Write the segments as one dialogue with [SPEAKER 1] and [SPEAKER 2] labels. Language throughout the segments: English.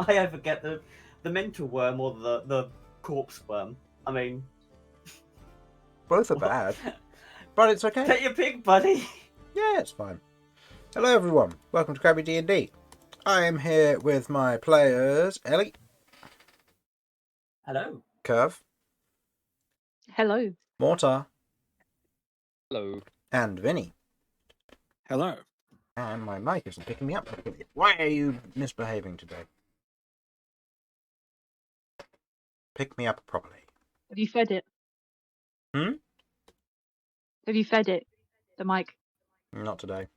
[SPEAKER 1] I either get the mental worm or the corpse worm. I mean,
[SPEAKER 2] Both are bad, but it's okay.
[SPEAKER 1] take your pick, buddy.
[SPEAKER 2] Yeah, it's fine. Hello everyone, welcome to Crabby D&D. I am here with my players, Ellie.
[SPEAKER 1] Hello.
[SPEAKER 2] Kirv.
[SPEAKER 3] Hello.
[SPEAKER 2] Mortar.
[SPEAKER 4] Hello.
[SPEAKER 2] And Vinny.
[SPEAKER 4] Hello.
[SPEAKER 2] And my mic isn't picking me up. Why are you misbehaving today? Pick me up properly.
[SPEAKER 3] Have you fed it?
[SPEAKER 2] Hmm?
[SPEAKER 3] Have you fed it? The mic?
[SPEAKER 2] Not today.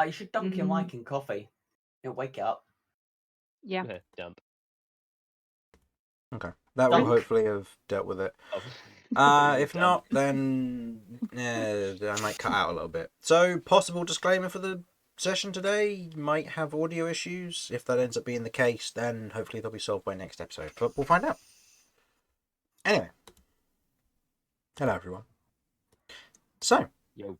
[SPEAKER 1] You should dunk your mic in coffee. It'll wake it up.
[SPEAKER 3] Yeah.
[SPEAKER 4] Dump.
[SPEAKER 2] Okay. That
[SPEAKER 1] Dunk.
[SPEAKER 2] will hopefully have dealt with it.
[SPEAKER 4] Oh.
[SPEAKER 2] If not, then I might cut out a little bit. So, possible disclaimer for the session today. Might have audio issues. If that ends up being the case, then hopefully they'll be solved by next episode. But we'll find out. Anyway. Hello, everyone. So.
[SPEAKER 4] Yo.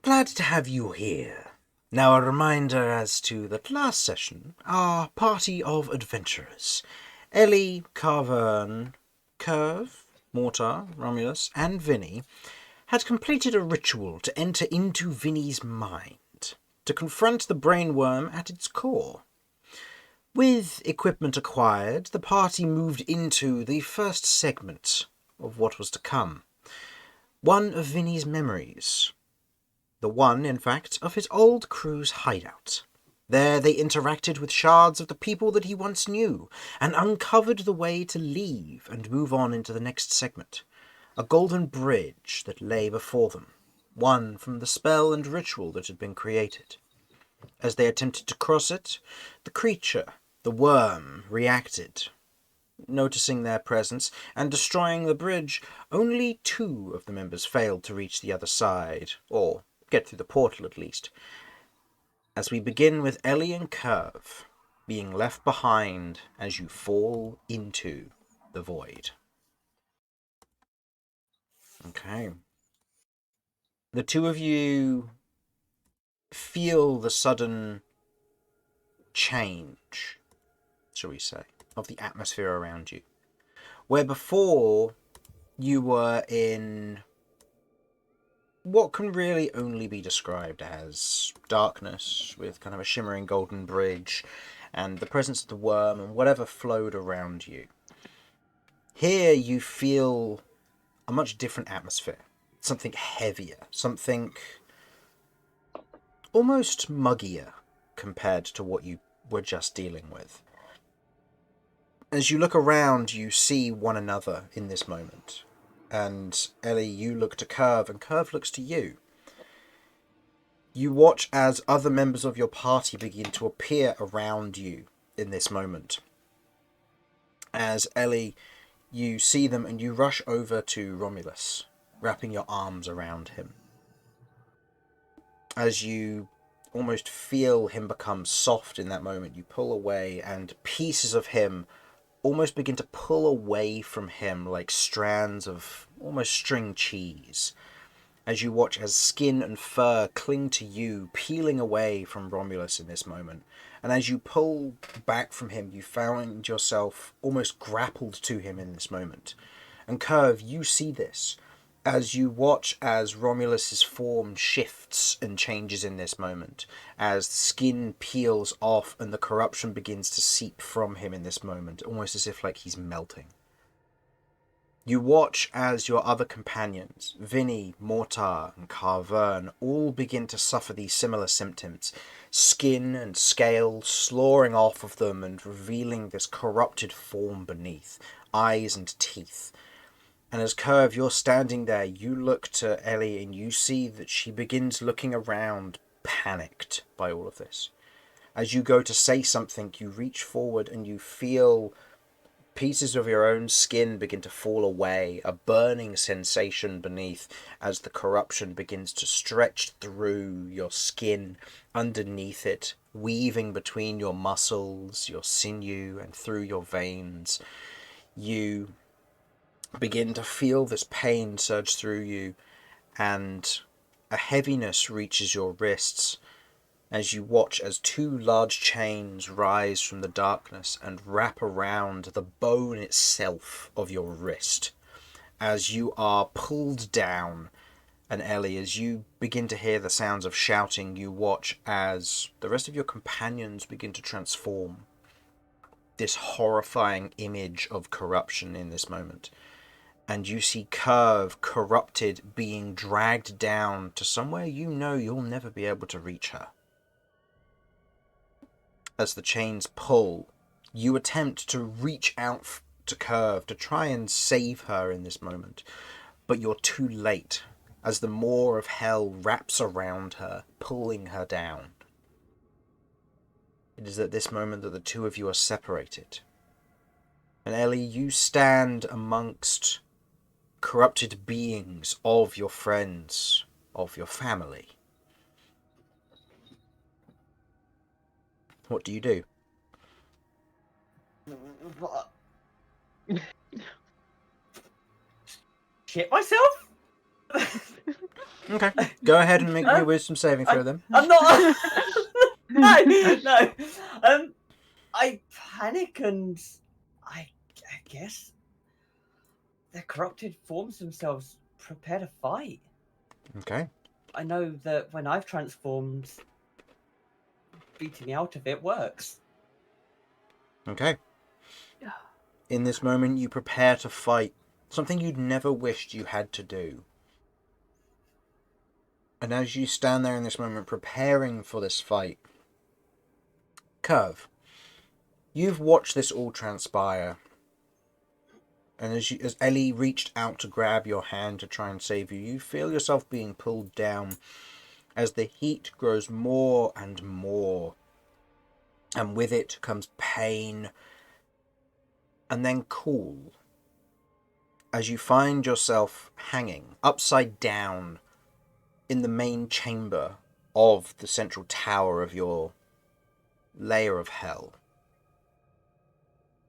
[SPEAKER 2] Glad to have you here. Now, a reminder as to that last session, our party of adventurers, Ellie, Kirv, Mortar, Romulus, and Vinny, had completed a ritual to enter into Vinny's mind, to confront the brainworm at its core. With equipment acquired, the party moved into the first segment of what was to come. One of Vinny's memories. The one, in fact, of his old crew's hideout. There they interacted with shards of the people that he once knew, and uncovered the way to leave and move on into the next segment. A golden bridge that lay before them, one from the spell and ritual that had been created. As they attempted to cross it, the creature, the worm, reacted. Noticing their presence and destroying the bridge, only 2 of the members failed to reach the other side, or get through the portal at least. As we begin with Ellie and Kirv being left behind as you fall into the void. Okay. The 2 of you feel the sudden change, shall we say, of the atmosphere around you. Where before you were in what can really only be described as darkness, with kind of a shimmering golden bridge and the presence of the worm and whatever flowed around you. Here you feel a much different atmosphere, something heavier, something almost muggier compared to what you were just dealing with. As you look around, you see one another in this moment. And Ellie, you look to Kirv, and Kirv looks to you. You watch as other members of your party begin to appear around you in this moment. As Ellie, you see them and you rush over to Romulus, wrapping your arms around him. As you almost feel him become soft in that moment, you pull away and pieces of him almost begin to pull away from him like strands of almost string cheese, as you watch as skin and fur cling to you, peeling away from Romulus in this moment. And as you pull back from him, you find yourself almost grappled to him in this moment. And Kirv, you see this as you watch as Romulus's form shifts and changes in this moment, as skin peels off and the corruption begins to seep from him in this moment, almost as if like he's melting. You watch as your other companions, Vinny, Mortar, and Kirv, all begin to suffer these similar symptoms. Skin and scale sloughing off of them and revealing this corrupted form beneath, eyes and teeth. And as Kirv, you're standing there, you look to Ellie and you see that she begins looking around, panicked by all of this. As you go to say something, you reach forward and you feel pieces of your own skin begin to fall away, a burning sensation beneath as the corruption begins to stretch through your skin, underneath it, weaving between your muscles, your sinew, and through your veins. You begin to feel this pain surge through you, and a heaviness reaches your wrists as you watch as two large chains rise from the darkness and wrap around the bone itself of your wrist as you are pulled down. And Ellie, as you begin to hear the sounds of shouting, you watch as the rest of your companions begin to transform. This horrifying image of corruption in this moment. And you see Kirv, corrupted, being dragged down to somewhere you know you'll never be able to reach her. As the chains pull, you attempt to reach out to Kirv to try and save her in this moment. But you're too late, as the maw of hell wraps around her, pulling her down. It is at this moment that the two of you are separated. And Ellie, you stand amongst corrupted beings of your friends, of your family. What do you do?
[SPEAKER 1] Shit myself?
[SPEAKER 2] Okay, go ahead and make me a wisdom saving throw then.
[SPEAKER 1] I'm not. no. I panic and I guess the corrupted forms themselves prepare to fight.
[SPEAKER 2] Okay.
[SPEAKER 1] I know that when I've transformed, beating me out of it works.
[SPEAKER 2] Okay. In this moment, you prepare to fight something you'd never wished you had to do. And as you stand there in this moment, preparing for this fight, Kirv, you've watched this all transpire. And as Ellie reached out to grab your hand to try and save you, you feel yourself being pulled down as the heat grows more and more. And with it comes pain and then cool. As you find yourself hanging upside down in the main chamber of the central tower of your layer of hell.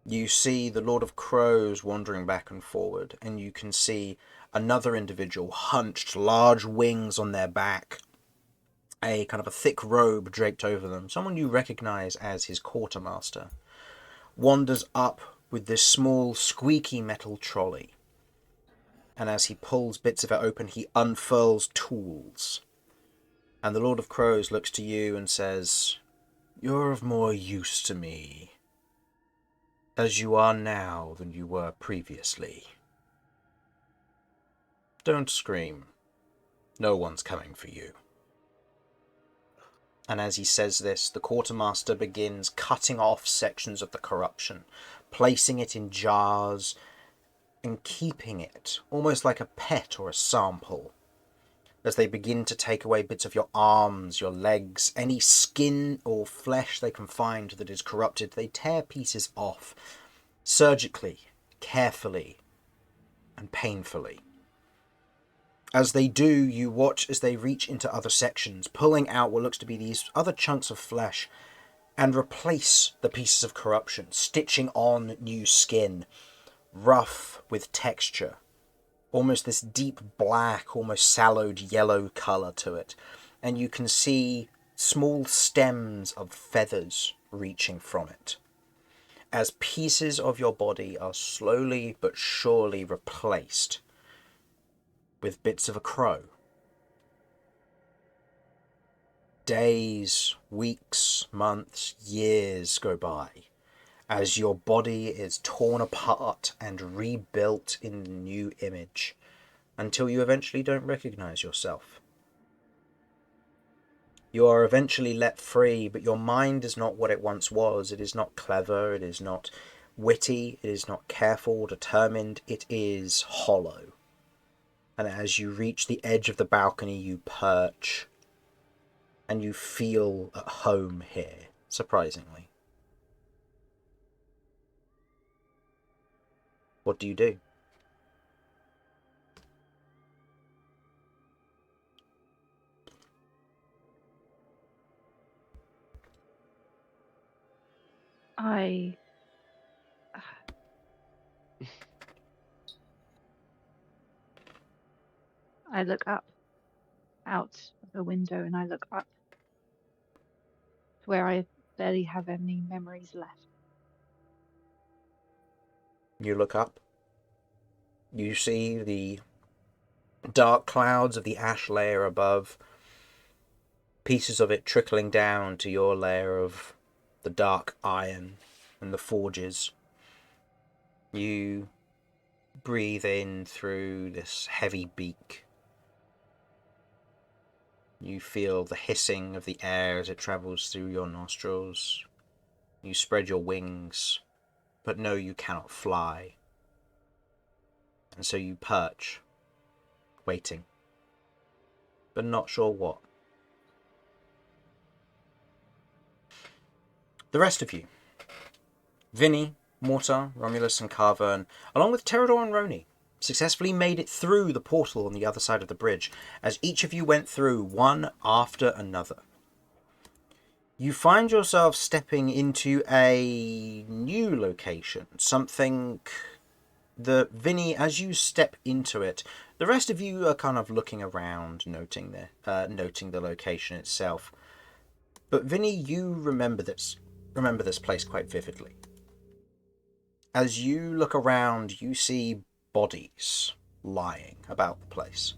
[SPEAKER 2] You see the Lord of Crows wandering back and forward, and you can see another individual hunched, large wings on their back, a kind of a thick robe draped over them, someone you recognize as his quartermaster, wanders up with this small, squeaky metal trolley. And as he pulls bits of it open, he unfurls tools. And the Lord of Crows looks to you and says, "You're of more use to me, as you are now than you were previously. Don't scream. No one's coming for you." And as he says this, the quartermaster begins cutting off sections of the corruption, placing it in jars, and keeping it, almost like a pet or a sample. As they begin to take away bits of your arms, your legs, any skin or flesh they can find that is corrupted, they tear pieces off, surgically, carefully, and painfully. As they do, you watch as they reach into other sections, pulling out what looks to be these other chunks of flesh, and replace the pieces of corruption, stitching on new skin, rough with texture, almost this deep black, almost sallowed yellow colour to it. And you can see small stems of feathers reaching from it, as pieces of your body are slowly but surely replaced with bits of a crow. Days, weeks, months, years go by as your body is torn apart and rebuilt in the new image, until you eventually don't recognize yourself. You are eventually let free, but your mind is not what it once was. It is not clever, it is not witty, it is not careful or determined, it is hollow. And as you reach the edge of the balcony, you perch, and you feel at home here, surprisingly. What do you do?
[SPEAKER 3] I look up out of the window and I look up where I barely have any memories left.
[SPEAKER 2] You look up. You see the dark clouds of the ash layer above, pieces of it trickling down to your layer of the dark iron and the forges. You breathe in through this heavy beak. You feel the hissing of the air as it travels through your nostrils. You spread your wings, but know you cannot fly. And so you perch, waiting, but not sure what. The rest of you, Vinny, Mortar, Romulus and Kirv, along with Terador and Roni, successfully made it through the portal on the other side of the bridge, as each of you went through one after another. You find yourself stepping into a new location, something that, Vinny, as you step into it, the rest of you are kind of looking around, noting the location itself. But Vinny, you remember this place quite vividly. As you look around, you see bodies lying about the place.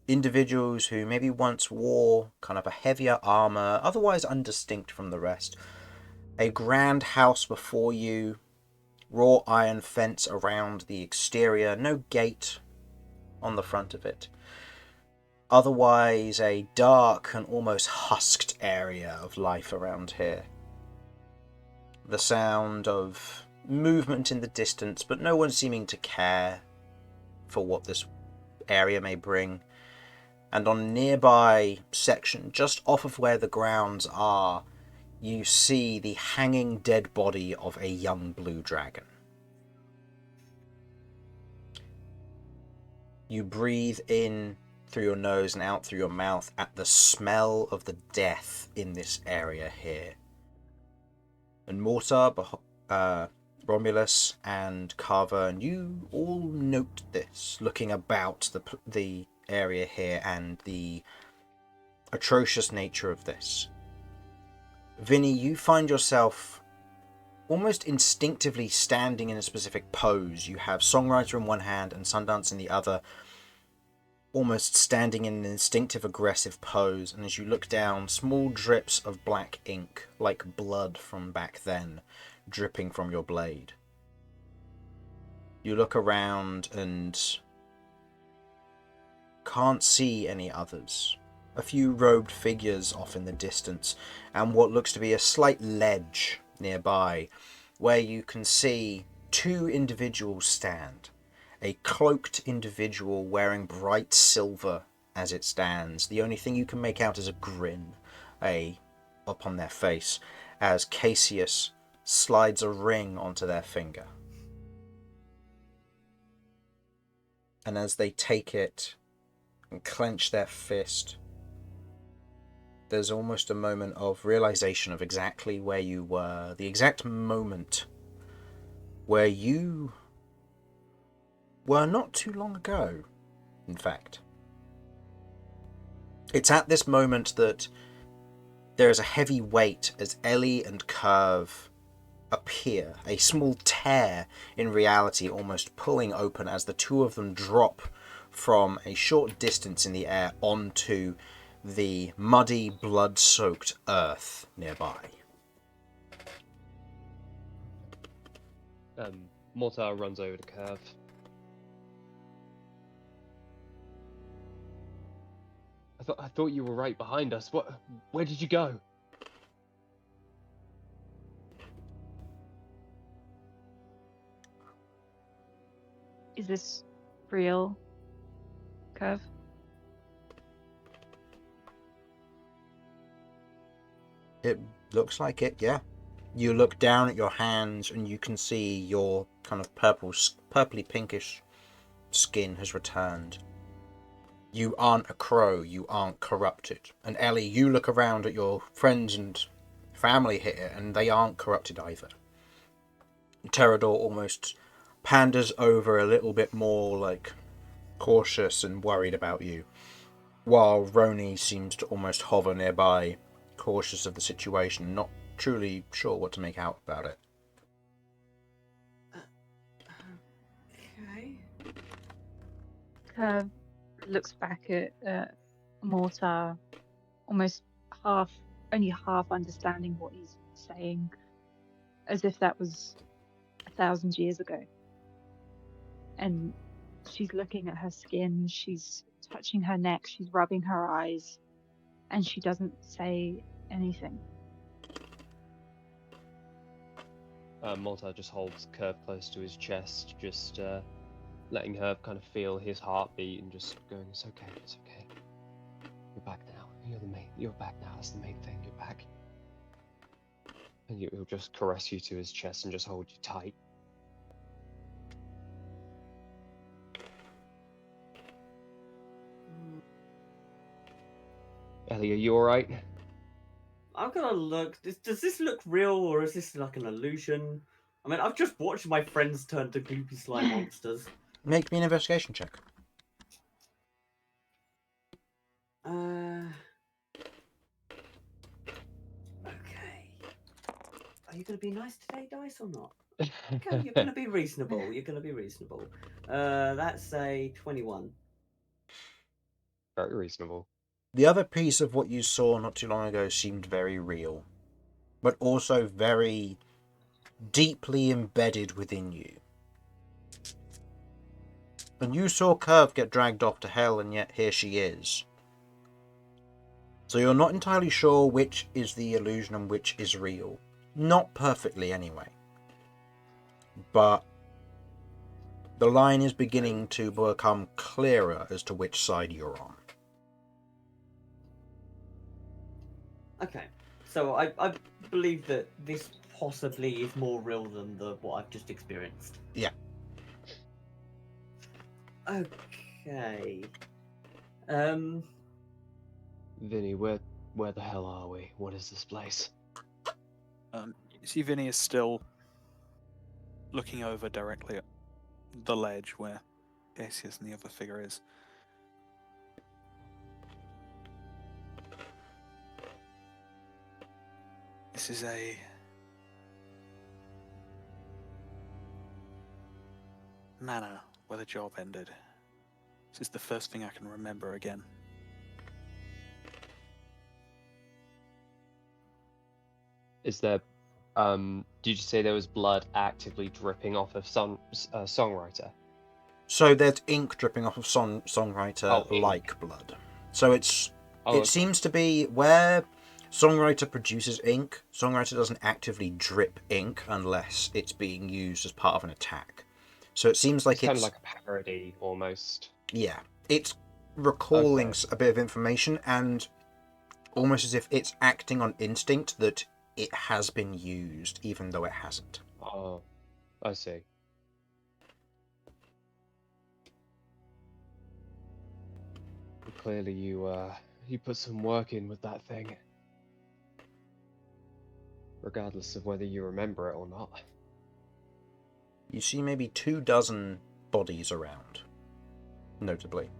[SPEAKER 2] Individuals who maybe once wore kind of a heavier armor, otherwise undistinct from the rest. A grand house before you, raw iron fence around the exterior, no gate on the front of it. Otherwise a dark and almost husked area of life around here. The sound of movement in the distance, but no one seeming to care for what this area may bring. And on a nearby section, just off of where the grounds are, you see the hanging dead body of a young blue dragon. You breathe in through your nose and out through your mouth at the smell of the death in this area here. And Mortar, Romulus and Kirv, you all note this, looking about the area here and the atrocious nature of this. Vinny, you find yourself almost instinctively standing in a specific pose. You have Songwriter in one hand and Sundance in the other, almost standing in an instinctive aggressive pose, and as you look down, small drips of black ink, like blood from back then, dripping from your blade. You look around and can't see any others. A few robed figures off in the distance, and what looks to be a slight ledge nearby, where you can see two individuals stand. A cloaked individual wearing bright silver as it stands. The only thing you can make out is a grin upon their face, as Cassius slides a ring onto their finger. And as they take it and clench their fist, there's almost a moment of realization of exactly where you were, the exact moment where you were not too long ago, in fact. It's at this moment that there is a heavy weight as Ellie and Kirv appear, a small tear in reality almost pulling open as the two of them drop from a short distance in the air onto the muddy, blood-soaked earth nearby.
[SPEAKER 4] Mortar runs over to Kirv. I thought you were right behind us. Where did you go?
[SPEAKER 3] Is this real, Kirv?
[SPEAKER 2] It looks like it, yeah. You look down at your hands and you can see your kind of purpley pinkish skin has returned. You aren't a crow, you aren't corrupted. And Ellie, you look around at your friends and family here and they aren't corrupted either. Terador almost panders over a little bit more like cautious and worried about you, while Roni seems to almost hover nearby, cautious of the situation, not truly sure what to make out about it.
[SPEAKER 1] Okay.
[SPEAKER 3] Kirv looks back at Mortar, almost only half understanding what he's saying, as if that was 1,000 years ago. And she's looking at her skin, she's touching her neck, she's rubbing her eyes, and she doesn't say anything.
[SPEAKER 4] Mortar just holds Kirv close to his chest, just letting her kind of feel his heartbeat and just going, "It's okay, it's okay. You're back now. You're back now. That's the main thing. You're back." And he'll just caress you to his chest and just hold you tight. Ellie, are you alright?
[SPEAKER 1] I'm gonna look. Does this look real, or is this like an illusion? I mean, I've just watched my friends turn to goopy slime monsters.
[SPEAKER 2] Make me an investigation check.
[SPEAKER 1] Okay. Are you gonna be nice today, Dice, or not? Okay, you're gonna be reasonable. You're gonna be reasonable. That's a 21.
[SPEAKER 4] Very reasonable.
[SPEAKER 2] The other piece of what you saw not too long ago seemed very real, but also very deeply embedded within you. And you saw Kirv get dragged off to hell, and yet here she is. So you're not entirely sure which is the illusion and which is real. Not perfectly, anyway. But the line is beginning to become clearer as to which side you're on.
[SPEAKER 1] Okay, so I believe that this possibly is more real than what I've just experienced.
[SPEAKER 2] Yeah.
[SPEAKER 1] Okay.
[SPEAKER 4] Vinny, where the hell are we? What is this place?
[SPEAKER 5] You see, Vinny is still looking over directly at the ledge where Cassius and the other figure is. This is a manor where the job ended. This is the first thing I can remember again.
[SPEAKER 4] Is there, did you say there was blood actively dripping off of Songwriter?
[SPEAKER 2] So there's ink dripping off of Songwriter like blood. So it seems to be where Songwriter produces ink, Songwriter doesn't actively drip ink unless it's being used as part of an attack. So it seems like it's
[SPEAKER 4] kind of like a parody, almost.
[SPEAKER 2] Yeah, it's recalling a bit of information, and almost as if it's acting on instinct that it has been used, even though it hasn't.
[SPEAKER 4] Oh, I see. Clearly, you put some work in with that thing, regardless of whether you remember it or not.
[SPEAKER 2] You see maybe 24 bodies around, notably.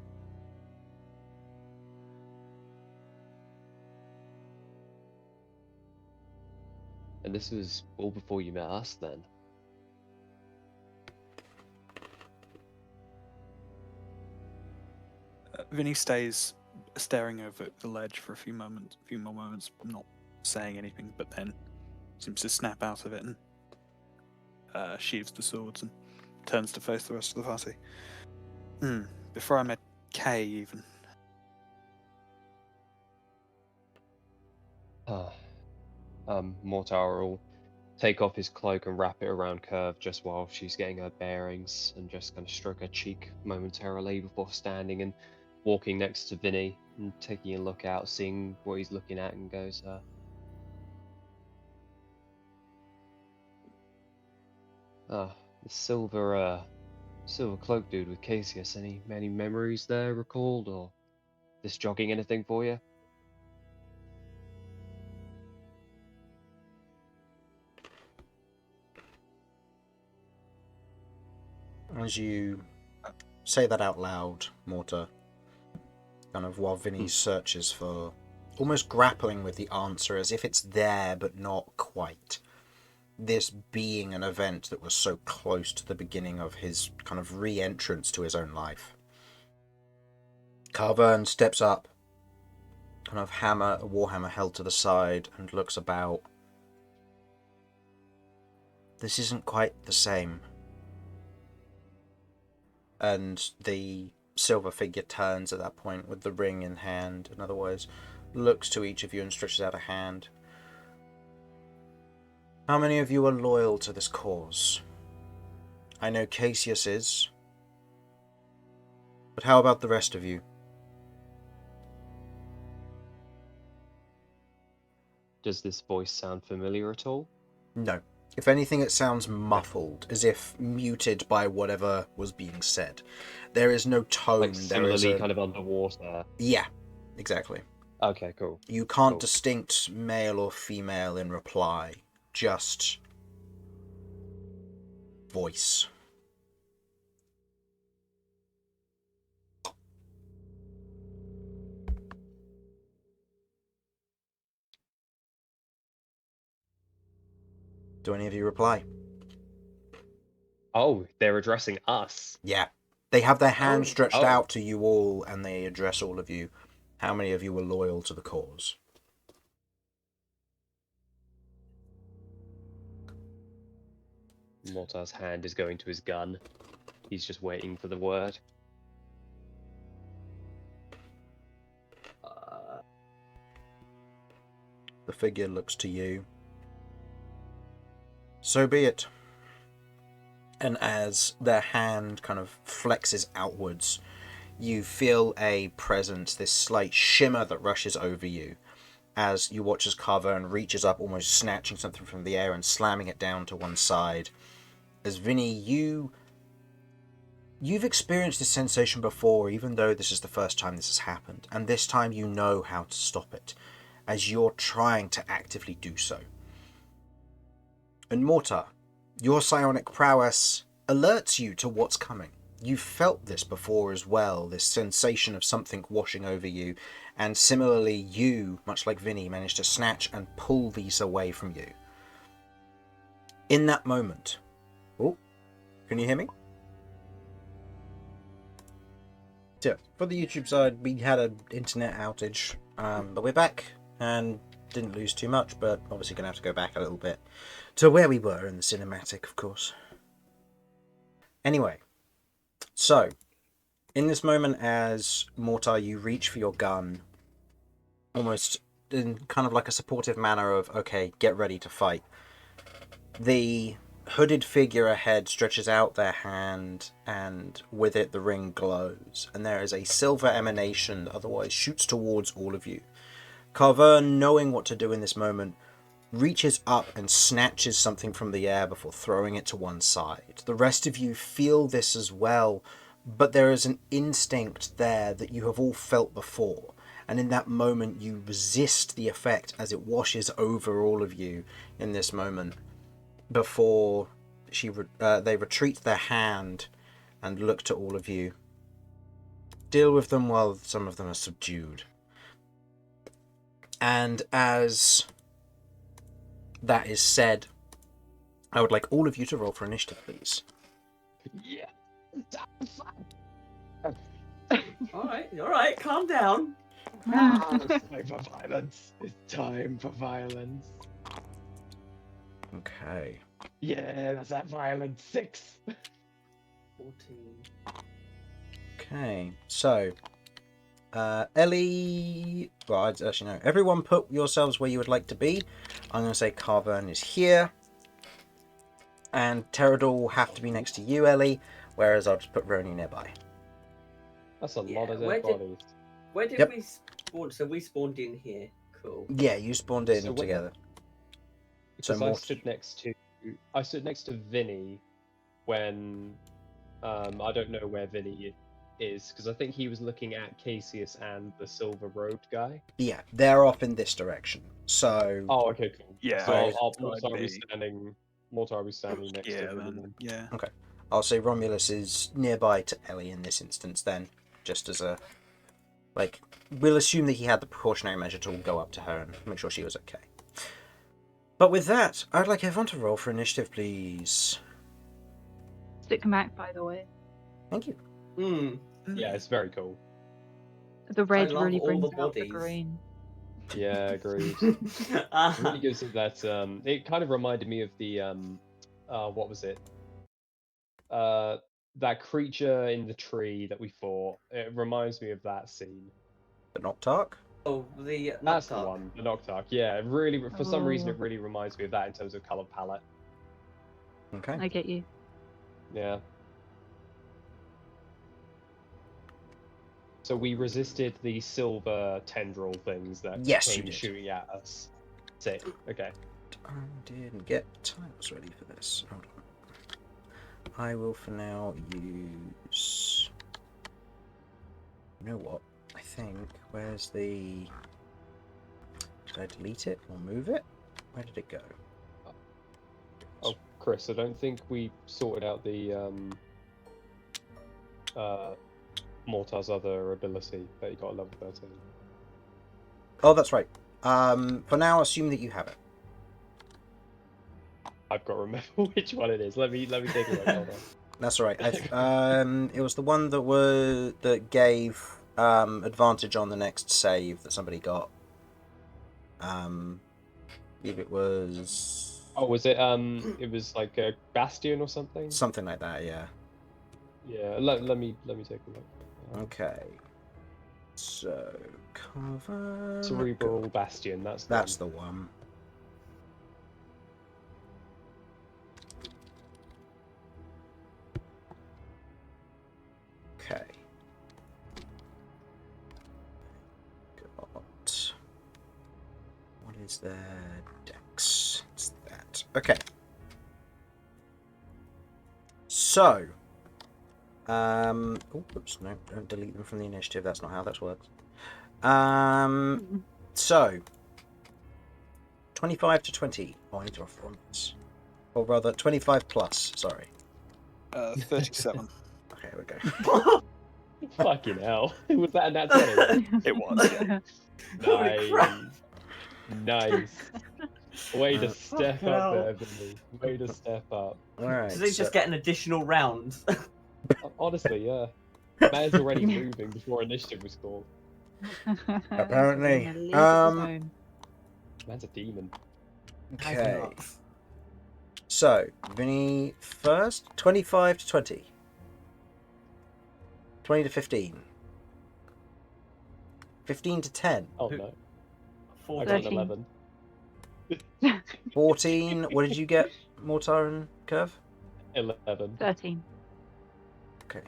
[SPEAKER 4] And this was all before you met us, then?
[SPEAKER 5] Vinny stays staring over at the ledge for a few more moments, not saying anything, but then seems to snap out of it and sheathes the swords and turns to face the rest of the party. Before I met Kay, even.
[SPEAKER 4] Mortar will take off his cloak and wrap it around Kirv just while she's getting her bearings, and just kind of stroke her cheek momentarily before standing and walking next to Vinny and taking a look out, seeing what he's looking at, and goes, the silver cloak dude with Cassius, any memories there recalled, or this jogging anything for you?
[SPEAKER 2] As you say that out loud, Mortar, kind of while Vinny searches for almost grappling with the answer as if it's there but not quite. This being an event that was so close to the beginning of his kind of re-entrance to his own life. Carvern steps up, kind of a warhammer held to the side, and looks about. This isn't quite the same. And the silver figure turns at that point with the ring in hand, and otherwise looks to each of you and stretches out a hand. How many of you are loyal to this cause? I know Cassius is. But how about the rest of you?
[SPEAKER 4] Does this voice sound familiar at all?
[SPEAKER 2] No. If anything, it sounds muffled, as if muted by whatever was being said. There is no tone.
[SPEAKER 4] Like similarly kind of underwater?
[SPEAKER 2] Yeah, exactly.
[SPEAKER 4] Okay, cool.
[SPEAKER 2] You can't
[SPEAKER 4] Cool.
[SPEAKER 2] distinct male or female in reply. Just voice. Do any of you reply?
[SPEAKER 4] Oh, they're addressing us.
[SPEAKER 2] Yeah. They have their hand
[SPEAKER 1] Oh.
[SPEAKER 2] stretched
[SPEAKER 4] Oh.
[SPEAKER 2] out to you all, and they address all of you. How many of you were loyal to the cause?
[SPEAKER 4] Mortar's hand is going to his gun. He's just waiting for the word.
[SPEAKER 2] The figure looks to you. So be it. And as their hand kind of flexes outwards, you feel a presence, this slight shimmer that rushes over you as you watch as Carvern reaches up, almost snatching something from the air and slamming it down to one side. As Vinny, you've experienced this sensation before, even though this is the first time this has happened, and this time you know how to stop it, as you're trying to actively do so. And Mortar, your psionic prowess alerts you to what's coming. You've felt this before as well, this sensation of something washing over you, and similarly you, much like Vinny, managed to snatch and pull these away from you. In that moment... Oh, can you hear me? So, for the YouTube side, we had an internet outage, but we're back, and didn't lose too much, but obviously going to have to go back a little bit to where we were in the cinematic, of course. Anyway, so, in this moment as Mortar, you reach for your gun, almost in kind of like a supportive manner of, okay, get ready to fight. The hooded figure ahead stretches out their hand, and with it the ring glows, and there is a silver emanation that otherwise shoots towards all of you. Carvern, knowing what to do in this moment, reaches up and snatches something from the air before throwing it to one side. The rest of you feel this as well, but there is an instinct there that you have all felt before, and in that moment you resist the effect as it washes over all of you in this moment, before they retreat their hand and look to all of you. Deal with them while some of them are subdued. And as that is said, I would like all of you to roll for initiative, please.
[SPEAKER 4] Yeah.
[SPEAKER 1] All right, calm down.
[SPEAKER 4] It's time for violence. It's time for violence.
[SPEAKER 2] Okay.
[SPEAKER 4] Yeah, that's that violence. 6.
[SPEAKER 1] 14.
[SPEAKER 2] Okay, so Ellie, well, actually no, everyone put yourselves where you would like to be. I'm going to say Carvern is here, and Terador will have to be next to you, Ellie, whereas I'll just put Roni nearby.
[SPEAKER 4] That's a
[SPEAKER 1] Yeah,
[SPEAKER 4] lot of
[SPEAKER 1] where
[SPEAKER 4] dead
[SPEAKER 1] did-
[SPEAKER 4] bodies.
[SPEAKER 1] Where did
[SPEAKER 2] Yep.
[SPEAKER 1] we spawn? So we spawned in here. Cool.
[SPEAKER 2] Yeah, you spawned in
[SPEAKER 4] So when-
[SPEAKER 2] together.
[SPEAKER 4] Because
[SPEAKER 2] So
[SPEAKER 4] I stood next to Vinny when I don't know where Vinny is, because I think he was looking at Cassius and the silver robed guy.
[SPEAKER 2] Yeah, they're off in this direction. So
[SPEAKER 4] Oh, okay, cool.
[SPEAKER 5] Yeah,
[SPEAKER 4] So
[SPEAKER 5] I
[SPEAKER 4] Mortar will be
[SPEAKER 5] be-
[SPEAKER 4] standing. Mortar will be standing next
[SPEAKER 5] Yeah,
[SPEAKER 4] to Vinny.
[SPEAKER 5] then. Yeah.
[SPEAKER 2] I'll say Romulus is nearby to Ellie in this instance then, just as a Like, we'll assume that he had the precautionary measure to go up to her and make sure she was okay. But with that, I'd like everyone to roll for initiative, please.
[SPEAKER 3] Stick map, by the way.
[SPEAKER 2] Thank you.
[SPEAKER 4] Yeah, it's very cool.
[SPEAKER 3] The red
[SPEAKER 1] love
[SPEAKER 3] really
[SPEAKER 1] all
[SPEAKER 3] brings
[SPEAKER 1] the
[SPEAKER 3] out the
[SPEAKER 1] bodies.
[SPEAKER 3] green.
[SPEAKER 4] Yeah, agreed. Really gives it that. It kind of reminded me of the what was it? That creature in the tree that we fought. It reminds me of that scene.
[SPEAKER 2] The Noctarch?
[SPEAKER 1] Oh, the
[SPEAKER 4] That's the
[SPEAKER 1] Noctarch.
[SPEAKER 4] one, the Noctarch. Yeah, it really, for some reason,
[SPEAKER 3] Oh.
[SPEAKER 4] it really reminds me of that in terms of color palette.
[SPEAKER 2] Okay.
[SPEAKER 3] I get you.
[SPEAKER 4] Yeah. So we resisted the silver tendril things that
[SPEAKER 2] Yes, you
[SPEAKER 4] came
[SPEAKER 2] did.
[SPEAKER 4] shooting at us. Sick. Okay.
[SPEAKER 2] I didn't get tiles ready for this. Hold on. I will for now use... You know what? I think... Where's the... Did I delete it or move it? Where did it go?
[SPEAKER 4] Oh, Chris, I don't think we sorted out the Mortar's other ability that he got at level 13.
[SPEAKER 2] Oh, that's right. For now, assume that you have it.
[SPEAKER 4] I've got to remember which one it is. Let me take a look. Hold on.
[SPEAKER 2] That's all right. It was the one that gave advantage on the next save that somebody got. If it was...
[SPEAKER 4] Oh, was it? It was like a Bastion or something.
[SPEAKER 2] Something like that, yeah.
[SPEAKER 4] Yeah. Let me take a look.
[SPEAKER 2] Okay. So cover.
[SPEAKER 4] Cerebral Bastion. That's
[SPEAKER 2] the one. Okay. Got. What is their dex? It's that. Okay. So. Oh, oops, no, don't delete them from the initiative. That's not how that works. So. 25 to 20. Oh, I need to roll for this. Or rather, 25 plus, sorry.
[SPEAKER 5] 37.
[SPEAKER 2] Okay, here we go.
[SPEAKER 4] Fucking hell. Was that a nat 20?
[SPEAKER 5] It was, yeah.
[SPEAKER 1] Holy crap.
[SPEAKER 4] Nice. Way to step
[SPEAKER 1] Fucking
[SPEAKER 4] up
[SPEAKER 1] hell.
[SPEAKER 4] there, Vinny. Way to step up.
[SPEAKER 2] Alright.
[SPEAKER 1] Does he just get an additional round?
[SPEAKER 4] Honestly, yeah. Man's already moving before initiative was called.
[SPEAKER 2] Apparently.
[SPEAKER 3] Taking a league of his own.
[SPEAKER 4] Man's a demon.
[SPEAKER 2] Okay. So, Vinny first. 25 to 20. 20 to 15. 15 to 10.
[SPEAKER 4] Oh no. I
[SPEAKER 1] 14.
[SPEAKER 4] got an
[SPEAKER 3] 13.
[SPEAKER 4] 11.
[SPEAKER 2] 14. What did you get, Mortar and Kirv?
[SPEAKER 4] 11.
[SPEAKER 3] 13.
[SPEAKER 2] Okay.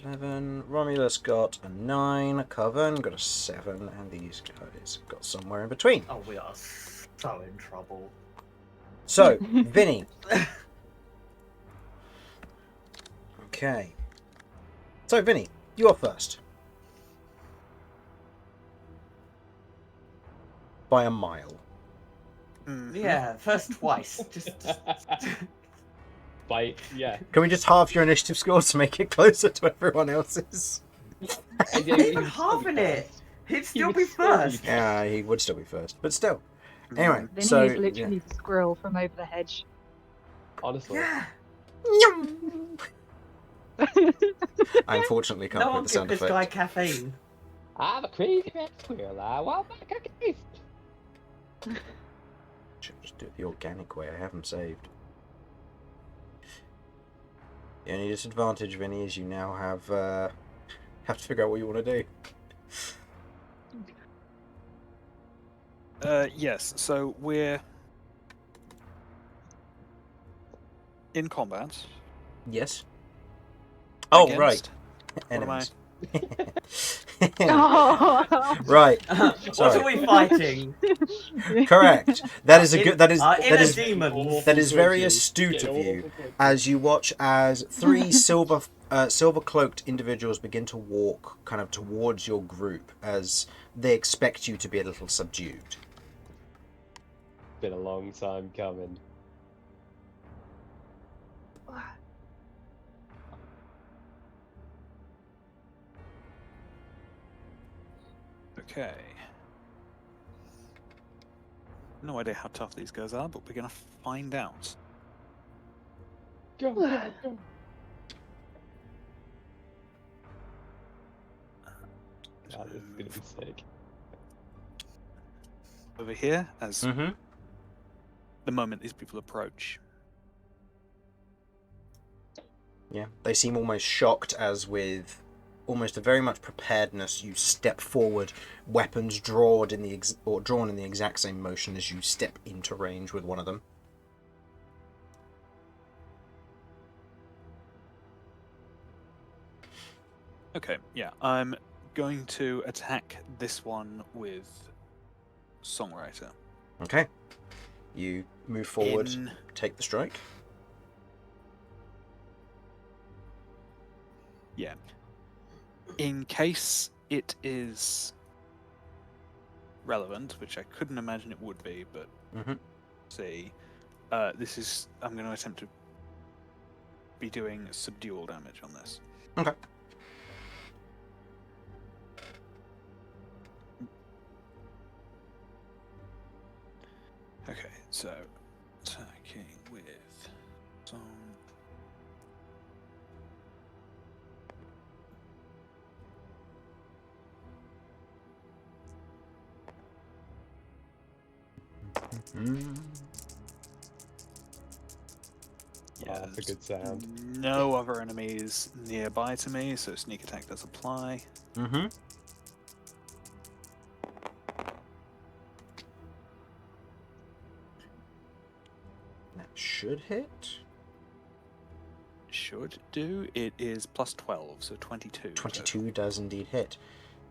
[SPEAKER 2] 11. Romulus got a 9. Coven got a 7. And these guys got somewhere in between.
[SPEAKER 1] Oh, we are so in trouble.
[SPEAKER 2] So, Vinny. Okay. So, Vinny, you are first. By a mile.
[SPEAKER 1] Yeah, first twice. Just
[SPEAKER 4] Bite, yeah.
[SPEAKER 2] Can we just halve your initiative score to make it closer to everyone else's?
[SPEAKER 1] even halving it. He'd still be first.
[SPEAKER 2] Yeah, he would still be first, but still. Anyway,
[SPEAKER 3] Vinny
[SPEAKER 2] so
[SPEAKER 3] is literally the squirrel from over the hedge.
[SPEAKER 4] Honestly.
[SPEAKER 1] Yeah.
[SPEAKER 2] I unfortunately can't
[SPEAKER 1] No
[SPEAKER 2] put
[SPEAKER 1] one
[SPEAKER 2] the
[SPEAKER 1] give
[SPEAKER 2] sound
[SPEAKER 1] this
[SPEAKER 2] effect.
[SPEAKER 1] guy caffeine.
[SPEAKER 4] I'm a crazy red squirrel. I want my cookies.
[SPEAKER 2] Should just do it the organic way. I have them saved. The only disadvantage, Vinny, is you now have to figure out what you want to do.
[SPEAKER 5] Yes, so we're in combat.
[SPEAKER 2] Yes. Oh,
[SPEAKER 5] against-
[SPEAKER 2] right.
[SPEAKER 5] What am I?
[SPEAKER 2] Right.
[SPEAKER 1] What
[SPEAKER 2] Sorry.
[SPEAKER 1] are we fighting?
[SPEAKER 2] Correct. That is a good. That is
[SPEAKER 1] Our
[SPEAKER 2] that
[SPEAKER 1] inner
[SPEAKER 2] is
[SPEAKER 1] demons.
[SPEAKER 2] that is very astute of you. As you watch as 3 silver cloaked individuals begin to walk kind of towards your group as they expect you to be a little subdued.
[SPEAKER 4] Been a long time coming.
[SPEAKER 5] Okay. No idea how tough these guys are, but we're gonna find out.
[SPEAKER 4] Go, go, go. Oh, this is gonna be sick.
[SPEAKER 5] Over here, as
[SPEAKER 2] Mm-hmm.
[SPEAKER 5] the moment these people approach.
[SPEAKER 2] Yeah, they seem almost shocked as with almost a very much preparedness you step forward, weapons drawn in the exact same motion as you step into range with one of them.
[SPEAKER 5] Okay, yeah, I'm going to attack this one with Songwriter.
[SPEAKER 2] Okay. You move forward,
[SPEAKER 5] In-
[SPEAKER 2] take the strike.
[SPEAKER 5] Yeah. In case it is relevant, which I couldn't imagine it would be, but
[SPEAKER 2] Mm-hmm.
[SPEAKER 5] see, I'm going to attempt to be doing subdual damage on this.
[SPEAKER 2] Okay.
[SPEAKER 5] Okay, so attacking with some.
[SPEAKER 2] Mm.
[SPEAKER 4] Yeah, that's a good sound.
[SPEAKER 5] No other enemies nearby to me, so sneak attack does apply.
[SPEAKER 2] Mm-hmm. That should hit.
[SPEAKER 5] Should do. It is plus 12, so 22.
[SPEAKER 2] 22 does indeed hit.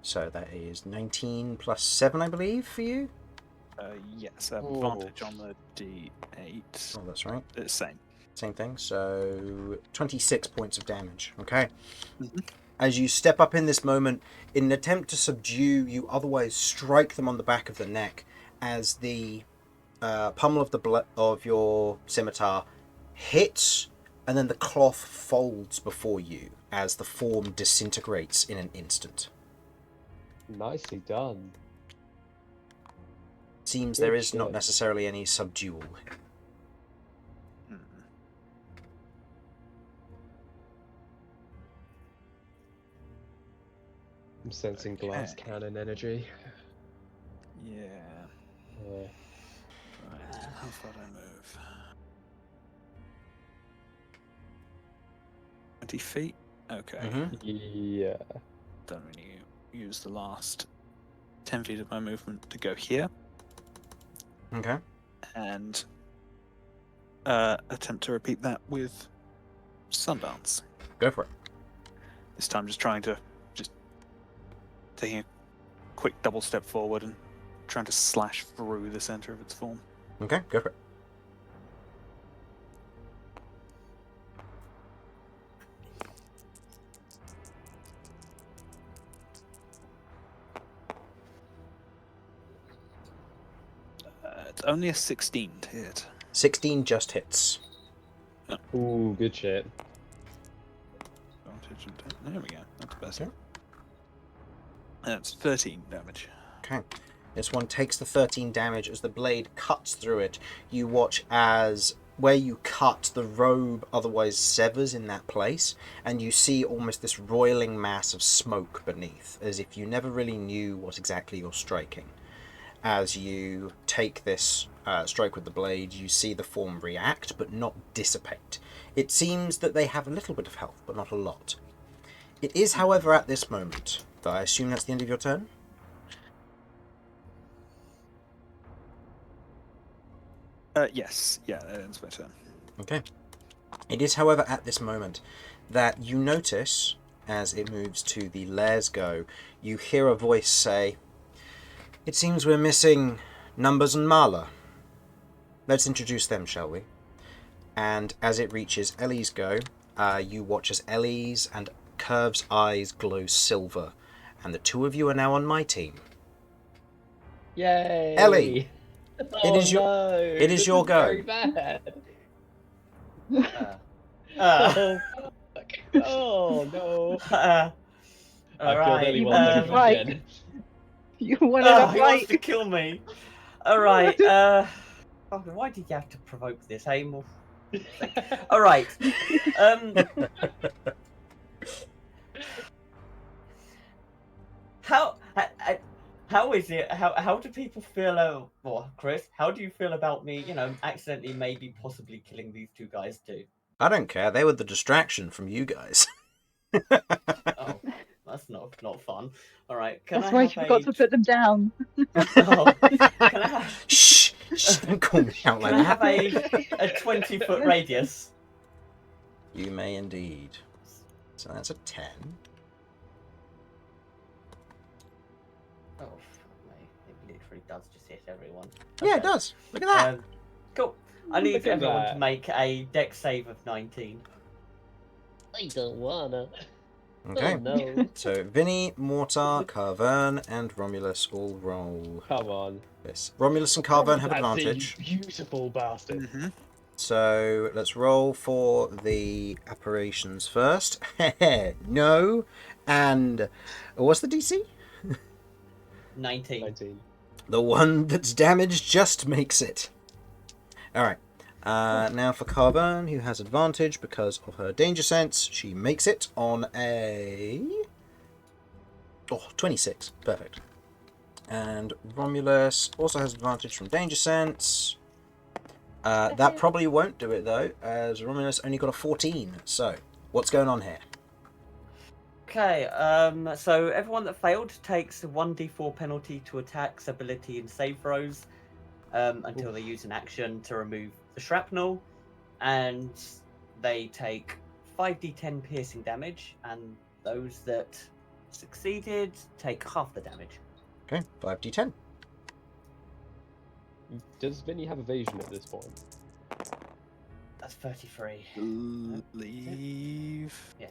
[SPEAKER 2] So that is 19 plus 7, I believe, for you?
[SPEAKER 5] Yes, advantage on the D8.
[SPEAKER 2] Oh, that's right.
[SPEAKER 5] It's same.
[SPEAKER 2] Same thing. So 26 points of damage. Okay.
[SPEAKER 5] Mhm.
[SPEAKER 2] As you step up in this moment, in an attempt to subdue, you otherwise strike them on the back of the neck as the pummel of your scimitar hits, and then the cloth folds before you as the form disintegrates in an instant.
[SPEAKER 4] Nicely done.
[SPEAKER 2] Seems
[SPEAKER 4] Good
[SPEAKER 2] there is not
[SPEAKER 4] shit.
[SPEAKER 2] necessarily any subdual.
[SPEAKER 5] Hmm.
[SPEAKER 4] I'm sensing glass
[SPEAKER 5] Okay.
[SPEAKER 4] cannon energy.
[SPEAKER 5] Yeah.
[SPEAKER 4] Yeah.
[SPEAKER 5] Right. How far do I move? 20 feet? Okay.
[SPEAKER 2] Mhm.
[SPEAKER 4] Yeah.
[SPEAKER 5] Don't really use the last 10 feet of my movement to go here
[SPEAKER 2] Okay.
[SPEAKER 5] and attempt to repeat that with Sundance.
[SPEAKER 2] Go for it.
[SPEAKER 5] This time just trying to taking a quick double step forward and trying to slash through the center of its form.
[SPEAKER 2] Okay, go for it.
[SPEAKER 5] It's only a 16 to hit.
[SPEAKER 2] 16 just hits.
[SPEAKER 4] Ooh, good shit.
[SPEAKER 5] Advantage and there we go. That's better.
[SPEAKER 2] Okay.
[SPEAKER 5] That's 13 damage.
[SPEAKER 2] Okay. This one takes the 13 damage as the blade cuts through it. You watch as where you cut, the robe otherwise severs in that place, and you see almost this roiling mass of smoke beneath, as if you never really knew what exactly you're striking. As you take this strike with the blade, you see the form react, but not dissipate. It seems that they have a little bit of health, but not a lot. It is, however, at this moment, though I assume that's the end of your turn?
[SPEAKER 5] Yes. Yeah, that ends my turn.
[SPEAKER 2] Okay. It is, however, at this moment that you notice, as it moves to the Lair's Go, you hear a voice say, "It seems we're missing Numbers and Marla. Let's introduce them, shall we?" And as it reaches Ellie's Go, you watch as Ellie's and Kirv's eyes glow silver, and the two of you are now on my team.
[SPEAKER 4] Yay!
[SPEAKER 2] Ellie,
[SPEAKER 4] Oh,
[SPEAKER 2] is your-
[SPEAKER 4] no,
[SPEAKER 2] it is
[SPEAKER 4] this
[SPEAKER 2] your go.
[SPEAKER 4] Very bad.
[SPEAKER 1] Uh,
[SPEAKER 4] Oh, fuck. Oh no!
[SPEAKER 1] all
[SPEAKER 4] I killed
[SPEAKER 1] right.
[SPEAKER 4] Ellie once. I can do it
[SPEAKER 3] Right.
[SPEAKER 4] again.
[SPEAKER 3] You wanted
[SPEAKER 1] Oh,
[SPEAKER 3] a
[SPEAKER 1] he wants to
[SPEAKER 3] fight.
[SPEAKER 1] kill me. All right. Why did you have to provoke this, Amor? All right. How how is it? How do people feel? Well, Chris, how do you feel about me? Accidentally, maybe, possibly killing these two guys too.
[SPEAKER 2] I don't care. They were the distraction from you guys.
[SPEAKER 1] Oh, that's not fun. All right. Can
[SPEAKER 3] That's
[SPEAKER 1] I
[SPEAKER 3] why
[SPEAKER 1] have
[SPEAKER 3] you forgot to put them down.
[SPEAKER 1] Oh, can I have?
[SPEAKER 2] Shh! Don't call me out like
[SPEAKER 1] Can I
[SPEAKER 2] that.
[SPEAKER 1] have a 20-foot radius?
[SPEAKER 2] You may indeed. So that's a 10.
[SPEAKER 1] Oh, fuck me. It literally does just hit everyone.
[SPEAKER 2] Yeah, it
[SPEAKER 1] Okay.
[SPEAKER 2] does. Look at that.
[SPEAKER 1] Cool. I need
[SPEAKER 4] Look at
[SPEAKER 1] everyone
[SPEAKER 4] that.
[SPEAKER 1] to make a dex save of 19.
[SPEAKER 4] I don't wanna.
[SPEAKER 2] Okay.
[SPEAKER 4] Oh no.
[SPEAKER 2] So Vinny, Mortar, Carvern, and Romulus all roll
[SPEAKER 4] Come on.
[SPEAKER 2] this. Romulus and Carvern have
[SPEAKER 4] That's it,
[SPEAKER 2] advantage.
[SPEAKER 4] you beautiful bastard.
[SPEAKER 5] Mm-hmm.
[SPEAKER 2] So let's roll for the apparitions first. No. And what's the DC?
[SPEAKER 1] 19.
[SPEAKER 4] 19.
[SPEAKER 2] The one that's damaged just makes it. Alright. Now for Carvern, who has advantage because of her danger sense. She makes it on a 26. Perfect. And Romulus also has advantage from danger sense. That probably won't do it though, as Romulus only got a 14. So, what's going on here?
[SPEAKER 1] Okay, so everyone that failed takes a 1d4 penalty to attacks, ability, and save throws until they use an action to remove the shrapnel, and they take 5d10 piercing damage, and those that succeeded take half the damage.
[SPEAKER 2] Okay, 5d10.
[SPEAKER 4] Does Vinny have evasion at this point?
[SPEAKER 1] That's 33.
[SPEAKER 5] Leave.
[SPEAKER 1] Yeah.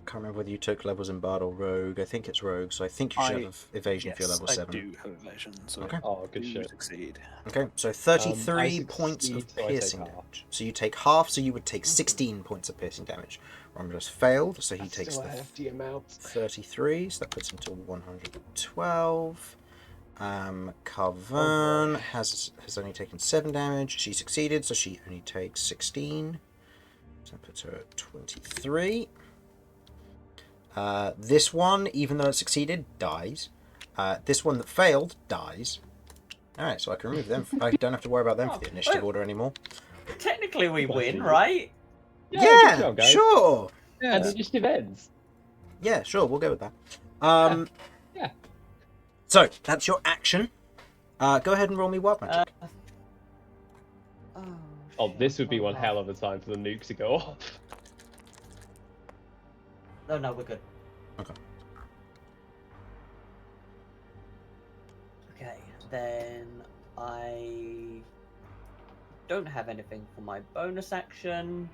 [SPEAKER 2] Can't remember whether you took levels in Bard or Rogue. I think it's Rogue, so I think you should have evasion
[SPEAKER 5] Yes,
[SPEAKER 2] for your level 7.
[SPEAKER 5] I do have evasion, so
[SPEAKER 2] Okay.
[SPEAKER 4] Oh, good
[SPEAKER 5] I do
[SPEAKER 4] shit.
[SPEAKER 5] succeed.
[SPEAKER 2] Okay, so
[SPEAKER 4] I
[SPEAKER 2] 33 points
[SPEAKER 4] succeed,
[SPEAKER 2] of
[SPEAKER 4] so I take
[SPEAKER 2] piercing
[SPEAKER 4] half.
[SPEAKER 2] damage. So you take half, so you would take 16 points of piercing damage. Romulus failed, so he
[SPEAKER 4] That's
[SPEAKER 2] takes
[SPEAKER 4] still
[SPEAKER 2] the
[SPEAKER 4] a hefty amount.
[SPEAKER 2] 33, so that puts him to 112. Carvern has only taken 7 damage. She succeeded, so she only takes 16. So that puts her at 23. This one, even though it succeeded, dies. This one that failed dies. Alright, so I can remove them. I don't have to worry about them for the initiative order anymore.
[SPEAKER 1] Technically, we
[SPEAKER 4] Well,
[SPEAKER 1] win,
[SPEAKER 4] you-
[SPEAKER 1] right?
[SPEAKER 4] Yeah, good job, guys.
[SPEAKER 2] Sure.
[SPEAKER 4] And the initiative ends.
[SPEAKER 2] Yeah, sure, we'll go with that.
[SPEAKER 4] Yeah.
[SPEAKER 2] So, that's your action. Go ahead and roll me wild magic.
[SPEAKER 4] Oh, this would be one hell of a time for the nuke to go off.
[SPEAKER 1] No, we're good.
[SPEAKER 2] Okay.
[SPEAKER 1] Okay, then I don't have anything for my bonus action.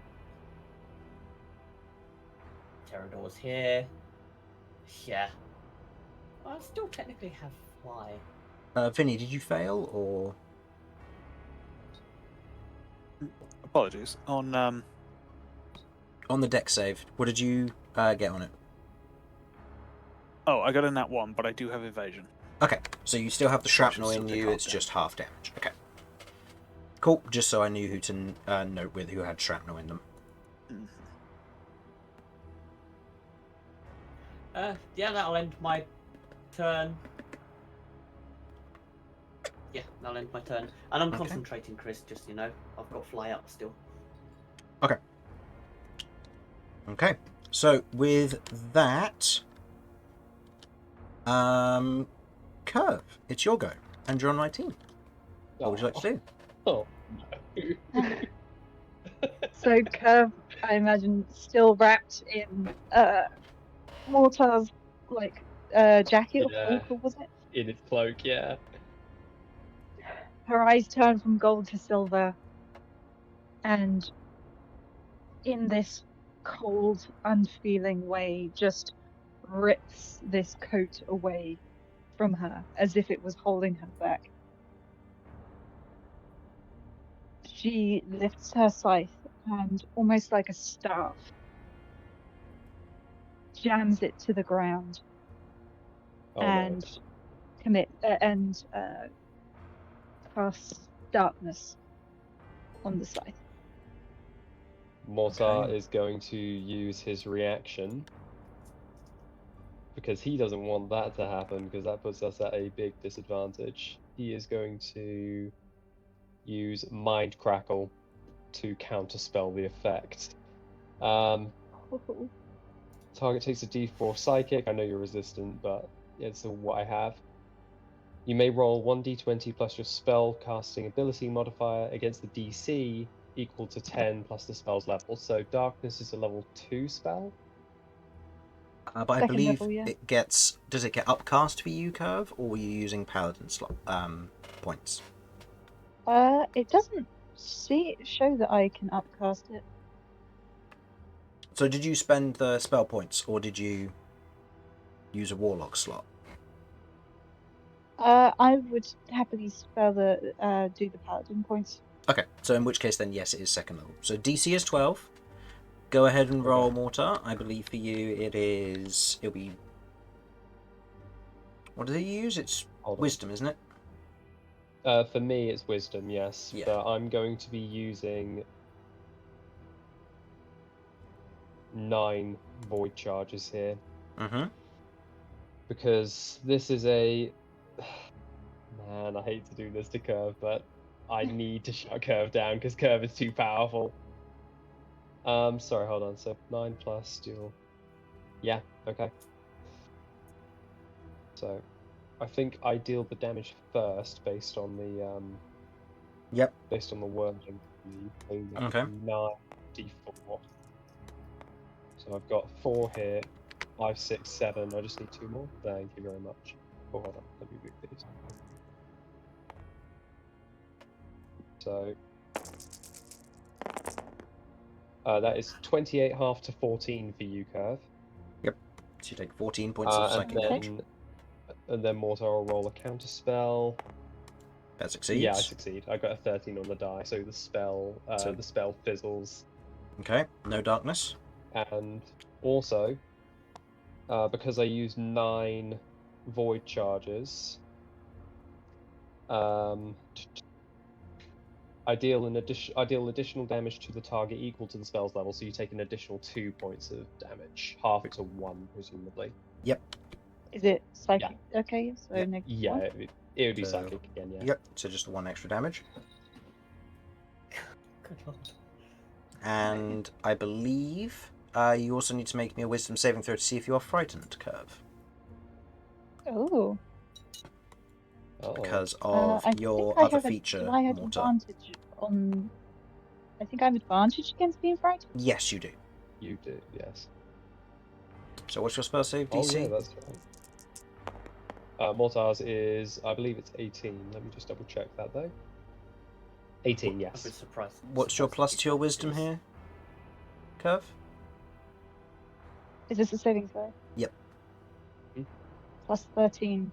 [SPEAKER 1] Pterodor's here. Yeah. I still technically have fly.
[SPEAKER 2] Vinny, did you fail, or...?
[SPEAKER 5] Apologies. On
[SPEAKER 2] On the deck save, what did you get on it?
[SPEAKER 5] I got a nat 1, but I do have evasion.
[SPEAKER 2] Okay, so you still have the
[SPEAKER 5] So I should
[SPEAKER 2] shrapnel
[SPEAKER 5] still
[SPEAKER 2] in
[SPEAKER 5] take
[SPEAKER 2] you,
[SPEAKER 5] half
[SPEAKER 2] it's
[SPEAKER 5] damage.
[SPEAKER 2] just half damage. Okay. Cool, just so I knew who to note with who had shrapnel in them.
[SPEAKER 1] Yeah, that'll end my turn. Yeah, that'll end my turn. And I'm
[SPEAKER 2] Okay.
[SPEAKER 1] concentrating, Chris, just, I've got fly up still.
[SPEAKER 2] Okay, so with that, Kirv, it's your go, and you're on my team. What would you like to do?
[SPEAKER 4] Oh, no.
[SPEAKER 3] So Kirv, I imagine, still wrapped in Mortar's jacket or
[SPEAKER 4] Yeah.
[SPEAKER 3] cloak, or was it?
[SPEAKER 4] In its cloak, yeah.
[SPEAKER 3] Her eyes turn from gold to silver, and in this cold, unfeeling way, just rips this coat away from her as if it was holding her back. She lifts her scythe and, almost like a staff, jams it to the ground
[SPEAKER 4] Oh,
[SPEAKER 3] and
[SPEAKER 4] no.
[SPEAKER 3] commit and casts darkness on the scythe.
[SPEAKER 4] Mortar
[SPEAKER 2] Okay.
[SPEAKER 4] is going to use his reaction because he doesn't want that to happen because that puts us at a big disadvantage. He is going to use Mind Crackle to counterspell the effect. Target takes a d4 psychic. I know you're resistant, but it's what I have. You may roll 1d20 plus your spell casting ability modifier against the DC equal to 10 plus the spell's level. So darkness is a level 2 spell.
[SPEAKER 2] But I
[SPEAKER 3] Second
[SPEAKER 2] believe
[SPEAKER 3] level, yeah.
[SPEAKER 2] it gets. Does it get upcast for you, Kirv, or were you using Paladin slot points?
[SPEAKER 3] It doesn't show that I can upcast it.
[SPEAKER 2] So did you spend the spell points, or did you use a Warlock slot?
[SPEAKER 3] I would happily spell do the Paladin points.
[SPEAKER 2] Okay, so in which case then yes, it is second level. So DC is 12. Go ahead and roll Mortar. I believe for you it'll be... What do they use? It's
[SPEAKER 4] Hold on.
[SPEAKER 2] Wisdom, isn't it?
[SPEAKER 4] For me, it's Wisdom, yes.
[SPEAKER 2] Yeah.
[SPEAKER 4] But I'm going to be using 9 Void Charges here.
[SPEAKER 2] Mm-hmm.
[SPEAKER 4] Because this is a... Man, I hate to do this to Kirv, but I need to shut Kirv down because Kirv is too powerful. Sorry, hold on. So 9 plus deal. Yeah, okay. So I think I deal the damage first based on the
[SPEAKER 2] Yep.
[SPEAKER 4] based on the wording.
[SPEAKER 2] Okay.
[SPEAKER 4] 9d4. So I've got 4 here, 5, 6, 7. I just need 2 more. Thank you very much. Oh, hold on. Let me move these. So that is 28 half to 14 for you, Kirv.
[SPEAKER 2] So you take 14 points of psychic damage.
[SPEAKER 4] And then Mortar will roll a counter spell.
[SPEAKER 2] That succeeds.
[SPEAKER 4] Yeah, I succeed. I got a 13 on the die, so the spell fizzles.
[SPEAKER 2] Okay, no darkness.
[SPEAKER 4] And also, because I used 9 void charges, I deal additional damage to the target equal to the spell's level, so you take an additional 2 points of damage, half it to 1 presumably.
[SPEAKER 2] Yep.
[SPEAKER 3] Is it psychic? Yeah. Okay, so
[SPEAKER 2] Yeah.
[SPEAKER 3] negative
[SPEAKER 4] Yeah,
[SPEAKER 3] 1?
[SPEAKER 4] it would be psychic again. Yeah.
[SPEAKER 2] Yep. So just the 1 extra damage.
[SPEAKER 1] Good lord.
[SPEAKER 2] And I believe you also need to make me a Wisdom saving throw to see if you are frightened, Kirv.
[SPEAKER 3] Oh.
[SPEAKER 2] Because of
[SPEAKER 3] I
[SPEAKER 2] your
[SPEAKER 3] think I
[SPEAKER 2] other
[SPEAKER 3] have
[SPEAKER 2] feature,
[SPEAKER 3] do I have
[SPEAKER 2] Mortar.
[SPEAKER 3] advantage on? I think I have advantage against being frightened.
[SPEAKER 2] Yes, you do.
[SPEAKER 4] You do, yes.
[SPEAKER 2] So what's your spell save DC?
[SPEAKER 4] Oh, yeah, that's right. Mortar's is, I believe it's 18. Let me just double check that though. 18,
[SPEAKER 1] I'd be
[SPEAKER 4] yes.
[SPEAKER 1] surprised.
[SPEAKER 2] What's your plus to your
[SPEAKER 1] if it
[SPEAKER 2] Wisdom
[SPEAKER 1] is.
[SPEAKER 2] here, Kirv?
[SPEAKER 3] Is this a saving throw?
[SPEAKER 2] Yep.
[SPEAKER 3] Plus 13.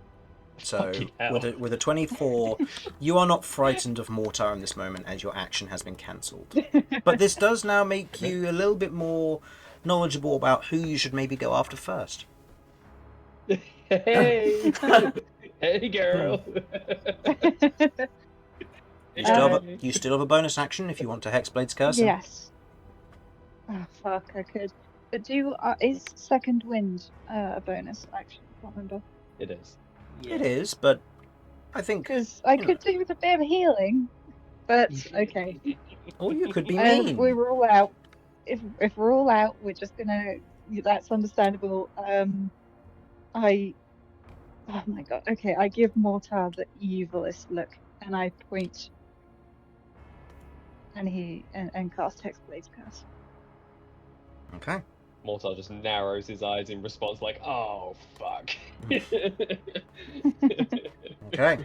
[SPEAKER 2] So
[SPEAKER 4] Fucking hell.
[SPEAKER 2] with a 24, you are not frightened of Mortar in this moment as your action has been cancelled. But this does now make you a little bit more knowledgeable about who you should maybe go after first.
[SPEAKER 4] Hey! Hey, girl!
[SPEAKER 2] You still have a bonus action if you want to Hexblade's Curse him.
[SPEAKER 3] Yes. Oh fuck, I could. But is Second Wind a bonus action? I can't remember.
[SPEAKER 4] It is.
[SPEAKER 2] It is, but I think...
[SPEAKER 3] Because I could do with a bit of healing. But okay.
[SPEAKER 2] Or you could be mean.
[SPEAKER 3] We were all out. If we're all out, we're just gonna. That's understandable. Oh my god. Okay, I give Mortar the evilest look, and I point, and cast Hexblade's Curse.
[SPEAKER 2] Okay.
[SPEAKER 4] Mortar just narrows his eyes in response, like, oh, fuck.
[SPEAKER 2] Okay.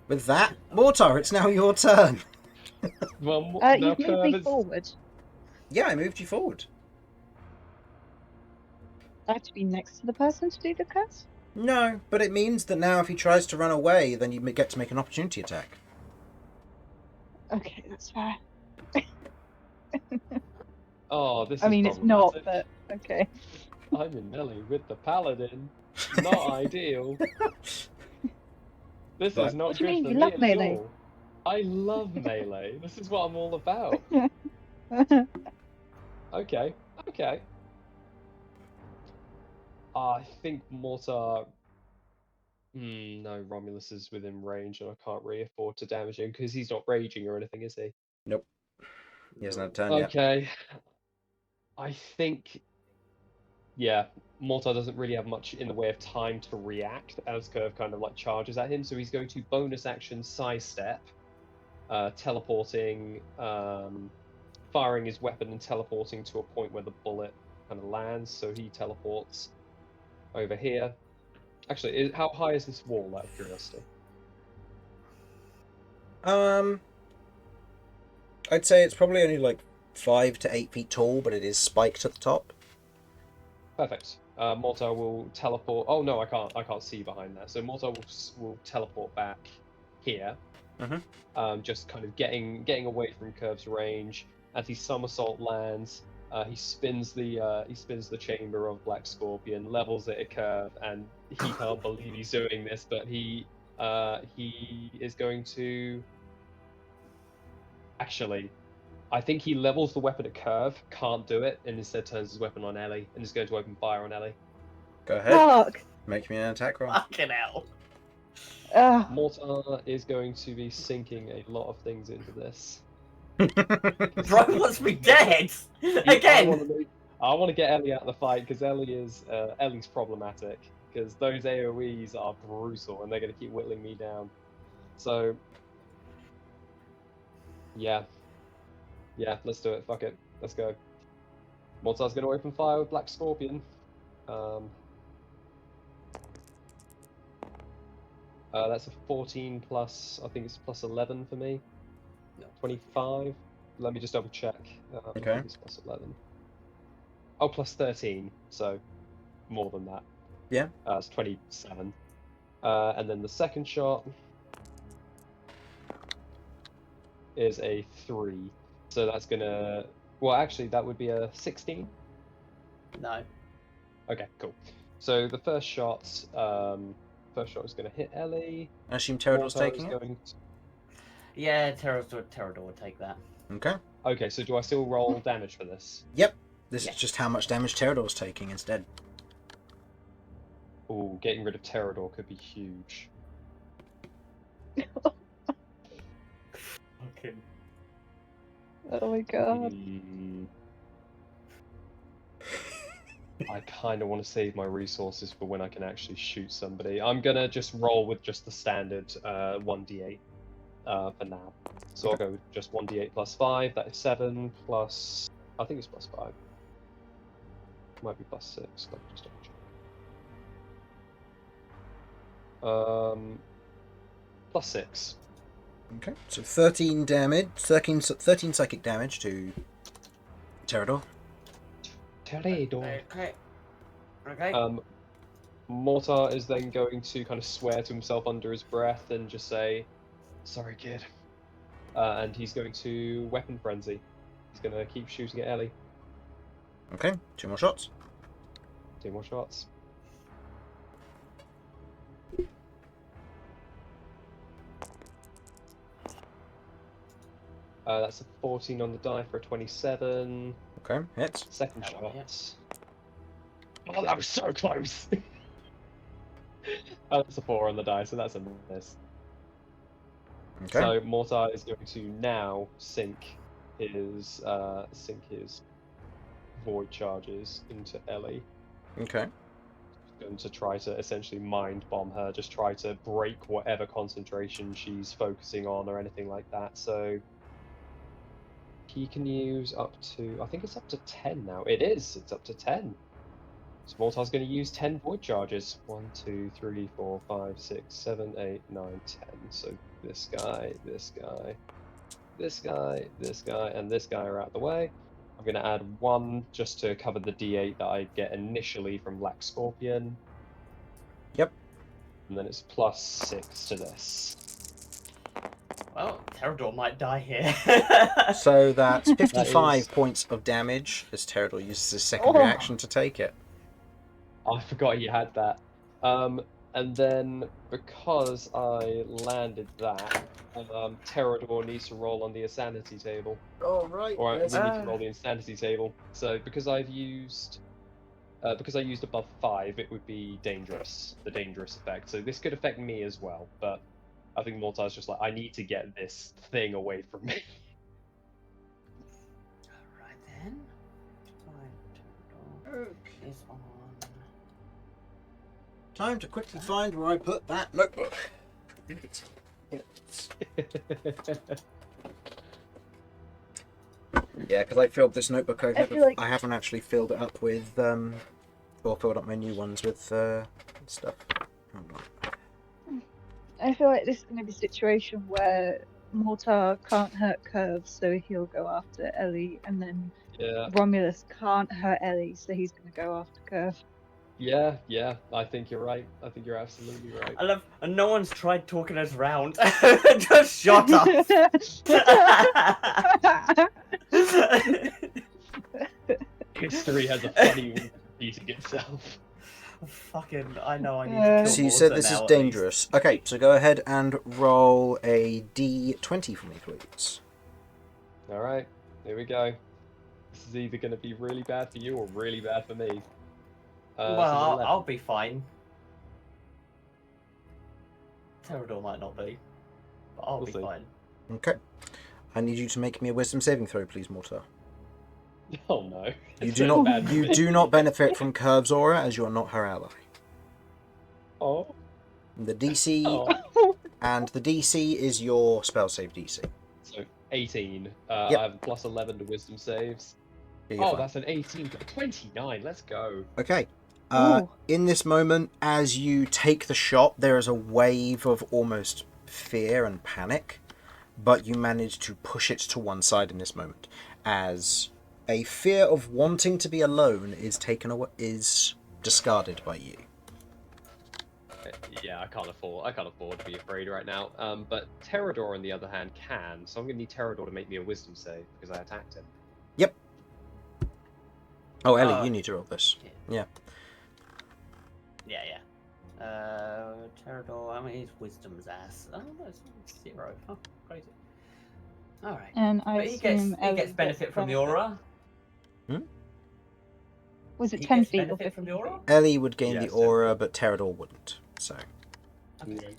[SPEAKER 2] With that, Mortar, it's now your turn.
[SPEAKER 4] Well, now
[SPEAKER 3] You've moved me
[SPEAKER 4] Kirv is...
[SPEAKER 3] forward.
[SPEAKER 2] Yeah, I moved you forward.
[SPEAKER 3] I have to be next to the person to do the curse?
[SPEAKER 2] No, but it means that now if he tries to run away, then you get to make an opportunity attack.
[SPEAKER 3] Okay, that's fair.
[SPEAKER 4] Oh, this
[SPEAKER 3] I
[SPEAKER 4] is
[SPEAKER 3] mean, it's not,
[SPEAKER 4] problematic.
[SPEAKER 3] but okay.
[SPEAKER 4] I'm in melee with the Paladin. Not ideal. This
[SPEAKER 2] But-
[SPEAKER 4] is not
[SPEAKER 3] What do you
[SPEAKER 4] good
[SPEAKER 3] mean?
[SPEAKER 4] for
[SPEAKER 3] You
[SPEAKER 4] me
[SPEAKER 3] love
[SPEAKER 4] at
[SPEAKER 3] melee?
[SPEAKER 4] all. I love melee. This is what I'm all about. Okay, okay. I think Mortar. No, Romulus is within range, and I can't really afford to damage him because he's not raging or anything, is he?
[SPEAKER 2] Nope. He hasn't had a turn yet.
[SPEAKER 4] Okay. I think. Yeah, Mortar doesn't really have much in the way of time to react as Kirv kind of like charges at him, so he's going to bonus action sidestep, teleporting, firing his weapon and teleporting to a point where the bullet kind of lands. So he teleports over here. Actually, how high is this wall, out of curiosity?
[SPEAKER 2] I'd say it's probably only like 5 to 8 feet tall, but it is spiked at the top.
[SPEAKER 4] Perfect. Mortar will teleport. Oh no, I can't see behind there. So Mortar will teleport back here. Just kind of getting away from Kirv's range. As he somersault lands, he spins the chamber of Black Scorpion, levels it at Kirv, and he can't believe he's doing this, but he is going to. Actually, I think he levels the weapon at Kirv, can't do it, and instead turns his weapon on Ellie, and is going to open fire on Ellie.
[SPEAKER 2] Go ahead.
[SPEAKER 3] Fuck!
[SPEAKER 2] Make me an attack roll.
[SPEAKER 1] Fucking hell.
[SPEAKER 4] Mortar is going to be sinking a lot of things into this.
[SPEAKER 1] Bro wants me dead! Again!
[SPEAKER 4] I want to get Ellie out of the fight because Ellie's problematic because those AoEs are brutal and they're going to keep whittling me down. So, yeah, let's do it. Fuck it, let's go. Mortar's going to open fire with Black Scorpion. That's a 14 plus. I think it's plus 11 for me.
[SPEAKER 1] No.
[SPEAKER 4] 25. Let me just double check.
[SPEAKER 2] Okay.
[SPEAKER 4] I think it's plus 11. Oh, plus 13. So more than that.
[SPEAKER 2] Yeah.
[SPEAKER 4] It's 27. And then the second shot is a 3. So that's gonna. Well, actually, that would be a 16.
[SPEAKER 1] No.
[SPEAKER 4] Okay, cool. So the first shot is going to hit Ellie.
[SPEAKER 2] I assume Pterodor's
[SPEAKER 4] Mortar
[SPEAKER 2] taking
[SPEAKER 4] is
[SPEAKER 2] it?
[SPEAKER 4] going
[SPEAKER 1] Yeah, Pterodor would take that.
[SPEAKER 2] Okay.
[SPEAKER 4] Okay, so do I still roll damage for this?
[SPEAKER 2] Yep. This
[SPEAKER 1] Yeah.
[SPEAKER 2] is just how much damage Pterodor's taking instead.
[SPEAKER 4] Ooh, getting rid of Pterodor could be huge.
[SPEAKER 1] Fucking.
[SPEAKER 3] Oh my god.
[SPEAKER 4] I kind of want to save my resources for when I can actually shoot somebody. I'm gonna just roll with just the standard 1d8 for now. So I'll go with just 1d8 plus 5. That is 7 plus. I think it's plus 5. Might be plus 6. Let me just double check. Plus 6.
[SPEAKER 2] Okay. So 13 damage, 13 psychic damage to Pterodor.
[SPEAKER 4] Pterodor.
[SPEAKER 1] Okay.
[SPEAKER 4] Mortar is then going to kind of swear to himself under his breath and just say, "Sorry, kid." And he's going to weapon frenzy. He's going to keep shooting at Ellie.
[SPEAKER 2] Okay. 2 more shots.
[SPEAKER 4] 2 more shots. That's a 14 on the die for a 27.
[SPEAKER 2] Okay. Hits.
[SPEAKER 4] Second
[SPEAKER 1] That
[SPEAKER 4] shot.
[SPEAKER 1] one hits.
[SPEAKER 4] Oh, that was so close! That's a 4 on the die, so that's a miss.
[SPEAKER 2] Okay.
[SPEAKER 4] So Mortar is going to now sink his void charges into Ellie.
[SPEAKER 2] Okay.
[SPEAKER 4] Going to try to essentially mind bomb her, just try to break whatever concentration she's focusing on or anything like that. So he can use up to, I think it's up to 10 now. It's up to 10. So Mortar's going to use 10 void charges. 1, 2, 3, 4, 5, 6, 7, 8, 9, 10. So this guy, this guy, this guy, this guy, and this guy are out of the way. I'm going to add 1 just to cover the d8 that I get initially from Black Scorpion.
[SPEAKER 2] Yep.
[SPEAKER 4] And then it's plus 6 to this.
[SPEAKER 1] Well, Pterodor might die here.
[SPEAKER 2] So that's 55 points of damage as Pterodor uses his secondary action to take it.
[SPEAKER 4] I forgot he had that. And then because I landed that, Terrador needs to roll on the insanity table.
[SPEAKER 2] Oh, right.
[SPEAKER 4] Or we need
[SPEAKER 2] Yes.
[SPEAKER 4] to roll the insanity table. So because I used above 5, it would be dangerous, the dangerous effect. So this could affect me as well, but I think Mortar's just like, I need to get this thing away from me.
[SPEAKER 1] Alright then.
[SPEAKER 2] Okay.
[SPEAKER 1] Is on.
[SPEAKER 2] Time to quickly find where I put that notebook. Yeah, because I filled this notebook over.
[SPEAKER 3] I feel like-
[SPEAKER 2] I haven't actually filled it up with, or filled up my new ones with stuff. Hold on.
[SPEAKER 3] I feel like this is going to be a situation where Mortar can't hurt Kirv, so he'll go after Ellie, and then
[SPEAKER 4] Yeah,
[SPEAKER 3] Romulus can't hurt Ellie, so he's going to go after Kirv.
[SPEAKER 4] yeah, I think you're right. I think you're absolutely right.
[SPEAKER 1] I love, and no one's tried talking us round. Just shut up.
[SPEAKER 4] History has a funny way of repeating itself.
[SPEAKER 1] Fucking, I know I need
[SPEAKER 3] Yeah.
[SPEAKER 1] to kill
[SPEAKER 2] So you
[SPEAKER 1] Mortar
[SPEAKER 2] said this
[SPEAKER 1] now,
[SPEAKER 2] is
[SPEAKER 1] at
[SPEAKER 2] dangerous. Okay, so go ahead and roll a d20 for me, please.
[SPEAKER 4] All right, here we go. This is either going to be really bad for you or really bad for me.
[SPEAKER 1] least.
[SPEAKER 4] So
[SPEAKER 1] Well,
[SPEAKER 4] an 11.
[SPEAKER 1] I'll be fine. Terrador might not be, but I'll
[SPEAKER 4] We'll
[SPEAKER 1] be
[SPEAKER 4] see.
[SPEAKER 1] fine.
[SPEAKER 2] Okay. I need you to make me a wisdom saving throw, please, Mortar.
[SPEAKER 4] Oh no.
[SPEAKER 2] You
[SPEAKER 4] It's
[SPEAKER 2] do
[SPEAKER 4] so
[SPEAKER 2] not
[SPEAKER 4] bad for
[SPEAKER 2] you
[SPEAKER 4] me.
[SPEAKER 2] do not benefit from Kirv's aura as you're not her ally.
[SPEAKER 4] Oh.
[SPEAKER 2] The DC
[SPEAKER 4] Oh.
[SPEAKER 2] and the DC is your spell save DC.
[SPEAKER 4] So 18.
[SPEAKER 2] Yep.
[SPEAKER 4] I have a plus 11 to wisdom saves.
[SPEAKER 2] Yeah, you're
[SPEAKER 4] Oh,
[SPEAKER 2] fine.
[SPEAKER 4] that's an 18. 29. Let's go.
[SPEAKER 2] Okay.
[SPEAKER 3] Ooh.
[SPEAKER 2] In this moment, as you take the shot, there is a wave of almost fear and panic, but you manage to push it to one side in this moment, as a fear of wanting to be alone is taken away, is discarded by you.
[SPEAKER 4] Yeah, I can't afford to be afraid right now. But Terrador, on the other hand, can. So I'm gonna need Terrador to make me a wisdom save because I attacked him.
[SPEAKER 2] Yep. Oh, Ellie,
[SPEAKER 1] Oh.
[SPEAKER 2] you need to roll this. Yeah.
[SPEAKER 1] Yeah. Terrador, I mean, his wisdom's ass. Oh, no, it's 0. Oh, crazy. Alright.
[SPEAKER 3] And I
[SPEAKER 1] But he
[SPEAKER 3] assume
[SPEAKER 1] gets
[SPEAKER 3] Ellie
[SPEAKER 1] benefit from the aura.
[SPEAKER 3] Was it
[SPEAKER 1] He
[SPEAKER 3] 10
[SPEAKER 1] gets
[SPEAKER 3] feet or
[SPEAKER 1] benefit
[SPEAKER 3] 15
[SPEAKER 1] from the aura?
[SPEAKER 3] feet?
[SPEAKER 2] Ellie would gain the
[SPEAKER 4] Yes,
[SPEAKER 2] aura, but Terrador wouldn't. So,
[SPEAKER 1] Okay.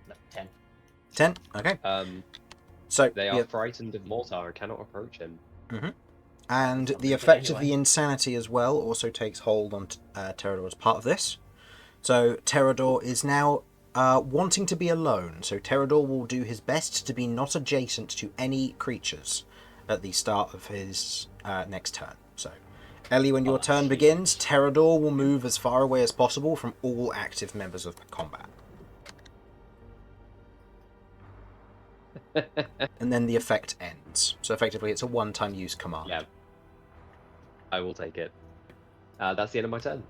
[SPEAKER 1] No, 10.
[SPEAKER 2] 10. Okay. So,
[SPEAKER 4] They are
[SPEAKER 2] yeah,
[SPEAKER 4] frightened of Mortar and cannot approach him.
[SPEAKER 2] and
[SPEAKER 1] Something
[SPEAKER 2] the
[SPEAKER 1] good
[SPEAKER 2] effect of
[SPEAKER 1] anyway.
[SPEAKER 2] the insanity as well also takes hold on Terrador as part of this. So Terrador is now wanting to be alone. So Terrador will do his best to be not adjacent to any creatures at the start of his next turn. So, Ellie, when your
[SPEAKER 1] Oh,
[SPEAKER 2] turn
[SPEAKER 1] jeez.
[SPEAKER 2] begins, Terrador will move as far away as possible from all active members of the combat. And then the effect ends. So effectively it's a one-time use command.
[SPEAKER 4] Yeah. I will take it. That's the end of my turn.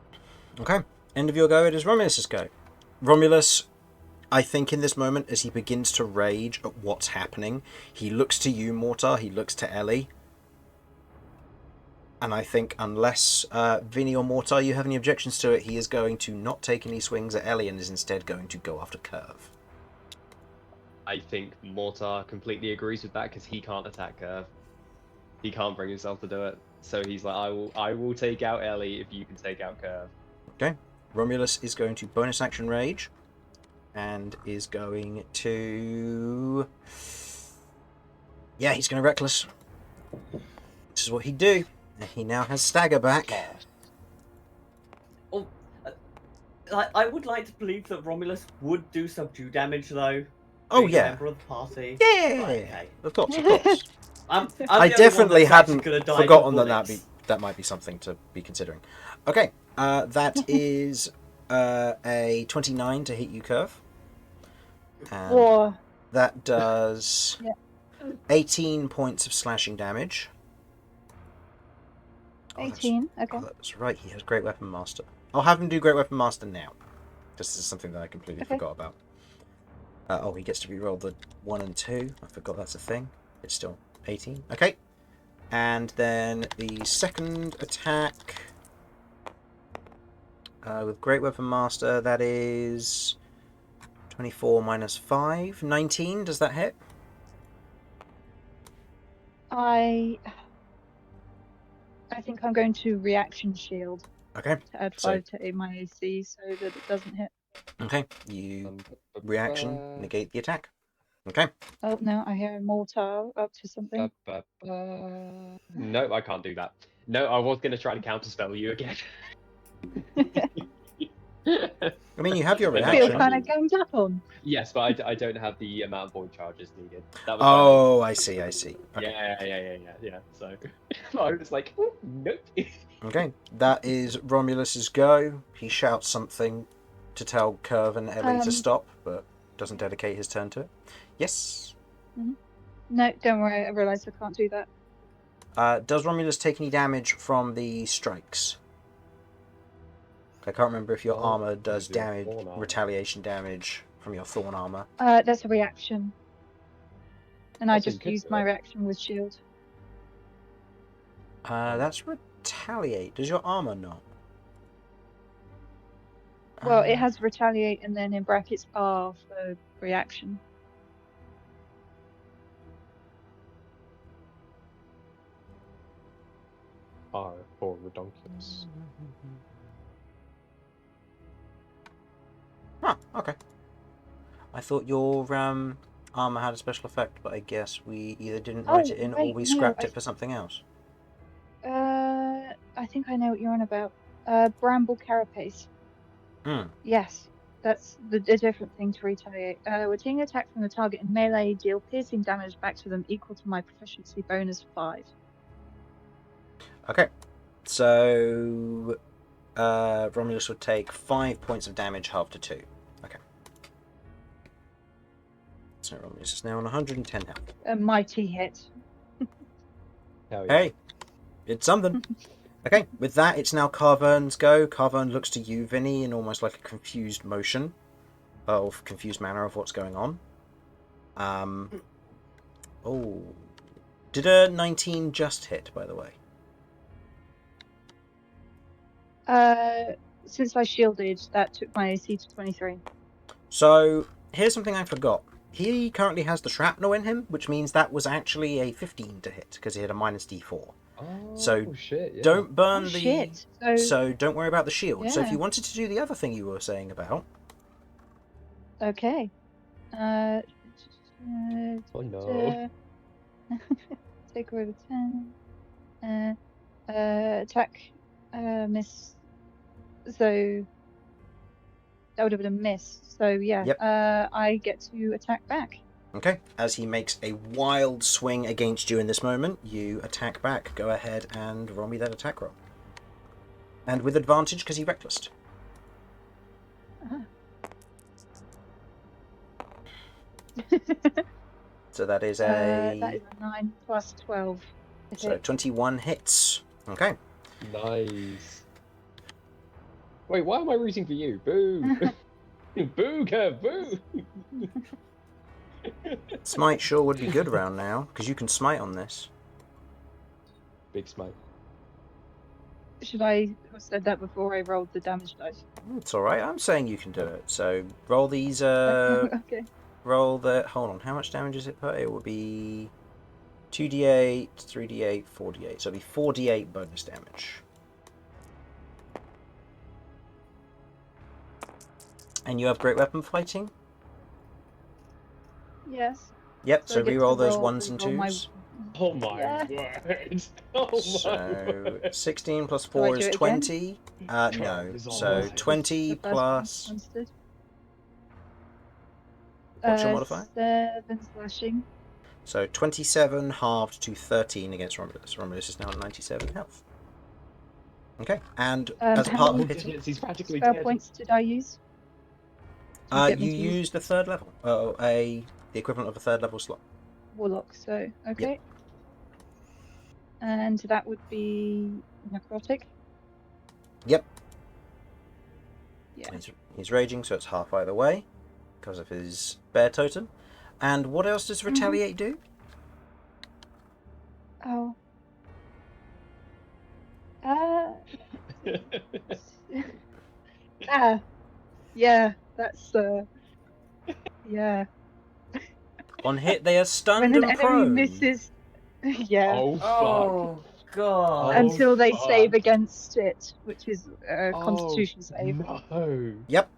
[SPEAKER 2] Okay. End of your go, it is Romulus's go. Romulus, I think in this moment, as he begins to rage at what's happening, he looks to you, Mortar, he looks to Ellie. And I think unless Vinny or Mortar, you have any objections to it, he is going to not take any swings at Ellie and is instead going to go after Kirv.
[SPEAKER 4] I think Mortar completely agrees with that because he can't attack Kirv. He can't bring himself to do it. So he's like, I will take out Ellie if you can take out Kirv.
[SPEAKER 2] Okay. Romulus is going to bonus action rage and is going to... Yeah, he's going to reckless. This is what he'd do. He now has stagger back.
[SPEAKER 1] Oh, I would like to believe that Romulus would do subdue damage, though.
[SPEAKER 2] Oh,
[SPEAKER 1] being a
[SPEAKER 2] yeah.
[SPEAKER 1] member of the party.
[SPEAKER 2] Yeah,
[SPEAKER 1] Right, okay.
[SPEAKER 2] of course, of course.
[SPEAKER 1] I'm the
[SPEAKER 2] I
[SPEAKER 1] only one
[SPEAKER 2] definitely
[SPEAKER 1] that's actually
[SPEAKER 2] hadn't
[SPEAKER 1] gonna die to
[SPEAKER 2] forgotten
[SPEAKER 1] bullets.
[SPEAKER 2] that might be something to be considering. Okay, that is a 29 to hit you, Kirv. And
[SPEAKER 3] Or
[SPEAKER 2] that does
[SPEAKER 3] Yeah.
[SPEAKER 2] 18 points of slashing damage. Oh, that's-
[SPEAKER 3] 18. Okay.
[SPEAKER 2] Oh, that's right, he has Great Weapon Master. I'll have him do Great Weapon Master now. This is something that I completely
[SPEAKER 3] Okay.
[SPEAKER 2] forgot about. Oh, he gets to re-roll the 1 and 2. I forgot that's a thing. It's still 18. Okay. And then the second attack with Great Weapon Master, that is 24 minus 5, 19. Does that hit?
[SPEAKER 3] I think I'm going to reaction shield
[SPEAKER 2] Okay.
[SPEAKER 3] to add
[SPEAKER 2] So-
[SPEAKER 3] 5 to my AC so that it doesn't hit.
[SPEAKER 2] Okay. You reaction, negate the attack. Okay.
[SPEAKER 3] Oh no, I hear a mortar up to something.
[SPEAKER 4] No, I can't do that. No, I was going to try to counterspell you again.
[SPEAKER 2] I mean, you have your
[SPEAKER 4] But no,
[SPEAKER 3] I feel
[SPEAKER 2] reaction.
[SPEAKER 3] kind of ganged up on.
[SPEAKER 4] Yes, but I don't have the amount of void charges needed. That was
[SPEAKER 2] Oh, I see. Okay.
[SPEAKER 4] yeah. So I was like, "Ooh, nope.
[SPEAKER 2] Okay. That is Romulus's go. He shouts something to tell Kirv and Ellie to stop, but doesn't dedicate his turn to it. Yes.
[SPEAKER 3] No, don't worry. I realise I can't do that.
[SPEAKER 2] Does Romulus take any damage from the strikes? I can't remember if your armor does
[SPEAKER 4] your
[SPEAKER 2] damage,
[SPEAKER 4] thorn armor.
[SPEAKER 2] retaliation damage from your thorn armor.
[SPEAKER 3] That's a reaction, and I
[SPEAKER 4] Also, you
[SPEAKER 3] just
[SPEAKER 4] could
[SPEAKER 3] used
[SPEAKER 4] do
[SPEAKER 3] my
[SPEAKER 4] it.
[SPEAKER 3] reaction with shield.
[SPEAKER 2] That's retaliate. Does your armor not?
[SPEAKER 3] Well, it has retaliate and then in brackets R for reaction.
[SPEAKER 4] R for redonkulous.
[SPEAKER 2] Huh, okay. I thought your armor had a special effect, but I guess we either didn't write it in or
[SPEAKER 3] wait,
[SPEAKER 2] we
[SPEAKER 3] no,
[SPEAKER 2] scrapped it for something else.
[SPEAKER 3] I think I know what you're on about. Bramble carapace.
[SPEAKER 2] Hmm.
[SPEAKER 3] Yes, that's a different thing to retaliate. We're taking an attack from the target in melee, deal piercing damage back to them equal to my proficiency bonus 5.
[SPEAKER 2] Okay. So Romulus would take 5 points of damage, halved to 2. Okay. So Romulus is now on 110 health.
[SPEAKER 3] A mighty hit.
[SPEAKER 4] Hell yeah.
[SPEAKER 2] Hey, it's something. Okay, with that, it's now Carvern's go. Carvern looks to you, Vinny, in almost like a confused manner of what's going on. Oh, did a 19 just hit, by the way?
[SPEAKER 3] Since I shielded, that took my AC to 23.
[SPEAKER 2] So here's something I forgot. He currently has the shrapnel in him, which means that was actually a 15 to hit because he had a minus D4.
[SPEAKER 4] Oh,
[SPEAKER 2] So
[SPEAKER 4] shit, yeah.
[SPEAKER 2] Don't burn
[SPEAKER 3] Oh,
[SPEAKER 2] the.
[SPEAKER 3] shit.
[SPEAKER 2] So don't worry about the shield. So if
[SPEAKER 3] Yeah.
[SPEAKER 2] you wanted to do the other thing you were saying about,
[SPEAKER 3] Okay.
[SPEAKER 4] Oh no.
[SPEAKER 3] Take away the 10. Attack. Miss. So that would have been a miss. So yeah.
[SPEAKER 2] Yep.
[SPEAKER 3] I get to attack back.
[SPEAKER 2] okay, as he makes a wild swing against you in this moment, you attack back. Go ahead and roll me that attack roll. And with advantage because he reckless. So that is
[SPEAKER 3] That is a 9 plus 12. to
[SPEAKER 2] so
[SPEAKER 3] hit.
[SPEAKER 2] 21 hits. Okay.
[SPEAKER 4] Nice. Wait, why am I rooting for you? Boo! Boo, Kev, boo!
[SPEAKER 2] Smite sure would be good around now because you can smite on this.
[SPEAKER 4] Big smite.
[SPEAKER 3] Should I have said that before I rolled the damage dice?
[SPEAKER 2] It's all right. I'm saying you can do it. So roll these.
[SPEAKER 3] Okay.
[SPEAKER 2] Roll the. Hold on. How much damage is it per? It will be 2d8, 3d8, 4d8. So it'll be 4d8 bonus damage. And you have great weapon fighting?
[SPEAKER 3] Yes.
[SPEAKER 2] Yep, so
[SPEAKER 3] I get to
[SPEAKER 2] reroll those ones and
[SPEAKER 3] reroll my-
[SPEAKER 2] twos.
[SPEAKER 4] Oh my
[SPEAKER 3] Yeah.
[SPEAKER 4] word! Oh my
[SPEAKER 2] So
[SPEAKER 4] word!
[SPEAKER 2] 16 plus
[SPEAKER 3] Do I
[SPEAKER 2] 4
[SPEAKER 3] do
[SPEAKER 2] is
[SPEAKER 3] it again?
[SPEAKER 2] 20. No.
[SPEAKER 4] Charms
[SPEAKER 2] So
[SPEAKER 4] always.
[SPEAKER 2] 20
[SPEAKER 3] The first one
[SPEAKER 2] plus.
[SPEAKER 3] understood.
[SPEAKER 2] What's your modifier?
[SPEAKER 3] 7 slashing.
[SPEAKER 2] So 27 halved to 13 against Romulus. Romulus is now at 97 health. Okay, and as
[SPEAKER 3] How
[SPEAKER 2] part
[SPEAKER 3] many
[SPEAKER 2] of hitting,
[SPEAKER 4] He's practically
[SPEAKER 3] spell
[SPEAKER 4] dead.
[SPEAKER 3] points did I use? To get me
[SPEAKER 2] you
[SPEAKER 3] to
[SPEAKER 2] use the third level. The equivalent of a third level slot.
[SPEAKER 3] Warlock, so okay. And that would be necrotic.
[SPEAKER 2] Yep.
[SPEAKER 3] Yeah.
[SPEAKER 2] He's raging, so it's half either way because of his bear totem. And what else does retaliate do?
[SPEAKER 3] Oh. Yeah, that's yeah.
[SPEAKER 2] On hit, they are
[SPEAKER 3] When
[SPEAKER 2] stunned
[SPEAKER 3] an
[SPEAKER 2] and
[SPEAKER 3] enemy
[SPEAKER 2] prone.
[SPEAKER 3] misses, yeah,
[SPEAKER 4] Oh fuck!
[SPEAKER 1] Oh god.
[SPEAKER 4] Oh,
[SPEAKER 3] until they save
[SPEAKER 4] fuck.
[SPEAKER 3] against it, which is a
[SPEAKER 4] Oh
[SPEAKER 3] Constitution save.
[SPEAKER 4] no!
[SPEAKER 2] Yep,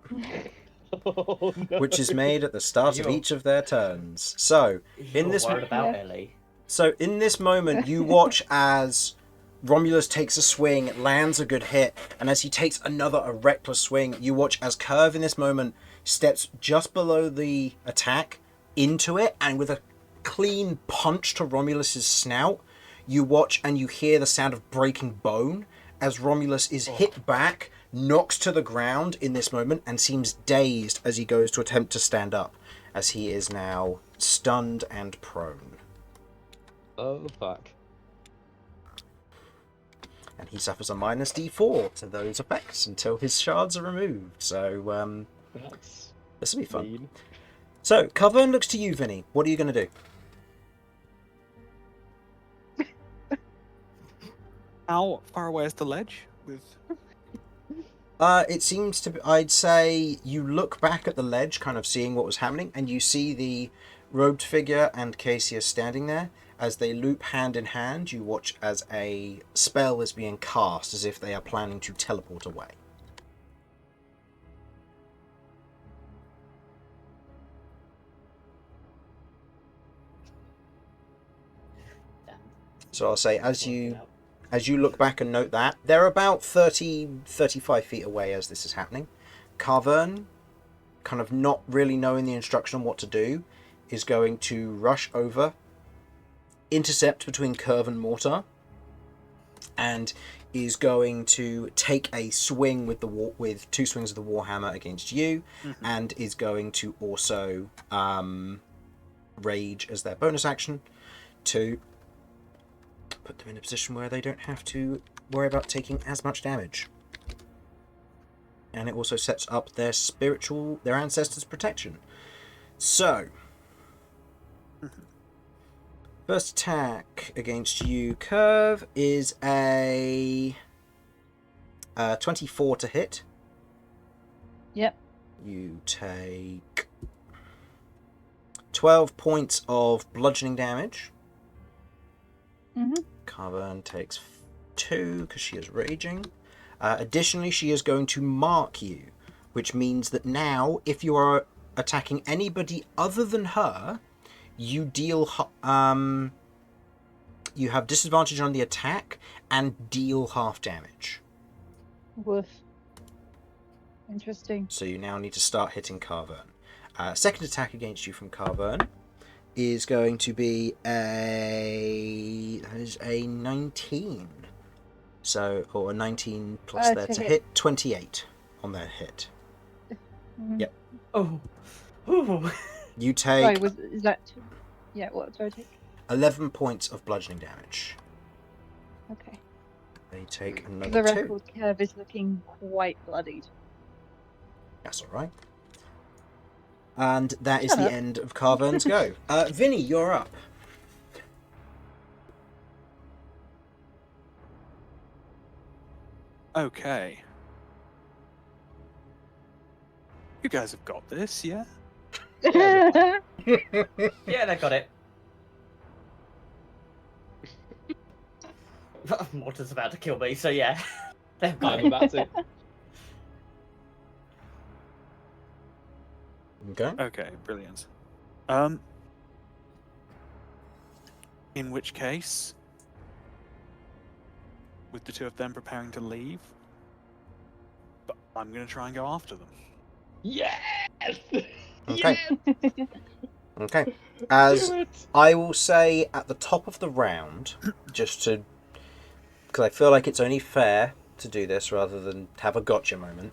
[SPEAKER 4] Oh no!
[SPEAKER 2] which is made at the start of
[SPEAKER 1] You're-
[SPEAKER 2] each of their turns. So, in
[SPEAKER 1] You're
[SPEAKER 2] this
[SPEAKER 1] worried about
[SPEAKER 3] Yeah.
[SPEAKER 1] Ellie.
[SPEAKER 2] So in this moment, you watch as Romulus takes a swing, lands a good hit, and as he takes a reckless swing, you watch as Kirv in this moment steps just below the attack into it, and with a clean punch to Romulus's snout, you watch and you hear the sound of breaking bone as Romulus is hit back, knocks to the ground in this moment, and seems dazed as he goes to attempt to stand up, as he is now stunned and prone.
[SPEAKER 4] Oh fuck!
[SPEAKER 2] And he suffers a minus d4 to those effects until his shards are removed. So,
[SPEAKER 4] That's
[SPEAKER 2] this will be fun.
[SPEAKER 4] mean.
[SPEAKER 2] So, Cavern looks to you, Vinny. What are you going to do?
[SPEAKER 5] How far away is the ledge? With
[SPEAKER 2] It seems to be, I'd say you look back at the ledge, kind of seeing what was happening, and you see the robed figure and Cassia standing there. As they loop hand in hand, you watch as a spell is being cast, as if they are planning to teleport away.
[SPEAKER 1] Damn.
[SPEAKER 2] So I'll say,
[SPEAKER 1] Working out.
[SPEAKER 2] as you look back and note that, they're about 35 feet away as this is happening. Cavern, kind of not really knowing the instruction on what to do, is going to rush over, intercept between Kirv and Mortar, and is going to take a swing with with two swings of the Warhammer against you, and is going to also rage as their bonus action to put them in a position where they don't have to worry about taking as much damage. And it also sets up their ancestors' protection. So, first attack against you, Kirv, is a 24 to hit.
[SPEAKER 3] Yep.
[SPEAKER 2] You take 12 points of bludgeoning damage.
[SPEAKER 3] Mhm.
[SPEAKER 2] Cavern takes 2 because she is raging. Additionally, she is going to mark you, which means that now, if you are attacking anybody other than her, you deal you have disadvantage on the attack and deal half damage.
[SPEAKER 3] Woof. Interesting.
[SPEAKER 2] So you now need to start hitting Cavern. Second attack against you from Cavern is going to be a 19. So, or a 19 plus there to hit 28 on that hit.
[SPEAKER 3] Mhm.
[SPEAKER 2] Yep.
[SPEAKER 1] Oh. Ooh.
[SPEAKER 2] You
[SPEAKER 3] Sorry,
[SPEAKER 2] take
[SPEAKER 3] is that? Yeah. What do I take?
[SPEAKER 2] 11 points of bludgeoning damage.
[SPEAKER 3] Okay.
[SPEAKER 2] They take
[SPEAKER 3] For
[SPEAKER 2] another
[SPEAKER 3] the
[SPEAKER 2] 2.
[SPEAKER 3] record, Kirv is looking quite bloodied.
[SPEAKER 2] That's all right. And that is
[SPEAKER 3] Shut
[SPEAKER 2] the
[SPEAKER 3] up.
[SPEAKER 2] end of Cavern's go. Vinny, you're up.
[SPEAKER 5] okay. You guys have got this, yeah?
[SPEAKER 1] Yeah, they got it. Mortar's about to kill me, so yeah. They've got
[SPEAKER 4] I'm
[SPEAKER 1] it.
[SPEAKER 4] about to.
[SPEAKER 2] Okay.
[SPEAKER 5] Okay, brilliant. In which case, with the two of them preparing to leave, but I'm going to try and go after them.
[SPEAKER 4] Yes!
[SPEAKER 2] Okay.
[SPEAKER 4] Yes!
[SPEAKER 2] Okay. As
[SPEAKER 4] Do it!
[SPEAKER 2] I will say at the top of the round, just to, because I feel like it's only fair to do this rather than have a gotcha moment,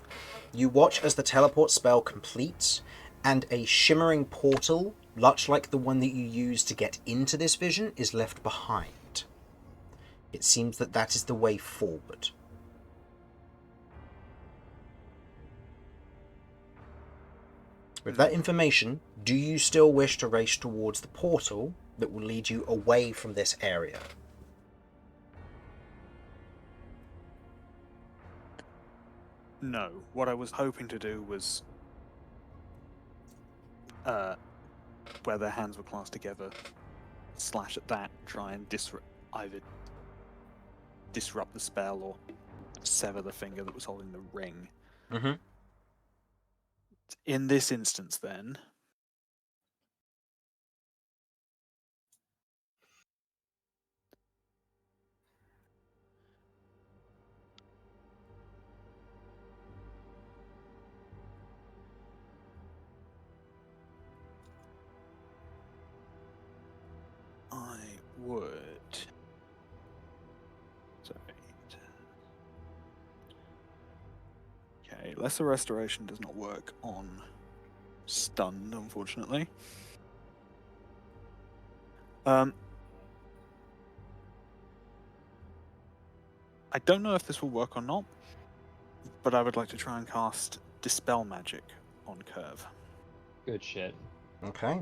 [SPEAKER 2] you watch as the teleport spell completes and a shimmering portal, much like the one that you used to get into this vision, is left behind. It seems that that is the way forward. With that information, do you still wish to race towards the portal that will lead you away from this area?
[SPEAKER 5] No. What I was hoping to do was, where their hands were clasped together, slash at that, try and either disrupt the spell or sever the finger that was holding the ring.
[SPEAKER 2] Mm-hmm.
[SPEAKER 5] In this instance, then, I would. Sorry. Okay, lesser restoration does not work on stunned, unfortunately. I don't know if this will work or not, but I would like to try and cast Dispel Magic on Kirv.
[SPEAKER 4] Good shit.
[SPEAKER 2] Okay.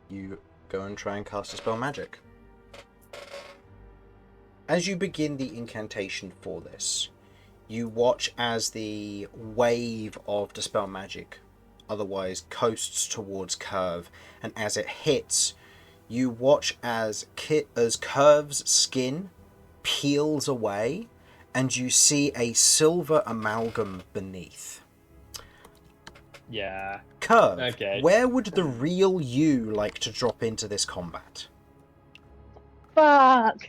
[SPEAKER 2] You go and try and cast a spell magic. As you begin the incantation for this, you watch as the wave of Dispel Magic otherwise coasts towards Kirv, and as it hits, you watch as Kirv's skin peels away, and you see a silver amalgam beneath.
[SPEAKER 4] Yeah.
[SPEAKER 2] Kirv,
[SPEAKER 4] Okay.
[SPEAKER 2] where would the real you like to drop into this combat?
[SPEAKER 3] Fuck!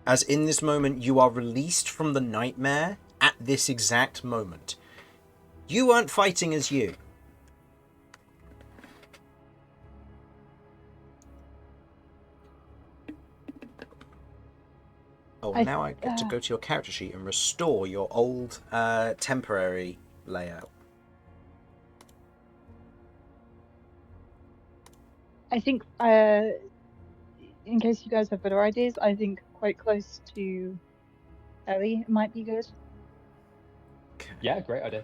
[SPEAKER 2] As in this moment, you are released from the nightmare at this exact moment. You aren't fighting as you. Oh, now I get to go to your character sheet and restore your old temporary layout.
[SPEAKER 3] I think, in case you guys have better ideas, I think quite close to Ellie might be good.
[SPEAKER 2] Okay.
[SPEAKER 4] Yeah, great idea.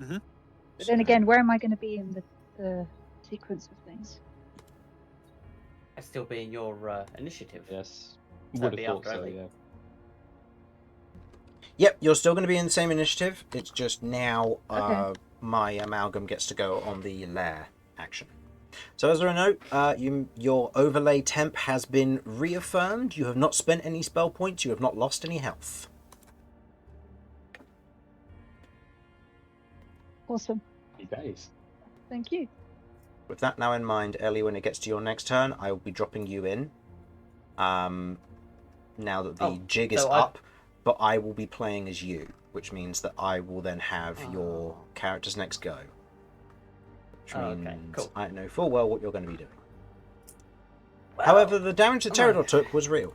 [SPEAKER 3] But then again, where am I going to be in the sequence of things?
[SPEAKER 1] I'd still be in your initiative.
[SPEAKER 4] Yes.
[SPEAKER 1] So
[SPEAKER 4] Would
[SPEAKER 1] it'd be
[SPEAKER 4] have thought
[SPEAKER 1] after
[SPEAKER 4] so,
[SPEAKER 1] Ellie.
[SPEAKER 4] yeah.
[SPEAKER 2] Yep, you're still going to be in the same initiative. It's just now
[SPEAKER 3] Okay.
[SPEAKER 2] my amalgam gets to go on the lair action. So as a note, your overlay temp has been reaffirmed. You have not spent any spell points. You have not lost any health.
[SPEAKER 3] Awesome.
[SPEAKER 4] Happy days.
[SPEAKER 3] Thank you.
[SPEAKER 2] With that now in mind, Ellie, when it gets to your next turn, I will be dropping you in. Now that the jig is
[SPEAKER 1] so
[SPEAKER 2] up, but I will be playing as you, which means that I will then have your
[SPEAKER 1] Oh.
[SPEAKER 2] character's next go. Which means
[SPEAKER 1] Okay, cool.
[SPEAKER 2] I know full well what you're going to be doing.
[SPEAKER 1] Well,
[SPEAKER 2] However, the damage that
[SPEAKER 1] am I-
[SPEAKER 2] Pterodon took was real.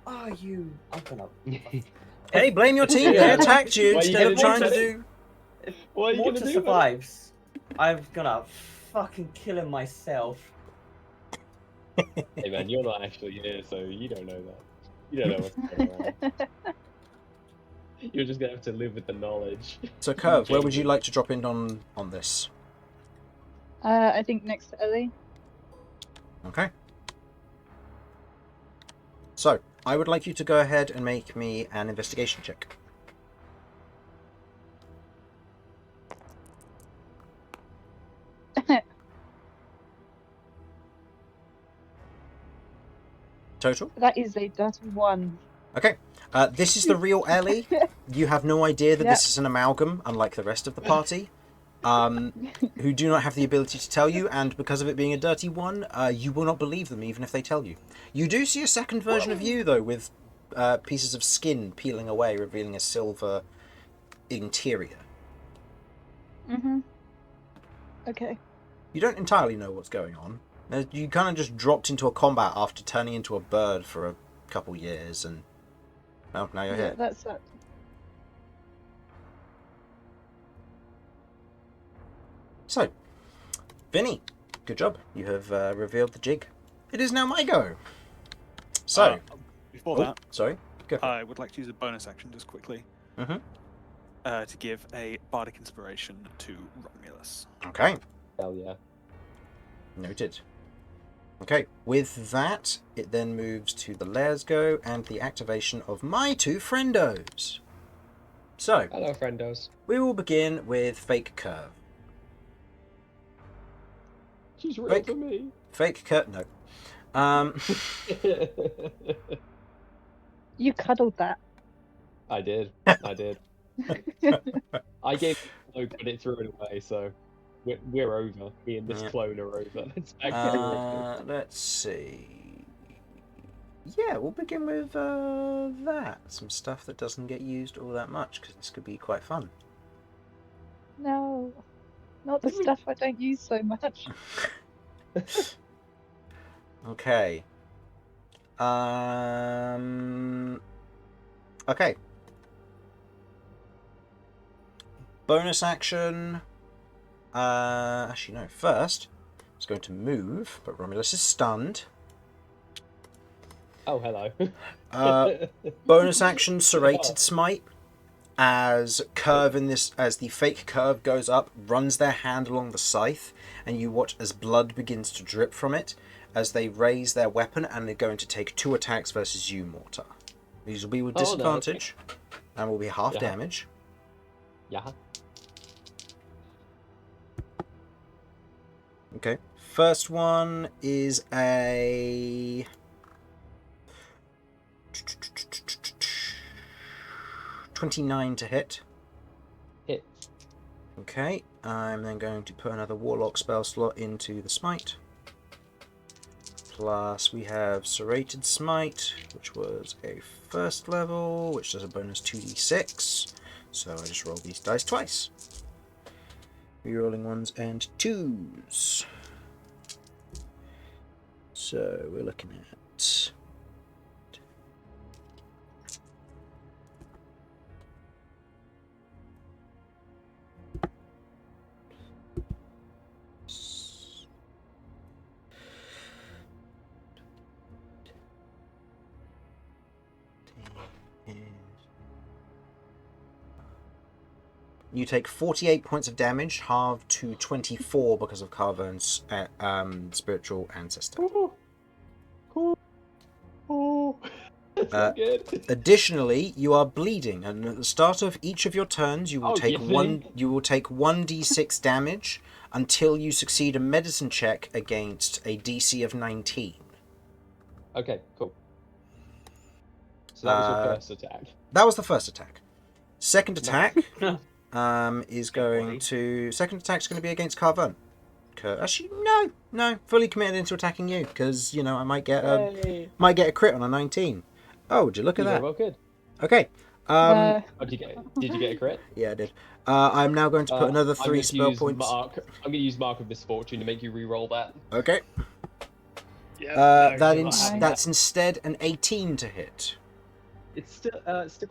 [SPEAKER 1] Are you? I'm gonna.
[SPEAKER 2] Hey, blame your team. They
[SPEAKER 1] Yeah.
[SPEAKER 2] attacked you
[SPEAKER 4] Why are you
[SPEAKER 2] instead of
[SPEAKER 4] gonna
[SPEAKER 2] trying to
[SPEAKER 4] do
[SPEAKER 2] do.
[SPEAKER 1] If
[SPEAKER 4] What are you
[SPEAKER 1] Mortar
[SPEAKER 4] gonna do, buddy?
[SPEAKER 1] survives, I'm gonna fucking kill him myself.
[SPEAKER 4] Hey man, you're not actually here, so you don't know that. You don't know what's going on. You're just gonna have to live with the knowledge.
[SPEAKER 2] So, Kirv, where would you like to drop in on this?
[SPEAKER 3] I think next to Ellie.
[SPEAKER 2] Okay. So, I would like you to go ahead and make me an investigation check. Total?
[SPEAKER 3] That is a dirty one.
[SPEAKER 2] Okay. This is the real Ellie. You have no idea that this is an amalgam, unlike the rest of the party, who do not have the ability to tell you, and because of it being a dirty one, you will not believe them even if they tell you. You do see a second version of you, though, with pieces of skin peeling away, revealing a silver interior.
[SPEAKER 3] Mm-hmm. Okay.
[SPEAKER 2] You don't entirely know what's going on. You kind of just dropped into a combat after turning into a bird for a couple years, and well, now you're here.
[SPEAKER 3] That's that.
[SPEAKER 2] So, Vinny, good job. You have revealed the jig. It is now my go. So,
[SPEAKER 5] Before that,
[SPEAKER 2] sorry. Go.
[SPEAKER 5] I would like to use a bonus action just quickly
[SPEAKER 2] Mm-hmm.
[SPEAKER 5] to give a bardic inspiration to Romulus.
[SPEAKER 2] Okay.
[SPEAKER 4] Hell yeah.
[SPEAKER 2] Noted. Okay, with that, it then moves to the Layers Go and the activation of my two friendos. So,
[SPEAKER 4] Hello, friendos.
[SPEAKER 2] we will begin with Fake Curve.
[SPEAKER 4] She's real
[SPEAKER 2] Fake-
[SPEAKER 4] to me.
[SPEAKER 2] Fake Curve, no.
[SPEAKER 3] You cuddled that.
[SPEAKER 4] I did. I gave no credit, threw it away, so we're over. Me and this
[SPEAKER 2] Yeah.
[SPEAKER 4] clone are over. It's back to the original.
[SPEAKER 2] Let's see. Yeah, we'll begin with that. Some stuff that doesn't get used all that much, because this could be quite fun.
[SPEAKER 3] No, not the stuff I don't use so much.
[SPEAKER 2] Okay. Okay. Bonus action. Actually, no. First, it's going to move, but Romulus is stunned.
[SPEAKER 4] Oh, hello.
[SPEAKER 2] Bonus action, Serrated Smite. As the fake Curve goes up, runs their hand along the scythe, and you watch as blood begins to drip from it as they raise their weapon, and they're going to take 2 attacks versus you, Mortar. These will be with disadvantage, and will be half damage.
[SPEAKER 4] Yeah.
[SPEAKER 2] Okay. First one is a 29 to hit.
[SPEAKER 4] Hit.
[SPEAKER 2] Okay, I'm then going to put another Warlock spell slot into the Smite. Plus we have Serrated Smite, which was a first level, which does a bonus 2d6. So I just roll these dice twice. Rerolling 1s and 2s. So we're looking at... You take 48 points of damage, halved to 24 because of Carvern's spiritual ancestor.
[SPEAKER 4] That's not good.
[SPEAKER 2] Additionally, you are bleeding, and at the start of each of your turns, you will take You will take 1d6 damage until you succeed a medicine check against a DC of 19.
[SPEAKER 4] Okay, cool. So that was your first attack.
[SPEAKER 2] That was the first attack. Second attack is going
[SPEAKER 1] body.
[SPEAKER 2] to. Second attack's going to be against Carvern. Actually, no. Fully committed into attacking you because I might get a crit on a 19. Oh, would you look at that?
[SPEAKER 4] Well, good.
[SPEAKER 2] Okay.
[SPEAKER 4] Did you get a crit?
[SPEAKER 2] Yeah, I did. I'm now going to put another 3 spell points.
[SPEAKER 4] I'm going to use Mark of Misfortune to make you re-roll that.
[SPEAKER 2] Okay.
[SPEAKER 4] Yeah.
[SPEAKER 2] That's instead an 18 to hit.
[SPEAKER 4] It still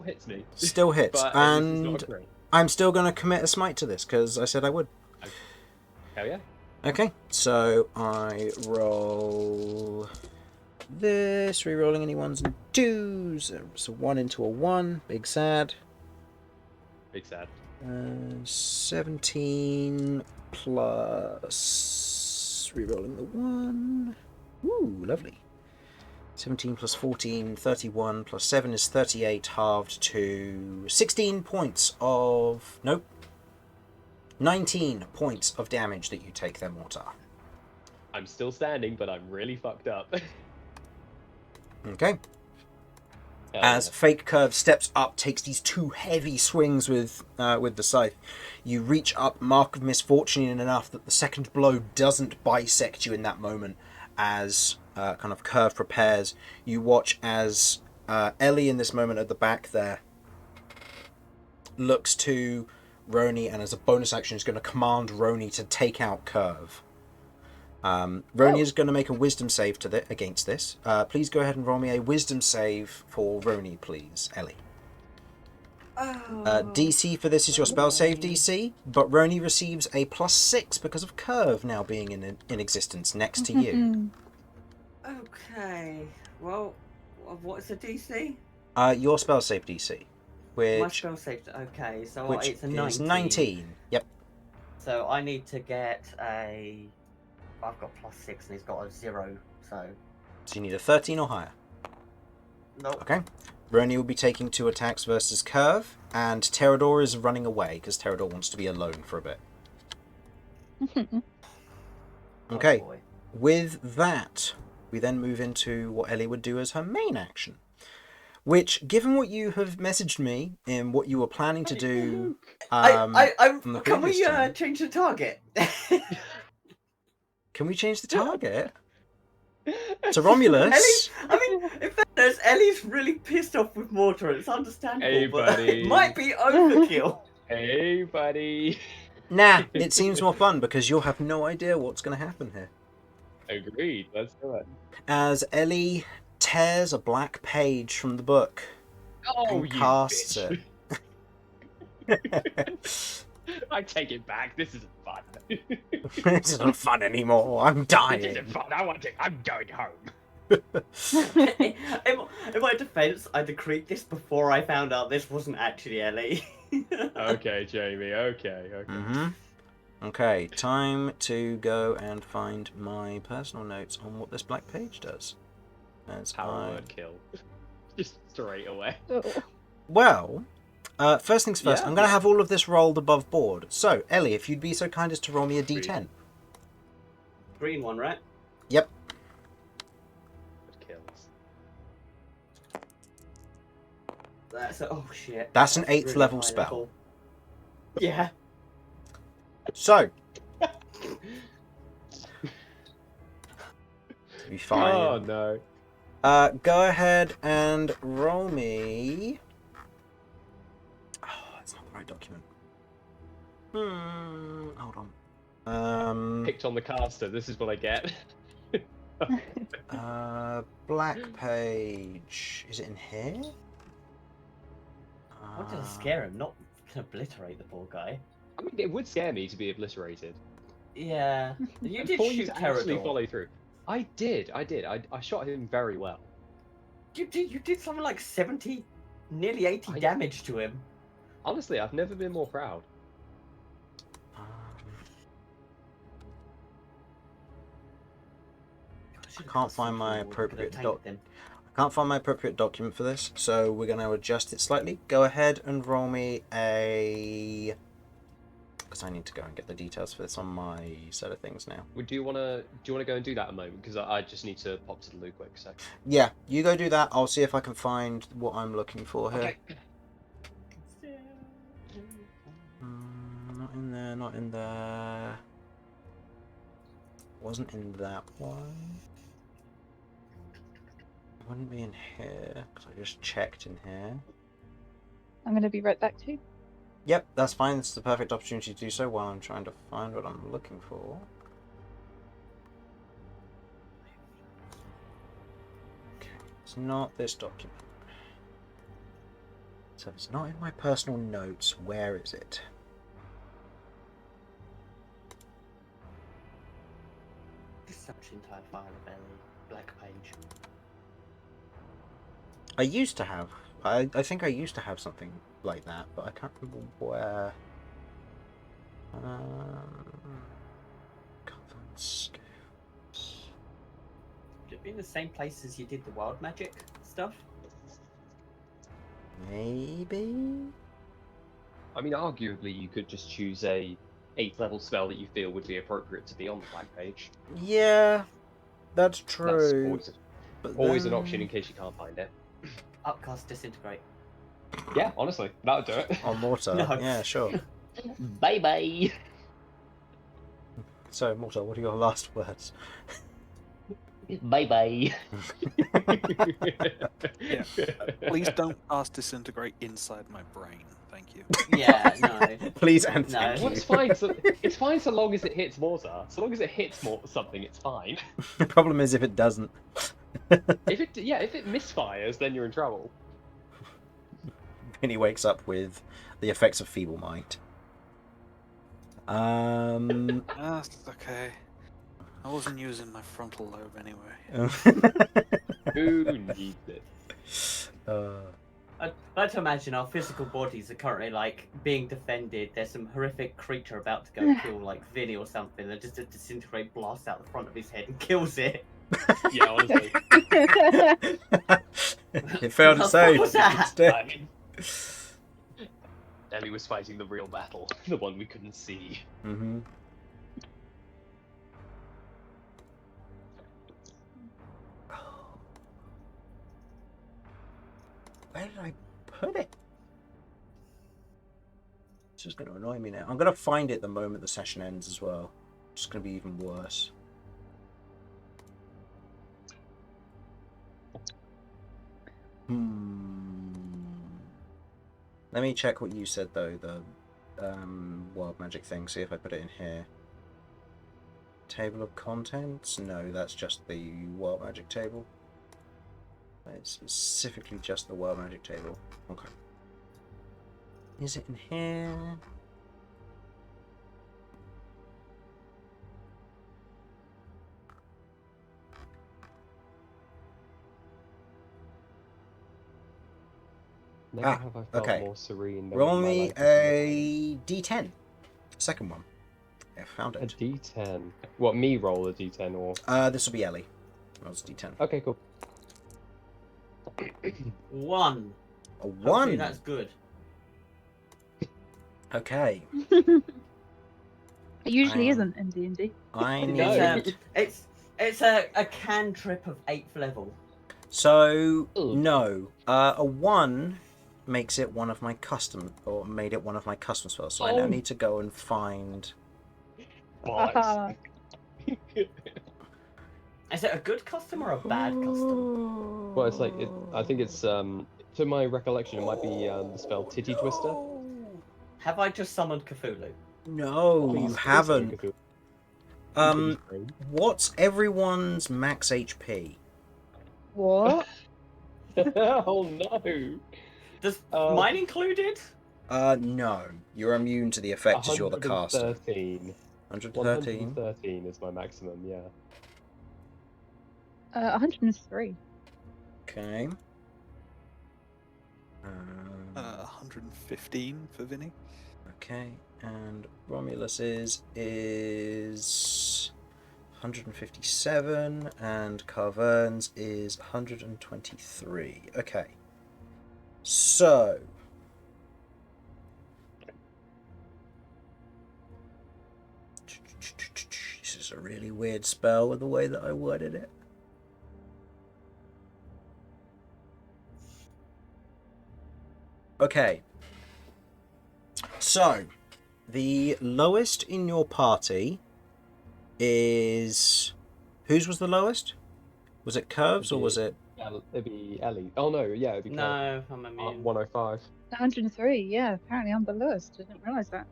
[SPEAKER 4] hits me.
[SPEAKER 2] Still hits,
[SPEAKER 4] But
[SPEAKER 2] and
[SPEAKER 4] it's not a crit.
[SPEAKER 2] I'm still going to commit a smite to this because I said I would.
[SPEAKER 4] Hell yeah.
[SPEAKER 2] Okay, so I roll this, re-rolling any 1s and 2s. So 1 into a 1, big sad.
[SPEAKER 4] Big sad.
[SPEAKER 2] 17 plus re-rolling the 1. Ooh, lovely. 17 plus 14, 31 plus 7 is 38, halved to 16 points of... Nope. 19 points of damage that you take there, Mortar.
[SPEAKER 4] I'm still standing, but I'm really fucked up.
[SPEAKER 2] Okay. As Fake Curve steps up, takes these 2 heavy swings with the scythe, you reach up, Mark of Misfortune enough that the second blow doesn't bisect you in that moment. As kind of Curve prepares, you watch as Ellie in this moment at the back there looks to Roni, and as a bonus action is going to command Roni to take out Curve. Roni is going to make a wisdom save against this. Please go ahead and roll me a wisdom save for Roni, please, Ellie. DC for this is your spell save DC, but Roni receives a +6 because of Curve now being in existence next to you.
[SPEAKER 1] Okay. Well, what's the DC?
[SPEAKER 2] Your spell save DC,
[SPEAKER 1] My
[SPEAKER 2] which
[SPEAKER 1] spell save. Okay, so
[SPEAKER 2] which
[SPEAKER 1] it's a
[SPEAKER 2] is
[SPEAKER 1] 19.
[SPEAKER 2] 19. Yep.
[SPEAKER 1] So I need to get a I've got +6 and he's got a 0, so
[SPEAKER 2] So you need a 13 or higher.
[SPEAKER 1] nope.
[SPEAKER 2] Okay. Roni will be taking 2 attacks versus Kirv, and Terador is running away because Terador wants to be alone for a bit.
[SPEAKER 1] Oh,
[SPEAKER 2] Okay.
[SPEAKER 1] boy.
[SPEAKER 2] With that, we then move into what Ellie would do as her main action. Which, given what you have messaged me in what you were planning to do, on the
[SPEAKER 1] Can we
[SPEAKER 2] previous turn,
[SPEAKER 1] change the target?
[SPEAKER 2] can we change the target to Romulus?
[SPEAKER 1] In fairness, Ellie's really pissed off with Mortar. It's understandable,
[SPEAKER 4] Hey,
[SPEAKER 1] but
[SPEAKER 4] buddy.
[SPEAKER 1] it might be overkill.
[SPEAKER 4] Hey, buddy.
[SPEAKER 2] Nah, it seems more fun because you'll have no idea what's going to happen here.
[SPEAKER 4] Agreed. Let's do it.
[SPEAKER 2] As Ellie tears a black page from the book
[SPEAKER 4] Oh,
[SPEAKER 2] and
[SPEAKER 4] you
[SPEAKER 2] casts
[SPEAKER 4] bitch.
[SPEAKER 2] it.
[SPEAKER 4] I take it back. This isn't fun.
[SPEAKER 2] This isn't fun anymore. I'm
[SPEAKER 4] This
[SPEAKER 2] dying.
[SPEAKER 4] isn't fun. I'm going home.
[SPEAKER 1] In my defense, I decreed this before I found out this wasn't actually Ellie.
[SPEAKER 4] Okay, Jamie. Okay.
[SPEAKER 2] Mm-hmm. Okay, time to go and find my personal notes on what this black page does. As
[SPEAKER 4] Power word kill. Just straight away.
[SPEAKER 2] Well, first things first,
[SPEAKER 4] Yeah,
[SPEAKER 2] I'm going to
[SPEAKER 4] yeah.
[SPEAKER 2] have all of this rolled above board. So, Ellie, if you'd be so kind as to roll me a
[SPEAKER 4] Sweet.
[SPEAKER 2] d10.
[SPEAKER 1] Green one, right?
[SPEAKER 2] Yep.
[SPEAKER 4] It kills.
[SPEAKER 1] That's oh shit.
[SPEAKER 2] That's an 8th
[SPEAKER 1] really
[SPEAKER 2] level
[SPEAKER 1] high
[SPEAKER 2] spell.
[SPEAKER 1] level. Yeah.
[SPEAKER 2] So, be fine.
[SPEAKER 4] Oh no.
[SPEAKER 2] Go ahead and roll me. Oh, that's not the right document. Hold on.
[SPEAKER 4] Picked on the caster. This is what I get.
[SPEAKER 2] Black page. Is it in here?
[SPEAKER 1] I wanted to scare him, not obliterate the poor guy.
[SPEAKER 4] I mean, it would scare me to be obliterated.
[SPEAKER 1] Yeah. You
[SPEAKER 4] And
[SPEAKER 1] did
[SPEAKER 4] for you
[SPEAKER 1] shoot
[SPEAKER 4] to actually
[SPEAKER 1] Terador.
[SPEAKER 4] follow through. I did. I shot him very well.
[SPEAKER 1] You did something like 70, nearly 80 damage to him.
[SPEAKER 4] Honestly, I've never been more proud.
[SPEAKER 2] I can't find my appropriate document for this, so we're going to adjust it slightly. Go ahead and roll me a... Because I need to go and get the details for this on my set of things now.
[SPEAKER 4] Do you wanna go and do that a moment? Because I just need to pop to the loo quick. So.
[SPEAKER 2] Yeah, you go do that. I'll see if I can find what I'm looking for here.
[SPEAKER 4] Okay.
[SPEAKER 2] Not in there, not in there. Wasn't in that one. It wouldn't be in here, because I just checked in here.
[SPEAKER 3] I'm going to be right back too.
[SPEAKER 2] Yep, that's fine. This is the perfect opportunity to do so while I'm trying to find what I'm looking for. Okay, it's not this document. So if it's not in my personal notes, where is it?
[SPEAKER 1] Just search the entire file of Ellie. Black page.
[SPEAKER 2] I used to have. I think I used to have something like that, but I can't remember where. Coven scales.
[SPEAKER 1] Would it be in the same place as you did the wild magic stuff?
[SPEAKER 2] Maybe.
[SPEAKER 4] I mean, arguably, you could just choose a 8th level spell that you feel would be appropriate to be on the black page.
[SPEAKER 2] Yeah, that's
[SPEAKER 4] That's
[SPEAKER 2] true.
[SPEAKER 4] always an option in case you can't find it.
[SPEAKER 1] Upcast disintegrate.
[SPEAKER 4] Yeah, honestly, that'll do it.
[SPEAKER 2] On Mortar.
[SPEAKER 1] No.
[SPEAKER 2] Yeah, sure.
[SPEAKER 4] Bye bye.
[SPEAKER 2] So, Mortar, what are your last words?
[SPEAKER 4] Bye bye.
[SPEAKER 5] Yeah. Please don't cast disintegrate inside my brain. Thank you.
[SPEAKER 1] Yeah, no.
[SPEAKER 2] Please and
[SPEAKER 1] No.
[SPEAKER 2] thank
[SPEAKER 4] Well,
[SPEAKER 2] you.
[SPEAKER 4] it's fine. So, it's fine so long as it hits Mortar. So long as it hits something, it's fine.
[SPEAKER 2] The problem is if it doesn't.
[SPEAKER 4] If it misfires, then you're in trouble.
[SPEAKER 2] Vinny wakes up with the effects of feeble mind.
[SPEAKER 5] That's okay. I wasn't using my frontal lobe anyway.
[SPEAKER 4] Who needs it?
[SPEAKER 1] I'd like to imagine our physical bodies are currently like being defended. There's some horrific creature about to go kill like Vinny or something. That just a disintegrate blast out the front of his head and kills it.
[SPEAKER 4] Yeah, honestly.
[SPEAKER 2] It failed its
[SPEAKER 1] What
[SPEAKER 2] own.
[SPEAKER 1] was that?
[SPEAKER 4] I mean, Ellie was fighting the real battle, the one we couldn't see.
[SPEAKER 2] Mm-hmm. Where did I put it? It's just going to annoy me now. I'm going to find it the moment the session ends as well. It's just going to be even worse. Let me check what you said though, the wild magic thing, see if I put it in here. Table of contents? No, that's just the wild magic table. It's specifically just the wild magic table. Okay. Is it in here?
[SPEAKER 4] Never have I felt
[SPEAKER 2] okay.
[SPEAKER 4] more serene. than
[SPEAKER 2] Roll
[SPEAKER 4] in my
[SPEAKER 2] me
[SPEAKER 4] life.
[SPEAKER 2] a d10. Second one. I found
[SPEAKER 4] A
[SPEAKER 2] it.
[SPEAKER 4] D10. What, me roll a D10 or?
[SPEAKER 2] This will be Ellie. Rolls a d10.
[SPEAKER 4] Okay, cool.
[SPEAKER 1] 1.
[SPEAKER 2] A
[SPEAKER 1] Hopefully
[SPEAKER 2] 1.
[SPEAKER 1] that's good.
[SPEAKER 2] Okay.
[SPEAKER 3] It usually
[SPEAKER 2] Um,
[SPEAKER 3] isn't in D&D.
[SPEAKER 2] I
[SPEAKER 4] No.
[SPEAKER 2] need.
[SPEAKER 1] It's a cantrip of 8th level.
[SPEAKER 2] So
[SPEAKER 4] Ooh.
[SPEAKER 2] no, a 1 makes it one of my custom, or made it one of my custom spells. So I now
[SPEAKER 4] Oh.
[SPEAKER 2] need to go and find.
[SPEAKER 4] Bollocks.
[SPEAKER 1] Is it a good custom or a bad custom?
[SPEAKER 4] Well, it's like I think it's to my recollection, it might be the spell Titty Twister.
[SPEAKER 1] Have I just summoned Cthulhu?
[SPEAKER 2] No,
[SPEAKER 4] Please,
[SPEAKER 2] you
[SPEAKER 4] please
[SPEAKER 2] haven't.
[SPEAKER 4] don't go
[SPEAKER 2] What's everyone's max HP?
[SPEAKER 3] What?
[SPEAKER 4] through. Oh no!
[SPEAKER 1] Does
[SPEAKER 4] Oh.
[SPEAKER 1] mine included?
[SPEAKER 2] No, you're immune to the effect as you're the caster.
[SPEAKER 4] 113.
[SPEAKER 2] 113.
[SPEAKER 4] 113 is my maximum. Yeah.
[SPEAKER 3] 103.
[SPEAKER 2] Okay.
[SPEAKER 5] 115 for Vinny.
[SPEAKER 2] Okay, and Romulus's is 157, and Carvern's is 123. Okay. So. This is a really weird spell with the way that I worded it. Okay. So, the lowest in your party is... Whose was the lowest? Was it Kirv's or was it...
[SPEAKER 4] It'd be Ellie. Oh no, yeah, it'd be
[SPEAKER 1] No, I'm immune.
[SPEAKER 4] 105.
[SPEAKER 3] 103, yeah, apparently I'm the lowest. I didn't realise that.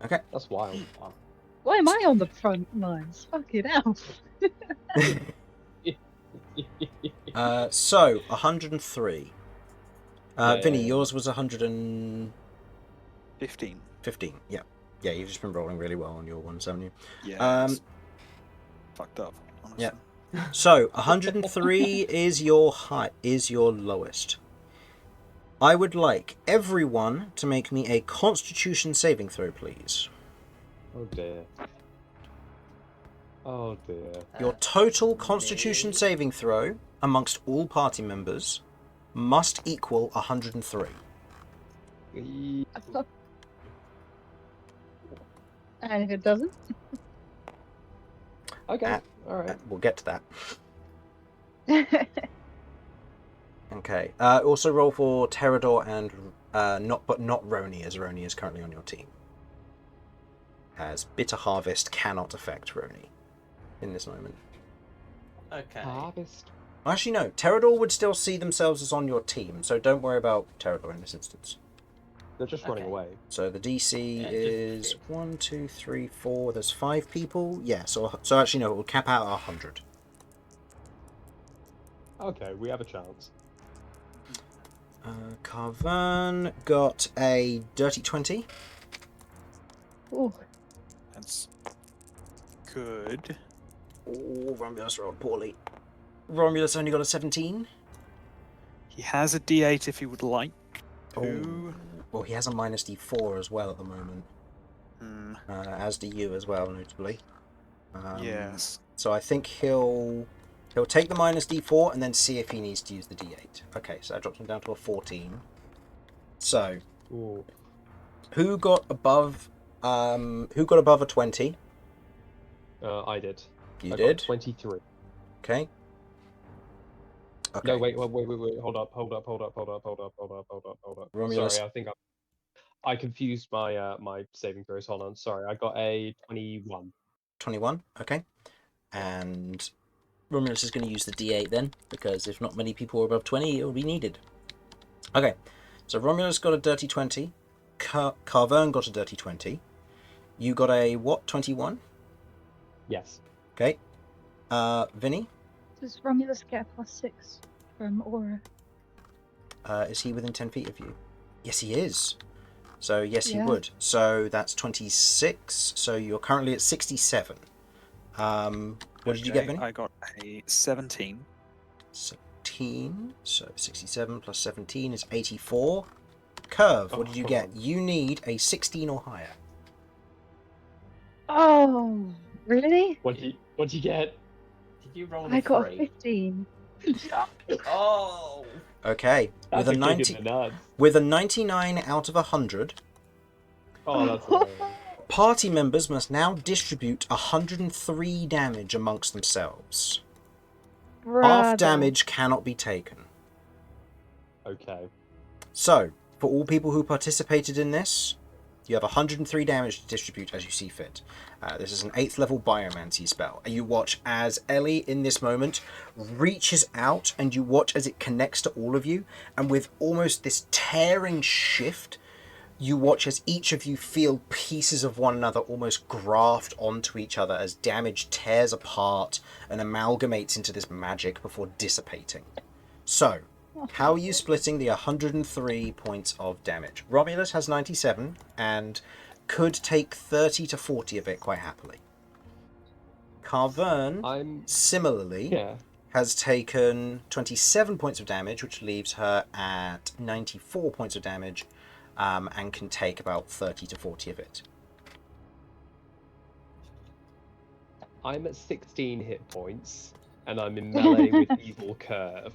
[SPEAKER 2] Okay.
[SPEAKER 4] That's wild.
[SPEAKER 3] Why am I on the front lines? Fucking hell.
[SPEAKER 2] So, 103.
[SPEAKER 4] Yeah,
[SPEAKER 2] Vinny,
[SPEAKER 4] yeah.
[SPEAKER 2] yours was 115.
[SPEAKER 5] 15.
[SPEAKER 2] Yeah. Yeah, you've just been rolling really well on your ones, haven't you?
[SPEAKER 5] Yeah. It's fucked up, honestly.
[SPEAKER 2] yeah. So, 103 is your height, is your lowest. I would like everyone to make me a Constitution saving throw, please.
[SPEAKER 4] Oh dear. Oh dear.
[SPEAKER 2] Your total Constitution saving throw amongst all party members must equal 103.
[SPEAKER 3] And if it doesn't?
[SPEAKER 4] Okay. All right.
[SPEAKER 2] We'll get to that. Okay. Also roll for Terador and not Roni, as Roni is currently on your team. As Bitter Harvest cannot affect Roni in this moment.
[SPEAKER 1] Okay.
[SPEAKER 4] Harvest.
[SPEAKER 2] Actually, no. Terador would still see themselves as on your team, so don't worry about Terador in this instance.
[SPEAKER 4] They're just running
[SPEAKER 1] Okay.
[SPEAKER 4] away.
[SPEAKER 2] So the DC
[SPEAKER 1] Yeah,
[SPEAKER 2] is
[SPEAKER 1] just-
[SPEAKER 2] 1, 2, 3, 4. There's 5 people. Yeah. So actually, no. It will cap out at 100.
[SPEAKER 4] Okay, we have a chance.
[SPEAKER 2] Carvern got a dirty 20.
[SPEAKER 3] Ooh.
[SPEAKER 5] That's good.
[SPEAKER 2] Oh, Romulus rolled poorly. Romulus only got a 17.
[SPEAKER 5] He has a D8 if he would like Who?
[SPEAKER 2] Well, he has a minus D4 as well at the moment. As do you as well, notably.
[SPEAKER 5] Yes.
[SPEAKER 2] So I think he'll take the minus D4 and then see if he needs to use the D8. Okay, so that drops him down to a 14. So,
[SPEAKER 4] Ooh.
[SPEAKER 2] who got above a 20?
[SPEAKER 4] I did.
[SPEAKER 2] You
[SPEAKER 4] I
[SPEAKER 2] did.
[SPEAKER 4] Got 23.
[SPEAKER 2] Okay.
[SPEAKER 4] No, wait. Hold up.
[SPEAKER 2] Romulus.
[SPEAKER 4] Sorry, I think I confused my my saving throws. Hold on. Sorry, I got a 21.
[SPEAKER 2] 21. Okay. And Romulus is going to use the D8 then, because if not many people are above 20, it will be needed. Okay. So Romulus got a dirty 20. Carvern got a dirty 20. You got a what? 21?
[SPEAKER 4] Yes.
[SPEAKER 2] Okay. Vinny?
[SPEAKER 3] Does Romulus get a +6 from Aura?
[SPEAKER 2] Is he within 10 feet of you? Yes, he is. So, yes, he
[SPEAKER 3] Yeah.
[SPEAKER 2] would. So, that's 26. So, you're currently at 67. What did you get, Vinny?
[SPEAKER 5] I got a 17.
[SPEAKER 2] 17. So, 67 plus 17 is 84. Kirv, what did you
[SPEAKER 4] come
[SPEAKER 2] get?
[SPEAKER 4] on.
[SPEAKER 2] You need a 16 or higher.
[SPEAKER 3] Oh, really?
[SPEAKER 4] What did you get?
[SPEAKER 1] Did you roll
[SPEAKER 3] I
[SPEAKER 1] a
[SPEAKER 3] got a
[SPEAKER 1] 3?
[SPEAKER 3] 15.
[SPEAKER 1] Oh!
[SPEAKER 2] Okay.
[SPEAKER 4] That's
[SPEAKER 2] With a
[SPEAKER 4] a kick in the nuts.
[SPEAKER 2] with a 99 out of 100,
[SPEAKER 4] Oh, that's hilarious.
[SPEAKER 2] party members must now distribute 103 damage amongst themselves. Half
[SPEAKER 3] Brother.
[SPEAKER 2] damage cannot be taken.
[SPEAKER 4] Okay.
[SPEAKER 2] So, for all people who participated in this, you have 103 damage to distribute as you see fit. This is an 8th level biomancy spell. You watch as Ellie, in this moment, reaches out and you watch as it connects to all of you. And with almost this tearing shift, you watch as each of you feel pieces of one another almost graft onto each other as damage tears apart and amalgamates into this magic before dissipating. So, how are you splitting the 103 points of damage? Romulus has 97 and could take 30 to 40 of it quite happily. Carvern, similarly, has taken 27 points of damage, which leaves her at 94 points of damage, and can take about 30 to 40 of it.
[SPEAKER 4] I'm at 16 hit points, and I'm in melee with Evil Kirv.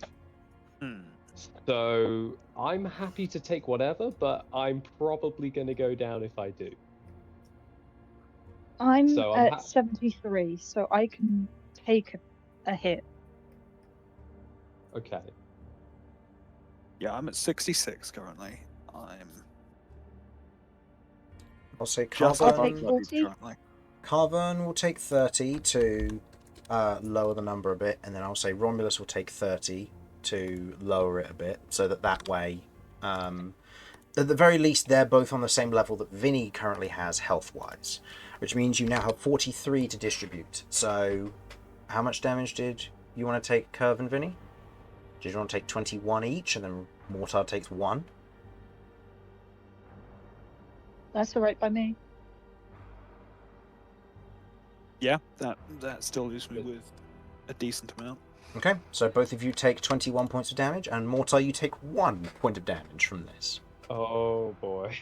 [SPEAKER 4] So I'm happy to take whatever, but I'm probably going to go down if I do.
[SPEAKER 3] I'm
[SPEAKER 4] So I'm
[SPEAKER 3] at 73, so I can take a hit.
[SPEAKER 4] Okay.
[SPEAKER 5] Yeah, I'm at 66 currently.
[SPEAKER 2] I'll say
[SPEAKER 5] Just
[SPEAKER 3] I'll
[SPEAKER 2] Carvern,
[SPEAKER 3] take 40.
[SPEAKER 5] currently.
[SPEAKER 2] Carvern will take 30 to lower the number a bit, and then I'll say Romulus will take 30 to lower it a bit, so that way, at the very least, they're both on the same level that Vinny currently has health-wise, which means you now have 43 to distribute. So, how much damage did you want to take, Kirv and Vinny? Did you want to take 21 each, and then Mortar takes 1?
[SPEAKER 3] That's alright by me.
[SPEAKER 5] Yeah, that still leaves me with a decent amount.
[SPEAKER 2] Okay, so both of you take 21 points of damage, and Mortar, you take 1 point of damage from this.
[SPEAKER 4] Oh boy.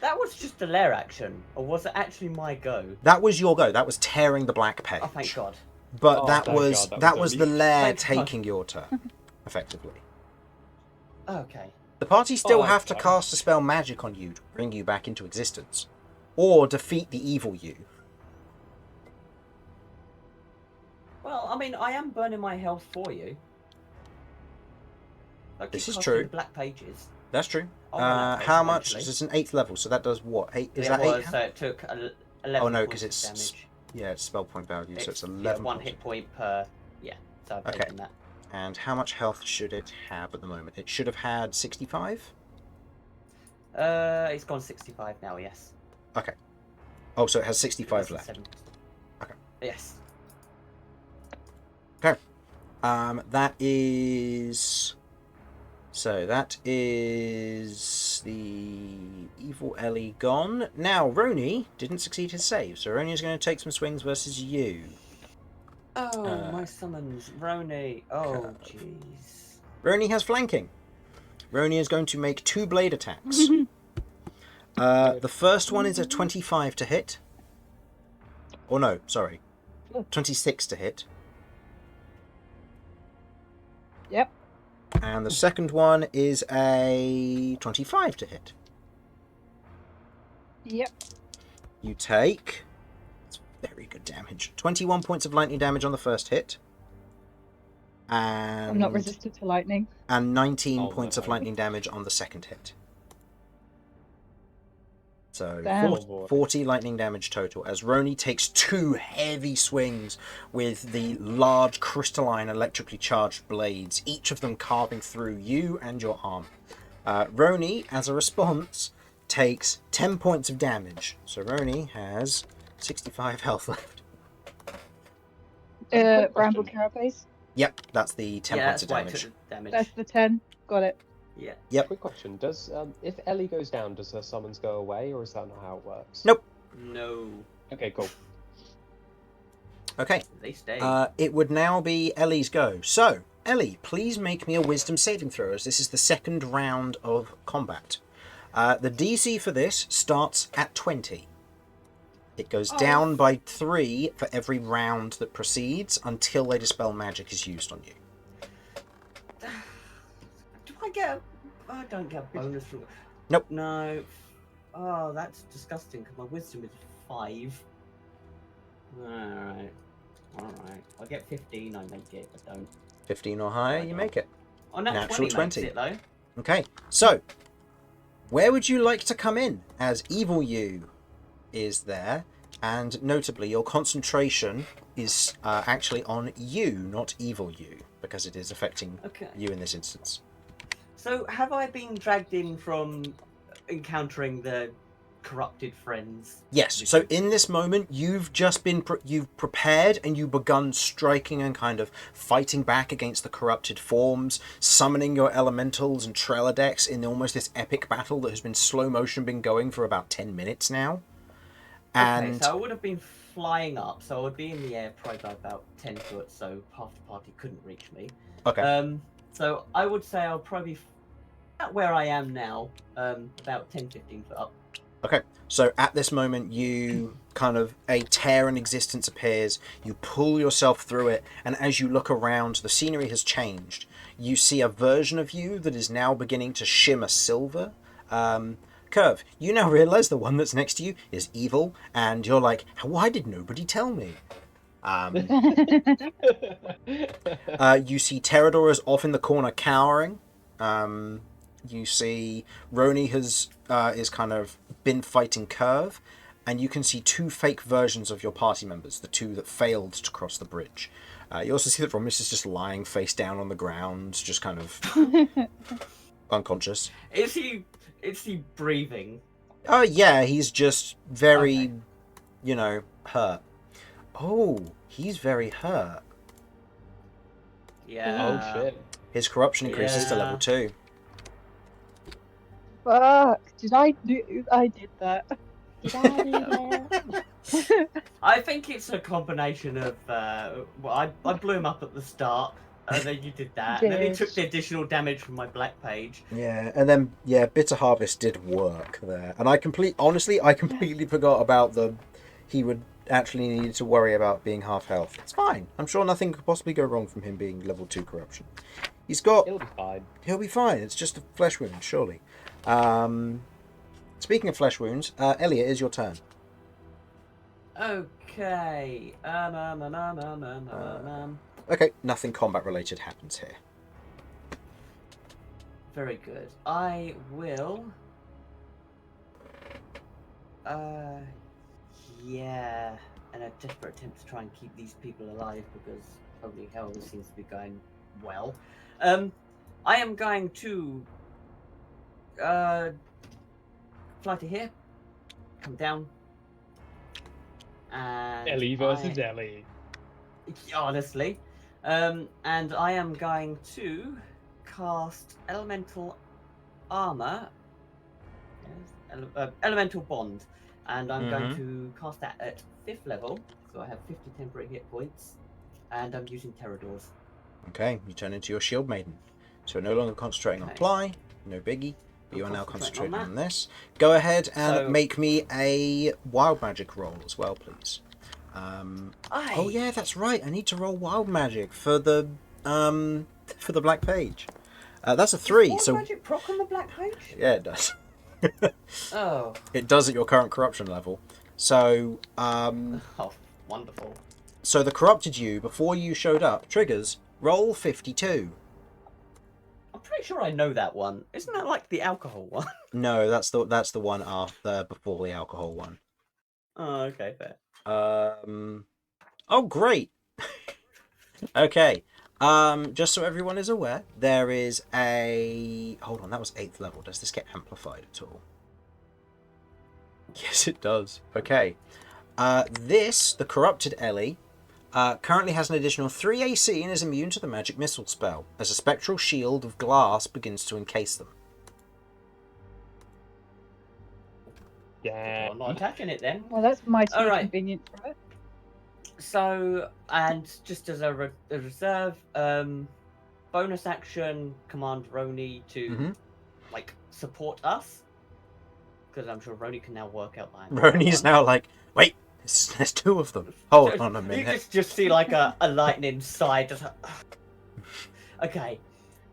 [SPEAKER 1] That was just a lair action, or was it actually my go?
[SPEAKER 2] That was your go. That was tearing the black page.
[SPEAKER 1] Oh, thank God.
[SPEAKER 2] But
[SPEAKER 4] Oh,
[SPEAKER 2] that
[SPEAKER 4] thank
[SPEAKER 2] was
[SPEAKER 4] God,
[SPEAKER 2] that
[SPEAKER 4] that
[SPEAKER 2] was
[SPEAKER 4] was
[SPEAKER 2] the
[SPEAKER 4] only-
[SPEAKER 2] lair
[SPEAKER 1] Thank God.
[SPEAKER 2] taking your turn, effectively.
[SPEAKER 1] Okay.
[SPEAKER 2] The party still
[SPEAKER 4] Oh,
[SPEAKER 2] have to
[SPEAKER 4] okay.
[SPEAKER 2] cast a spell magic on you to bring you back into existence, or defeat the evil you.
[SPEAKER 1] Well, I mean, I am burning my health for you.
[SPEAKER 2] This is
[SPEAKER 1] casting
[SPEAKER 2] true.
[SPEAKER 1] The black pages.
[SPEAKER 2] That's true.
[SPEAKER 1] I'll run out of
[SPEAKER 2] How
[SPEAKER 1] health
[SPEAKER 2] much?
[SPEAKER 1] eventually.
[SPEAKER 2] It's an 8th level, so that does what? 8? Is
[SPEAKER 1] It
[SPEAKER 2] that
[SPEAKER 1] was,
[SPEAKER 2] 8?
[SPEAKER 1] so it took 11
[SPEAKER 2] Oh no,
[SPEAKER 1] points
[SPEAKER 2] because
[SPEAKER 1] of
[SPEAKER 2] it's
[SPEAKER 1] damage.
[SPEAKER 2] yeah, it's spell point value, so it's 11.
[SPEAKER 1] Yeah, 1
[SPEAKER 2] points.
[SPEAKER 1] hit point per. Yeah, so I've
[SPEAKER 2] Okay.
[SPEAKER 1] taken that.
[SPEAKER 2] And how much health should it have at the moment? It should have had 65.
[SPEAKER 1] It's gone 65 now. Yes.
[SPEAKER 2] Okay. Oh, so it has 65
[SPEAKER 1] Less than
[SPEAKER 2] left.
[SPEAKER 1] 70.
[SPEAKER 2] Okay.
[SPEAKER 1] Yes.
[SPEAKER 2] Okay. That is. So that is the evil Ellie gone. Now Roni didn't succeed his save, so Roni is going to take some swings versus you.
[SPEAKER 1] Oh, my summons, Roni. Oh, jeez.
[SPEAKER 2] Roni has flanking. Roni is going to make 2 blade attacks. The first one is a 25 to hit. Or no, sorry. 26 to hit.
[SPEAKER 3] Yep.
[SPEAKER 2] And the second one is a 25 to hit.
[SPEAKER 3] Yep.
[SPEAKER 2] You take... It's very good damage. 21 points of lightning damage on the first hit. And...
[SPEAKER 3] I'm not resistant to lightning.
[SPEAKER 2] And 19
[SPEAKER 4] Oh,
[SPEAKER 2] points of
[SPEAKER 4] no.
[SPEAKER 2] lightning damage on the second hit. So
[SPEAKER 3] Damn.
[SPEAKER 2] 40 lightning damage total as Roni takes 2 heavy swings with the large crystalline electrically charged blades, each of them carving through you and your arm. Roni, as a response, takes 10 points of damage. So Roni has 65 health left.
[SPEAKER 4] Quick
[SPEAKER 3] Bramble
[SPEAKER 4] question.
[SPEAKER 3] Carapace.
[SPEAKER 2] Yep, that's the 10
[SPEAKER 1] Yeah,
[SPEAKER 2] points
[SPEAKER 1] that's
[SPEAKER 2] of
[SPEAKER 1] why it
[SPEAKER 2] damage.
[SPEAKER 1] took the damage.
[SPEAKER 3] That's the 10. Got it.
[SPEAKER 1] Yeah.
[SPEAKER 2] Yep.
[SPEAKER 4] Quick question: does if Ellie goes down, does her summons go away, or is that not how it works?
[SPEAKER 2] Nope.
[SPEAKER 1] No.
[SPEAKER 4] Okay, cool.
[SPEAKER 2] Okay.
[SPEAKER 1] They stay.
[SPEAKER 2] It would now be Ellie's go. So, Ellie, please make me a wisdom saving throw, as this is the second round of combat. The DC for this starts at 20. It goes down by 3 for every round that proceeds until a dispel magic is used on you.
[SPEAKER 1] Do I get a... I don't get a bonus from...
[SPEAKER 2] Nope.
[SPEAKER 1] No. Oh, that's disgusting, because my wisdom is 5. Alright. Alright. I'll get 15, I make it, but don't.
[SPEAKER 2] 15 or higher, you make it.
[SPEAKER 1] Oh, no,
[SPEAKER 2] Natural
[SPEAKER 1] 20
[SPEAKER 2] 20.
[SPEAKER 1] makes it, though.
[SPEAKER 2] Okay, so, where would you like to come in? As Evil You is there, and notably your concentration is actually on you, not Evil You, because it is affecting
[SPEAKER 1] Okay.
[SPEAKER 2] you in this instance.
[SPEAKER 1] So, have I been dragged in from encountering the corrupted friends?
[SPEAKER 2] Yes, so in this moment, you've just been, you've prepared and you've begun striking and kind of fighting back against the corrupted forms, summoning your elementals and Trellodex in almost this epic battle that has been slow motion been going for about 10 minutes now. And
[SPEAKER 1] Okay, so I would have been flying up, so I would be in the air probably by about 10 foot, so half the party couldn't reach me.
[SPEAKER 2] okay,
[SPEAKER 1] So I would say I'll probably be at where I am now, about 10-15 foot up.
[SPEAKER 2] okay. So at this moment, you kind of, a tear in existence appears, you pull yourself through it, and as you look around, the scenery has changed. You see a version of you that is now beginning to shimmer silver. Kirv, you now realise the one that's next to you is evil, and you're like, why did nobody tell me? You see Terador is off in the corner cowering. You see Roni is kind of been fighting Kirv, and you can see 2 fake versions of your party members, the 2 that failed to cross the bridge. You also see that Romulus is just lying face down on the ground, just kind of unconscious.
[SPEAKER 1] Is he breathing?
[SPEAKER 2] Oh yeah, he's just very,
[SPEAKER 1] Okay.
[SPEAKER 2] you know, hurt. Oh, he's very hurt.
[SPEAKER 1] Yeah.
[SPEAKER 4] Oh shit.
[SPEAKER 2] His corruption increases to
[SPEAKER 1] Yeah.
[SPEAKER 2] level 2.
[SPEAKER 3] Fuck. I did that. Did I do that?
[SPEAKER 1] I think it's a combination of, well, I blew him up at the start, and then you did that, and then he
[SPEAKER 3] Yes.
[SPEAKER 1] took the additional damage from my black page.
[SPEAKER 2] Yeah, and then yeah, Bitter Harvest did work there, and I completely forgot about he would actually need to worry about being half health. It's fine. I'm sure nothing could possibly go wrong from him being level 2 corruption.
[SPEAKER 4] It'll be fine.
[SPEAKER 2] He'll be fine. It's just a flesh wound, surely. Speaking of flesh wounds, Elliot, it is your turn.
[SPEAKER 1] Okay.
[SPEAKER 2] Okay, nothing combat related happens here.
[SPEAKER 1] Very good. I will. Yeah, in a desperate attempt to try and keep these people alive because holy hell, this seems to be going well. I am going to fly to here, come down, and
[SPEAKER 4] Ellie versus Ellie.
[SPEAKER 1] honestly, and I am going to cast elemental armor, elemental bond, and I'm going to cast that at 5th level, so I have 50 temporary hit points, and I'm using Teradors.
[SPEAKER 2] Okay, you turn into your shield maiden. So no longer concentrating on
[SPEAKER 1] Okay.
[SPEAKER 2] fly, no biggie. But you are
[SPEAKER 1] I'm
[SPEAKER 2] now
[SPEAKER 1] concentrating
[SPEAKER 2] concentrating
[SPEAKER 1] on
[SPEAKER 2] on this. Go ahead and
[SPEAKER 1] So-
[SPEAKER 2] make me a wild magic roll as well, please.
[SPEAKER 1] Aye.
[SPEAKER 2] Oh yeah, that's right. I need to roll wild magic for the black page. That's a 3.
[SPEAKER 1] What
[SPEAKER 2] So
[SPEAKER 1] magic proc on the black page?
[SPEAKER 2] yeah, it does.
[SPEAKER 1] Oh.
[SPEAKER 2] It does at your current corruption level. So
[SPEAKER 1] Oh, wonderful.
[SPEAKER 2] so the corrupted you before you showed up triggers roll 52.
[SPEAKER 1] I'm pretty sure I know that one. Isn't that like the alcohol one?
[SPEAKER 2] No, that's the one after before the alcohol one.
[SPEAKER 1] Oh, okay, fair.
[SPEAKER 2] Oh, great. Okay. Just so everyone is aware, there is a... Hold on, that was 8th level. Does this get amplified at all? Yes, it does. Okay. The corrupted Ellie, currently has an additional 3 AC and is immune to the magic missile spell, as a spectral shield of glass begins to encase them.
[SPEAKER 4] Yeah.
[SPEAKER 1] Well, I'm not attacking it then.
[SPEAKER 3] Well, that's mighty
[SPEAKER 1] Alright.
[SPEAKER 3] convenient for her.
[SPEAKER 1] So, and just as a reserve, bonus action, command Roni to
[SPEAKER 2] Mhm.
[SPEAKER 1] like support us, because I'm sure Roni can now work out that.
[SPEAKER 2] Roni's now like, wait, there's 2 of them. Hold on a
[SPEAKER 1] You
[SPEAKER 2] minute.
[SPEAKER 1] just see like a lightning side. Just okay.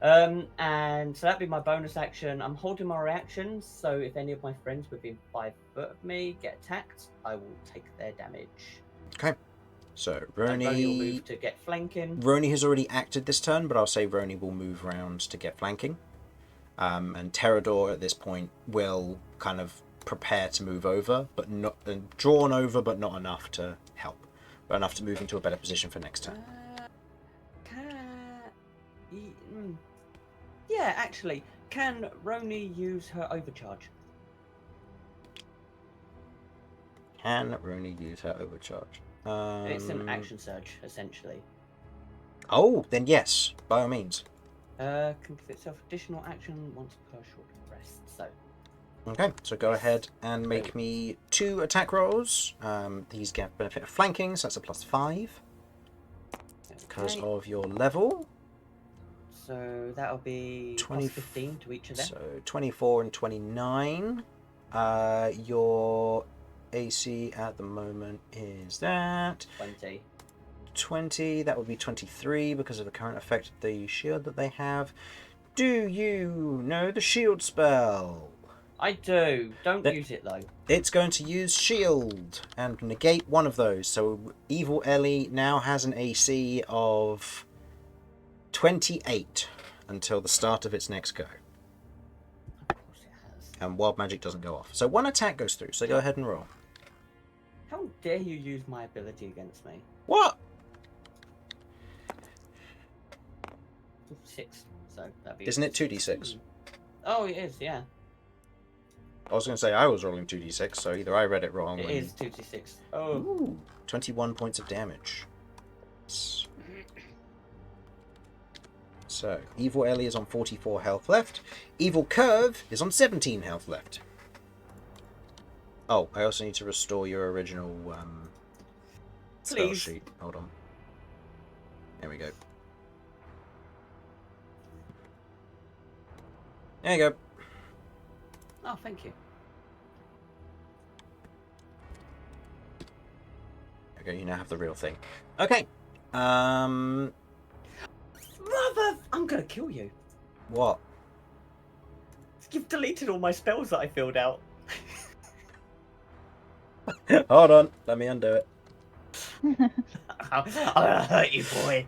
[SPEAKER 1] And so that'd be my bonus action. I'm holding my reactions, so if any of my friends within 5 foot of me get attacked, I will take their damage.
[SPEAKER 2] Okay. So,
[SPEAKER 1] And Roni will
[SPEAKER 2] Roni...
[SPEAKER 1] move to get flanking.
[SPEAKER 2] Roni has already acted this turn, but I'll say Roni will move round to get flanking. And Terador at this point will kind of prepare to move over, but not drawn over, but not enough to help, but enough to move into a better position for next turn.
[SPEAKER 1] Yeah, actually, can Roni use her overcharge?
[SPEAKER 2] Can Roni use her overcharge?
[SPEAKER 1] It's an action surge, essentially.
[SPEAKER 2] Oh, then yes, by all means.
[SPEAKER 1] Can give itself additional action once per short rest. So,
[SPEAKER 2] Okay, so go ahead and make me 2 attack rolls. These get benefit of flanking, so that's a +5 because
[SPEAKER 1] okay.
[SPEAKER 2] of your level.
[SPEAKER 1] So that'll be
[SPEAKER 2] 20
[SPEAKER 1] plus 15 to each of them.
[SPEAKER 2] So 24 and 29. Your AC at the moment is that
[SPEAKER 1] 20.
[SPEAKER 2] 20. That would be 23 because of the current effect of the shield that they have. Do you know the shield spell?
[SPEAKER 1] I do. Don't
[SPEAKER 2] That-
[SPEAKER 1] use it though.
[SPEAKER 2] It's going to use shield and negate one of those. So Evil Ellie now has an AC of 28 until the start of its next go.
[SPEAKER 1] Of course it has.
[SPEAKER 2] And wild magic doesn't go off. So 1 attack goes through. So go ahead and roll.
[SPEAKER 1] How dare you use my ability against me?
[SPEAKER 2] What?
[SPEAKER 1] 6. So that'd be.
[SPEAKER 2] Isn't it 2d6?
[SPEAKER 1] Oh, it is. Yeah,
[SPEAKER 2] I was going to say I was rolling 2d6, so either I read it wrong.
[SPEAKER 1] it
[SPEAKER 2] or-
[SPEAKER 1] is 2d6. Oh,
[SPEAKER 2] Ooh, 21 points of damage. So, Evil Ellie is on 44 health left. Evil Kirv is on 17 health left. Oh, I also need to restore your original spell
[SPEAKER 1] Please.
[SPEAKER 2] sheet. Hold on. There we go. There you go.
[SPEAKER 1] oh, thank you.
[SPEAKER 2] Okay, you now have the real thing. Okay.
[SPEAKER 1] Mother, I'm gonna kill you.
[SPEAKER 2] What?
[SPEAKER 1] You've deleted all my spells that I filled out.
[SPEAKER 2] Hold on, let me undo it.
[SPEAKER 1] I'm gonna hurt you, boy.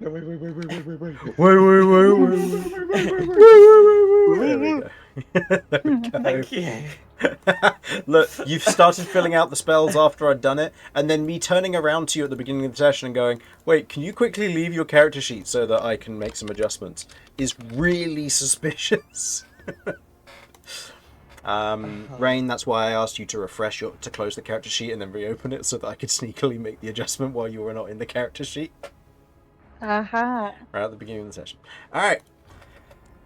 [SPEAKER 4] No, wait.
[SPEAKER 2] There we go.
[SPEAKER 1] Thank you.
[SPEAKER 2] Look, you've started filling out the spells after I'd done it, and then me turning around to you at the beginning of the session and going, wait, can you quickly leave your character sheet so that I can make some adjustments, is really suspicious. Rain, that's why I asked you to to close the character sheet and then reopen it so that I could sneakily make the adjustment while you were not in the character sheet.
[SPEAKER 3] Aha.
[SPEAKER 2] Right at the beginning of the session. Alright.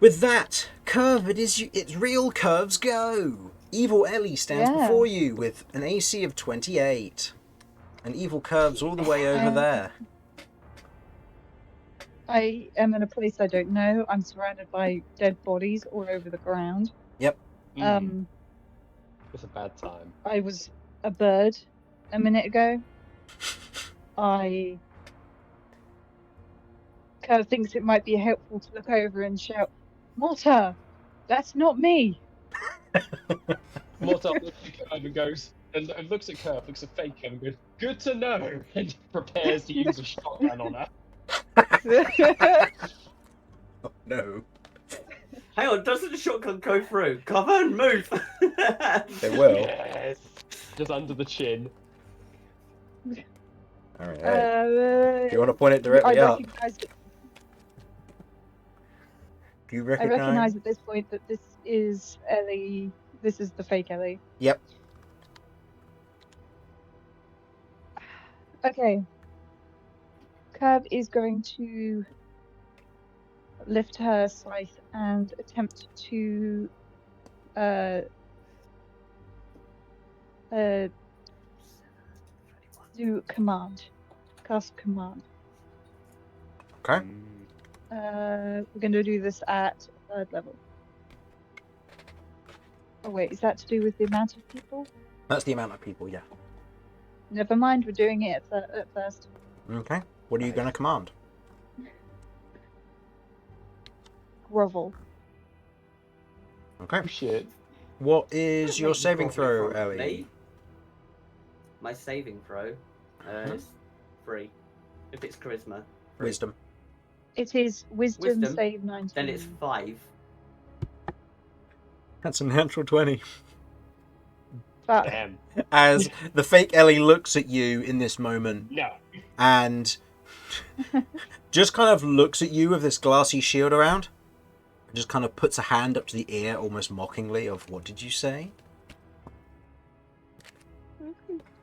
[SPEAKER 2] With that, Kirv, it's real Kirv's go. Evil Ellie stands
[SPEAKER 3] Yeah.
[SPEAKER 2] before you with an AC of 28. And Evil Kirv's all the way over there.
[SPEAKER 3] I am in a place I don't know. I'm surrounded by dead bodies all over the ground.
[SPEAKER 4] Mm, it's a bad time.
[SPEAKER 3] I was a bird a minute ago. I kind of thinks it might be helpful to look over and shout, "Mortar, that's not me."
[SPEAKER 4] Mortar looks at Kirv and goes, and looks at Kirv, looks at fake Kirv and goes, "Good to know," and prepares to use a shotgun on her.
[SPEAKER 2] Oh, no.
[SPEAKER 1] Hang on, doesn't the shotgun go through? Come on, move!
[SPEAKER 2] They will.
[SPEAKER 4] Yes, just under the chin.
[SPEAKER 2] All right. Do you want to point it
[SPEAKER 3] I
[SPEAKER 2] directly up?
[SPEAKER 3] recognize it.
[SPEAKER 2] Do you
[SPEAKER 3] I
[SPEAKER 2] recognize?
[SPEAKER 3] recognize at this point that this is Ellie. This is the fake Ellie.
[SPEAKER 2] Yep.
[SPEAKER 3] Okay. Kirv is going to lift her scythe and attempt to do command. Cast command.
[SPEAKER 2] Okay.
[SPEAKER 3] We're going to do this at 3rd level. Oh wait, is that to do with the amount of people?
[SPEAKER 2] That's the amount of people. Yeah.
[SPEAKER 3] Never mind, we're doing it at first.
[SPEAKER 2] Okay. What are you going to command?
[SPEAKER 3] Grovel.
[SPEAKER 2] Okay.
[SPEAKER 4] Oh, shit.
[SPEAKER 2] What is your
[SPEAKER 1] Wait,
[SPEAKER 2] saving
[SPEAKER 1] you've got it
[SPEAKER 2] throw,
[SPEAKER 1] in front of
[SPEAKER 2] Ellie?
[SPEAKER 1] me. My saving throw is 3. If it's charisma. 3.
[SPEAKER 2] Wisdom.
[SPEAKER 3] It is wisdom,
[SPEAKER 1] Wisdom,
[SPEAKER 3] save 19.
[SPEAKER 1] Then it's 5.
[SPEAKER 2] That's a natural 20.
[SPEAKER 3] But
[SPEAKER 4] Damn.
[SPEAKER 2] As the fake Ellie looks at you in this moment
[SPEAKER 4] No.
[SPEAKER 2] and just kind of looks at you with this glassy shield around. Just kind of puts a hand up to the ear, almost mockingly, of what did you say?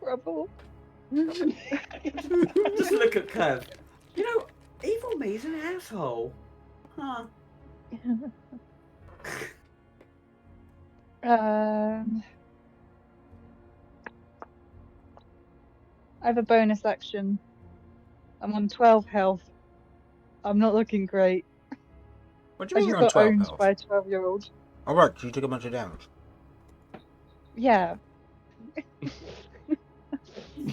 [SPEAKER 3] Grovel.
[SPEAKER 1] Just look at Kirv. You know, Evil Me's an asshole. Huh.
[SPEAKER 3] I have a bonus action. I'm on 12 health. I'm not looking great.
[SPEAKER 2] What do you
[SPEAKER 3] I
[SPEAKER 2] mean
[SPEAKER 3] just
[SPEAKER 2] you're on
[SPEAKER 3] got
[SPEAKER 2] 12
[SPEAKER 3] owned
[SPEAKER 2] health?
[SPEAKER 3] by a 12-year-old.
[SPEAKER 2] Alright, you took a bunch of damage.
[SPEAKER 3] Yeah.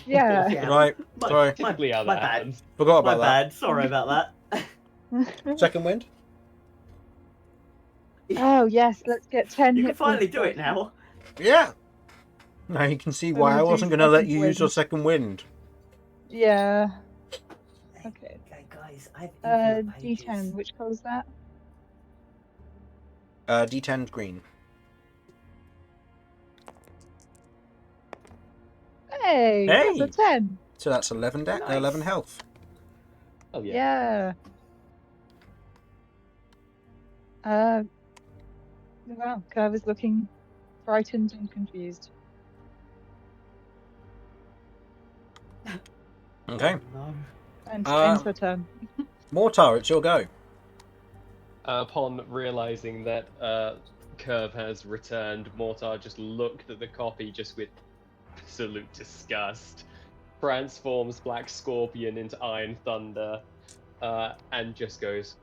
[SPEAKER 3] Yeah.
[SPEAKER 1] Yeah.
[SPEAKER 2] Right,
[SPEAKER 1] My-
[SPEAKER 2] sorry.
[SPEAKER 4] Typically how
[SPEAKER 1] my
[SPEAKER 4] that
[SPEAKER 1] bad.
[SPEAKER 4] happens.
[SPEAKER 2] Forgot
[SPEAKER 1] My
[SPEAKER 2] about that.
[SPEAKER 1] bad. Sorry about that.
[SPEAKER 2] Second wind?
[SPEAKER 3] Oh yes, let's get 10
[SPEAKER 1] You can
[SPEAKER 3] hit
[SPEAKER 1] finally
[SPEAKER 3] points
[SPEAKER 1] do it
[SPEAKER 3] back.
[SPEAKER 1] now.
[SPEAKER 2] Yeah! Now you can see
[SPEAKER 3] I'm
[SPEAKER 2] why I
[SPEAKER 3] gonna do
[SPEAKER 2] wasn't going to let
[SPEAKER 3] second
[SPEAKER 2] you use your
[SPEAKER 3] wind.
[SPEAKER 2] second wind.
[SPEAKER 3] Yeah. Okay.
[SPEAKER 1] Okay, guys, I've
[SPEAKER 3] D10. Which colour's that?
[SPEAKER 2] D10 green.
[SPEAKER 3] Hey,
[SPEAKER 2] Hey!
[SPEAKER 3] that's a 10.
[SPEAKER 2] So that's 11,
[SPEAKER 1] Nice.
[SPEAKER 2] 11 health.
[SPEAKER 4] Oh yeah.
[SPEAKER 3] Yeah. Wow, Kirv is looking frightened and confused.
[SPEAKER 2] Okay.
[SPEAKER 1] No.
[SPEAKER 3] And
[SPEAKER 2] Uh,
[SPEAKER 3] ends her turn.
[SPEAKER 2] Mortar, it's your go.
[SPEAKER 4] Upon realizing that Kirv has returned, Mortar just looked at the copy just with absolute disgust, transforms Black Scorpion into Iron Thunder, and just goes,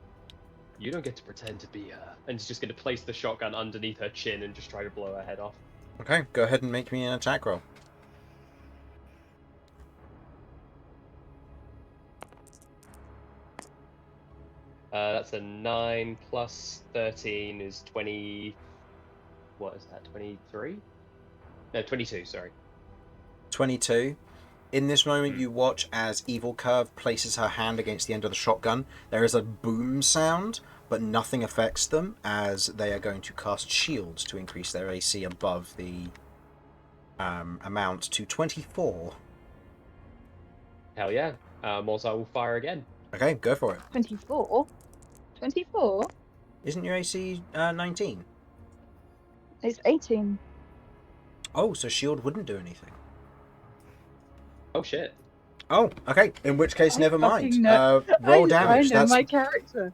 [SPEAKER 4] "You don't get to pretend to be her," and is just going to place the shotgun underneath her chin and just try to blow her head off.
[SPEAKER 2] Okay, go ahead and make me an attack roll.
[SPEAKER 4] That's a 9 plus 13 is 20. What is that? 23? No, 22. Sorry.
[SPEAKER 2] 22. In this moment, you watch as Evil Kirv places her hand against the end of the shotgun. There is a boom sound, but nothing affects them as they are going to cast shields to increase their AC above the amount to 24.
[SPEAKER 4] Hell yeah. Mortar will fire again.
[SPEAKER 2] Okay, go for it.
[SPEAKER 3] 24? 24?
[SPEAKER 2] Isn't your AC 19?
[SPEAKER 3] It's 18.
[SPEAKER 2] Oh, so shield wouldn't do anything.
[SPEAKER 4] Oh shit.
[SPEAKER 2] Oh, okay. In which case,
[SPEAKER 3] I
[SPEAKER 2] never mind.
[SPEAKER 3] fucking know.
[SPEAKER 2] Roll damage.
[SPEAKER 3] I know
[SPEAKER 2] That's
[SPEAKER 3] my character.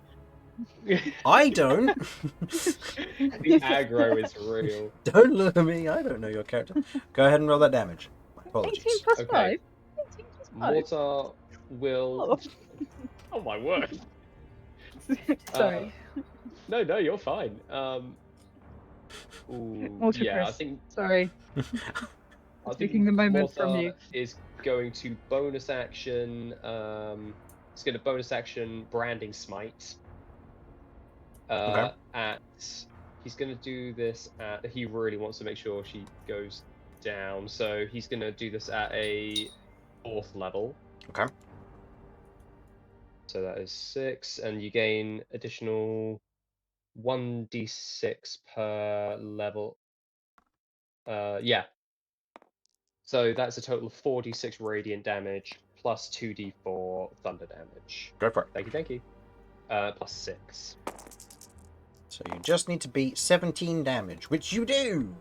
[SPEAKER 2] I don't.
[SPEAKER 4] The aggro is real.
[SPEAKER 2] Don't look at me. I don't know your character. Go ahead and roll that damage. My
[SPEAKER 3] 18
[SPEAKER 2] apologies.
[SPEAKER 3] plus
[SPEAKER 4] Okay.
[SPEAKER 3] 5? 18 plus 5?
[SPEAKER 4] Mortar will.
[SPEAKER 3] Oh.
[SPEAKER 4] Oh my word.
[SPEAKER 3] Sorry.
[SPEAKER 4] No, you're fine.
[SPEAKER 3] Mortar
[SPEAKER 4] yeah, I
[SPEAKER 3] press.
[SPEAKER 4] think
[SPEAKER 3] Sorry.
[SPEAKER 4] I
[SPEAKER 3] Taking the moment from
[SPEAKER 4] Mortar
[SPEAKER 3] you.
[SPEAKER 4] is going to bonus action. It's going to bonus action branding smite.
[SPEAKER 2] Okay.
[SPEAKER 4] He's going to do this at. He really wants to make sure she goes down, so he's going to do this at a 4th level.
[SPEAKER 2] Okay.
[SPEAKER 4] So that is 6, and you gain additional 1d6 per level. Yeah. So that's a total of 4d6 radiant damage plus 2d4 thunder damage.
[SPEAKER 2] Go for it.
[SPEAKER 4] Thank you. Plus 6.
[SPEAKER 2] So you just need to beat 17 damage, which you do.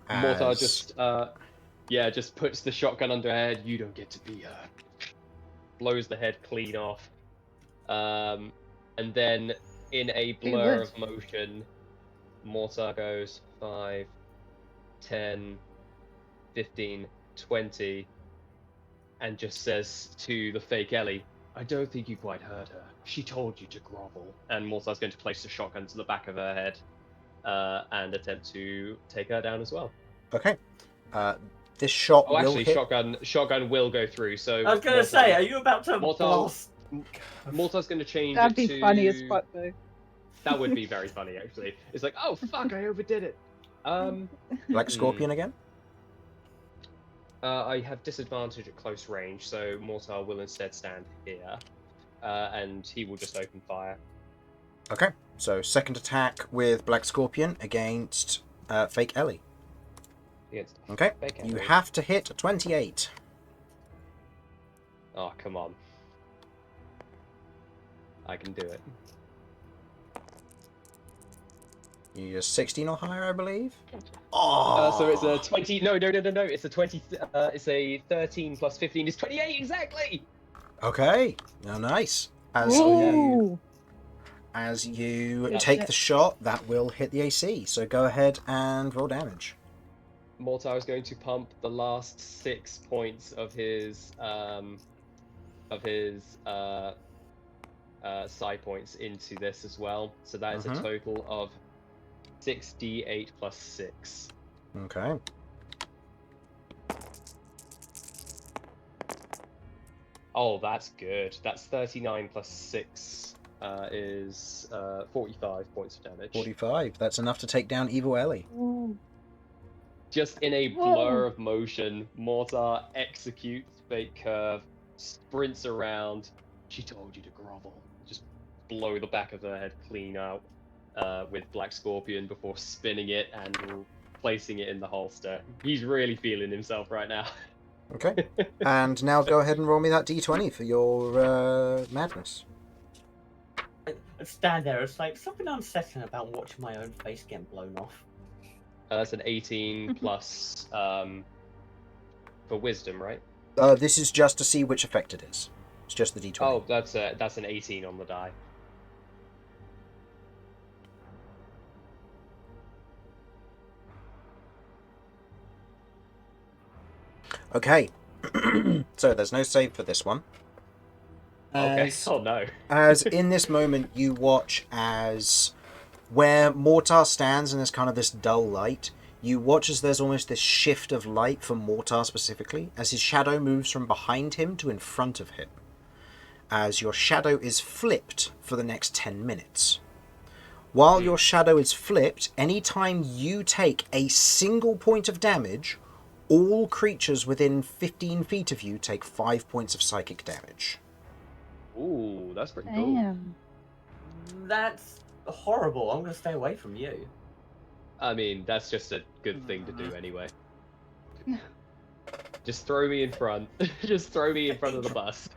[SPEAKER 4] Mortar
[SPEAKER 2] As-
[SPEAKER 4] just puts the shotgun under her head. You don't get to be her. Blows the head clean off. And then in a blur of motion, Mortar goes 5, 10, 15, 20, and just says to the fake Ellie, I don't think you quite heard her. She told you to grovel. And Mortar's going to place the shotgun to the back of her head and attempt to take her down as well.
[SPEAKER 2] Okay. This shot
[SPEAKER 4] Oh,
[SPEAKER 2] will
[SPEAKER 4] actually,
[SPEAKER 2] hit.
[SPEAKER 4] shotgun will go through. So
[SPEAKER 1] I was going to say, are you about to
[SPEAKER 4] Mortar-
[SPEAKER 1] blast?
[SPEAKER 4] Mortar's going to change
[SPEAKER 3] That'd
[SPEAKER 4] it
[SPEAKER 3] be
[SPEAKER 4] to...
[SPEAKER 3] funny as fuck, though.
[SPEAKER 4] That would be very funny, actually. It's like, oh, fuck, I overdid it.
[SPEAKER 2] Black Scorpion again?
[SPEAKER 4] I have disadvantage at close range, so Mortar will instead stand here, and he will just open fire.
[SPEAKER 2] Okay. So second attack with Black Scorpion against fake Ellie.
[SPEAKER 4] Against
[SPEAKER 2] Okay.
[SPEAKER 4] fake
[SPEAKER 2] You
[SPEAKER 4] Ellie.
[SPEAKER 2] have to hit a 28.
[SPEAKER 4] Oh, come on. I can do it.
[SPEAKER 2] You're 16 or higher, I believe. Oh.
[SPEAKER 4] So it's a 20. No. It's a 20. It's a 13 plus 15 is 28 exactly.
[SPEAKER 2] Okay. Now, nice.
[SPEAKER 3] Ooh.
[SPEAKER 2] As you
[SPEAKER 4] Yeah.
[SPEAKER 2] take the shot, that will hit the AC. So go ahead and roll damage.
[SPEAKER 4] Mortar is going to pump the last 6 points of his psi points into this as well. So that is a total of 6d8 plus 6.
[SPEAKER 2] Okay.
[SPEAKER 4] Oh, that's good. That's 39 plus 6 is 45 points of damage.
[SPEAKER 2] 45. That's enough to take down Evil Ellie.
[SPEAKER 3] Ooh.
[SPEAKER 4] Just in a blur of motion, Mortar executes fake Kirv, sprints around. She told you to grovel. Just blow the back of her head clean out with Black Scorpion before spinning it and placing it in the holster. He's really feeling himself right now.
[SPEAKER 2] Okay. And now go ahead and roll me that d20 for your madness.
[SPEAKER 1] I stand there, it's like something unsettling about watching my own face get blown off.
[SPEAKER 4] That's an 18 plus for wisdom, right?
[SPEAKER 2] This is just to see which effect it is. It's just the d20.
[SPEAKER 4] Oh, that's an 18 on the die.
[SPEAKER 2] Okay. So there's no save for this one.
[SPEAKER 4] Okay. Oh no.
[SPEAKER 2] As in this moment, you watch as where Mortar stands and there's kind of this dull light, you watch as there's almost this shift of light for Mortar specifically, as his shadow moves from behind him to in front of him. As your shadow is flipped for the next 10 minutes. While your shadow is flipped, anytime you take a single point of damage, all creatures within 15 feet of you take 5 points of psychic damage.
[SPEAKER 4] Ooh, that's pretty cool.
[SPEAKER 3] Damn.
[SPEAKER 1] That's horrible. I'm going to stay away from you.
[SPEAKER 4] I mean, that's just a good thing to do anyway. Just throw me in front. Just throw me in front of the bus.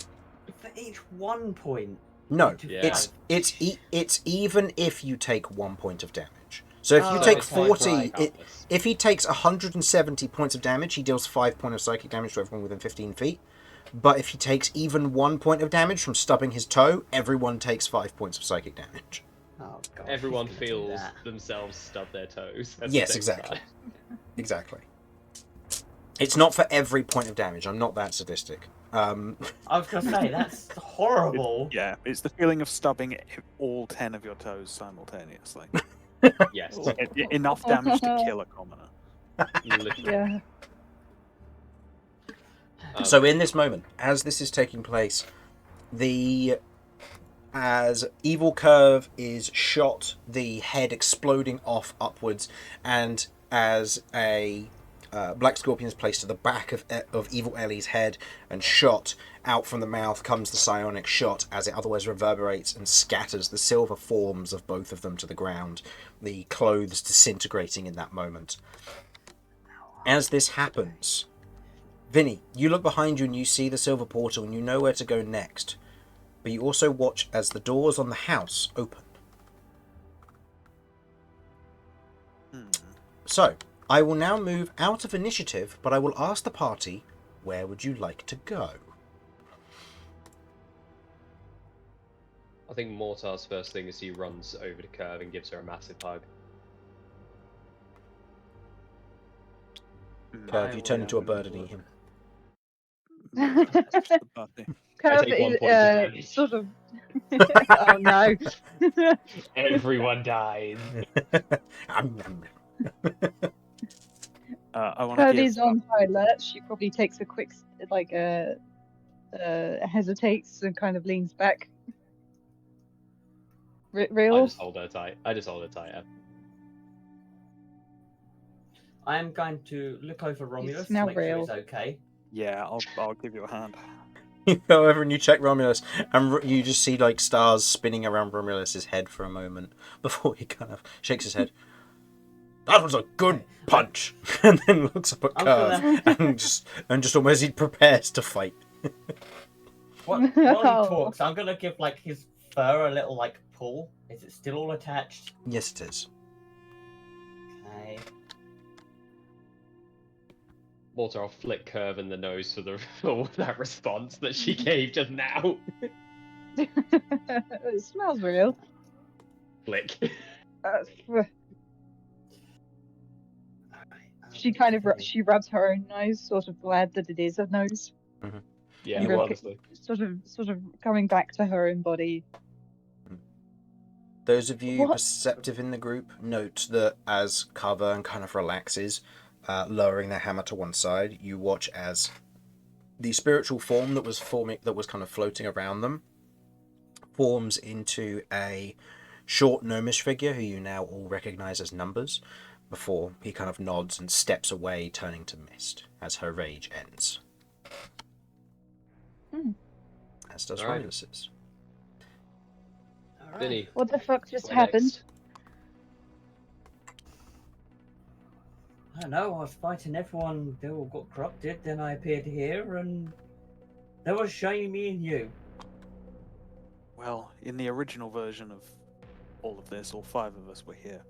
[SPEAKER 1] For each 1 point.
[SPEAKER 2] No,
[SPEAKER 4] Yeah.
[SPEAKER 2] it's even if you take 1 point of damage. So if you
[SPEAKER 1] Oh,
[SPEAKER 2] take
[SPEAKER 1] okay.
[SPEAKER 2] 40,
[SPEAKER 4] Right.
[SPEAKER 2] if he takes 170 points of damage, he deals 5 points of psychic damage to everyone within 15 feet. But if he takes even 1 point of damage from stubbing his toe, everyone takes 5 points of psychic damage.
[SPEAKER 1] Oh, God.
[SPEAKER 4] Everyone
[SPEAKER 1] he's gonna do
[SPEAKER 4] feels
[SPEAKER 1] that.
[SPEAKER 4] themselves stub their toes. at the
[SPEAKER 2] Yes,
[SPEAKER 4] same
[SPEAKER 2] exactly.
[SPEAKER 4] time.
[SPEAKER 2] Exactly. It's not for every point of damage. I'm not that sadistic. Um,
[SPEAKER 1] I was gonna say that's horrible.
[SPEAKER 5] Yeah, it's the feeling of stubbing all 10 of your toes simultaneously.
[SPEAKER 4] Yes.
[SPEAKER 5] Enough damage to kill a commoner.
[SPEAKER 4] Literally.
[SPEAKER 3] Yeah.
[SPEAKER 2] So in this moment, as this is taking place, as Evil Kirv is shot, the head exploding off upwards, and as a Black Scorpion is placed to the back of Evil Ellie's head and shot out from the mouth comes the psionic shot as it otherwise reverberates and scatters the silver forms of both of them to the ground, the clothes disintegrating in that moment. As this happens, Vinny, you look behind you and you see the silver portal and you know where to go next. But you also watch as the doors on the house open. So, I will now move out of initiative, but I will ask the party, where would you like to go?
[SPEAKER 4] I think Mortar's first thing is he runs over to Kirv and gives her a massive hug.
[SPEAKER 2] Kirv, you turn into a bird and eat him.
[SPEAKER 5] That's just the party.
[SPEAKER 3] Kirv
[SPEAKER 4] take 1
[SPEAKER 3] is,
[SPEAKER 4] point of damage.
[SPEAKER 3] sort of. Oh no.
[SPEAKER 4] Everyone dies.
[SPEAKER 5] I want to
[SPEAKER 3] Kirv
[SPEAKER 5] give.
[SPEAKER 3] is on high alert. She probably takes a quick, hesitates and kind of leans back.
[SPEAKER 4] I
[SPEAKER 3] Real?
[SPEAKER 4] just hold her tight. Yeah.
[SPEAKER 1] I am going to look over Romulus to
[SPEAKER 3] smell
[SPEAKER 1] make sure
[SPEAKER 3] real.
[SPEAKER 1] he's okay.
[SPEAKER 5] Yeah, I'll give you a hand.
[SPEAKER 2] You go over and you check Romulus, and you just see like stars spinning around Romulus's head for a moment before he kind of shakes his head. That was a good punch, and then looks up at Kirv and just almost he prepares to fight.
[SPEAKER 1] While he talks, I'm gonna give like his fur a little like pull. Is it still all attached?
[SPEAKER 2] Yes, it is.
[SPEAKER 1] Okay.
[SPEAKER 4] Mortar, I'll flick Kirv in the nose for that response that she gave just now.
[SPEAKER 3] It smells real.
[SPEAKER 4] Flick.
[SPEAKER 3] She kind of she rubs her own nose, sort of glad that it is a nose.
[SPEAKER 2] Mm-hmm.
[SPEAKER 4] Yeah,
[SPEAKER 3] Real-
[SPEAKER 4] honestly.
[SPEAKER 3] Sort of coming back to her own body.
[SPEAKER 2] Those of you
[SPEAKER 3] What?
[SPEAKER 2] perceptive in the group note that as Carver kind of relaxes, lowering their hammer to one side, you watch as the spiritual form that was kind of floating around them forms into a short gnomish figure who you now all recognize as Numbers, before he kind of nods and steps away, turning to mist as her rage ends. As does
[SPEAKER 4] Alright.
[SPEAKER 2] Romulus's.
[SPEAKER 4] Vinny.
[SPEAKER 3] What the fuck just
[SPEAKER 4] where
[SPEAKER 3] happened?
[SPEAKER 4] next?
[SPEAKER 1] I don't know, I was fighting everyone, they all got corrupted, then I appeared here and there was shiny me and you.
[SPEAKER 5] Well, in the original version of all of this, all 5 of us were here.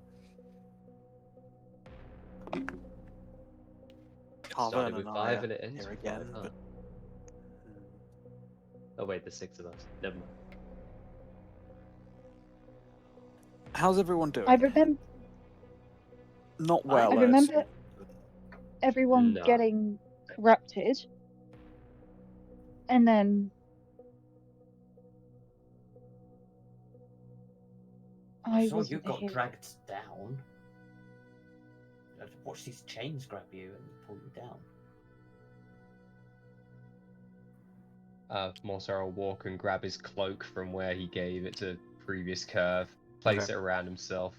[SPEAKER 4] Started with
[SPEAKER 5] and
[SPEAKER 4] 5
[SPEAKER 5] I
[SPEAKER 4] and
[SPEAKER 5] are
[SPEAKER 4] it ends
[SPEAKER 5] here
[SPEAKER 4] with
[SPEAKER 5] again,
[SPEAKER 4] 5, huh?
[SPEAKER 5] but
[SPEAKER 4] Oh wait, there's 6 of us. Never mind.
[SPEAKER 5] how's everyone doing?
[SPEAKER 3] I remember.
[SPEAKER 5] Not well.
[SPEAKER 3] I remember everyone
[SPEAKER 4] No.
[SPEAKER 3] getting corrupted, and then I
[SPEAKER 1] saw you
[SPEAKER 3] wasn't
[SPEAKER 1] got
[SPEAKER 3] here.
[SPEAKER 1] dragged down. I watched these chains grab you and pull you down.
[SPEAKER 4] Mortar will walk and grab his cloak from where he gave it to previous Kirv, place
[SPEAKER 2] Okay.
[SPEAKER 4] it around himself.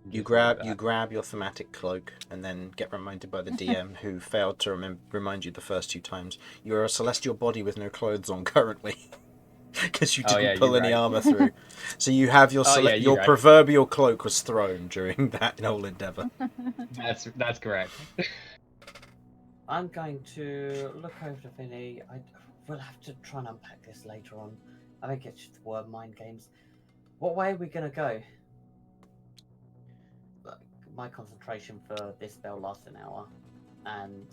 [SPEAKER 4] and
[SPEAKER 2] You
[SPEAKER 4] just walk
[SPEAKER 2] grab
[SPEAKER 4] back.
[SPEAKER 2] your thematic cloak and then get reminded by the DM who failed to remind you the first 2 times. You're a celestial body with no clothes on currently. Because you
[SPEAKER 4] Oh,
[SPEAKER 2] didn't
[SPEAKER 4] yeah,
[SPEAKER 2] pull
[SPEAKER 4] you're
[SPEAKER 2] any
[SPEAKER 4] right.
[SPEAKER 2] armor through. So you have your
[SPEAKER 4] Oh, yeah, you're
[SPEAKER 2] your
[SPEAKER 4] right.
[SPEAKER 2] proverbial cloak was thrown during that whole endeavor.
[SPEAKER 4] That's correct.
[SPEAKER 1] I'm going to look over to Vinny. We'll have to try and unpack this later on. I think it's just word mind games. What way are we going to go? Like, my concentration for this spell lasts an hour. And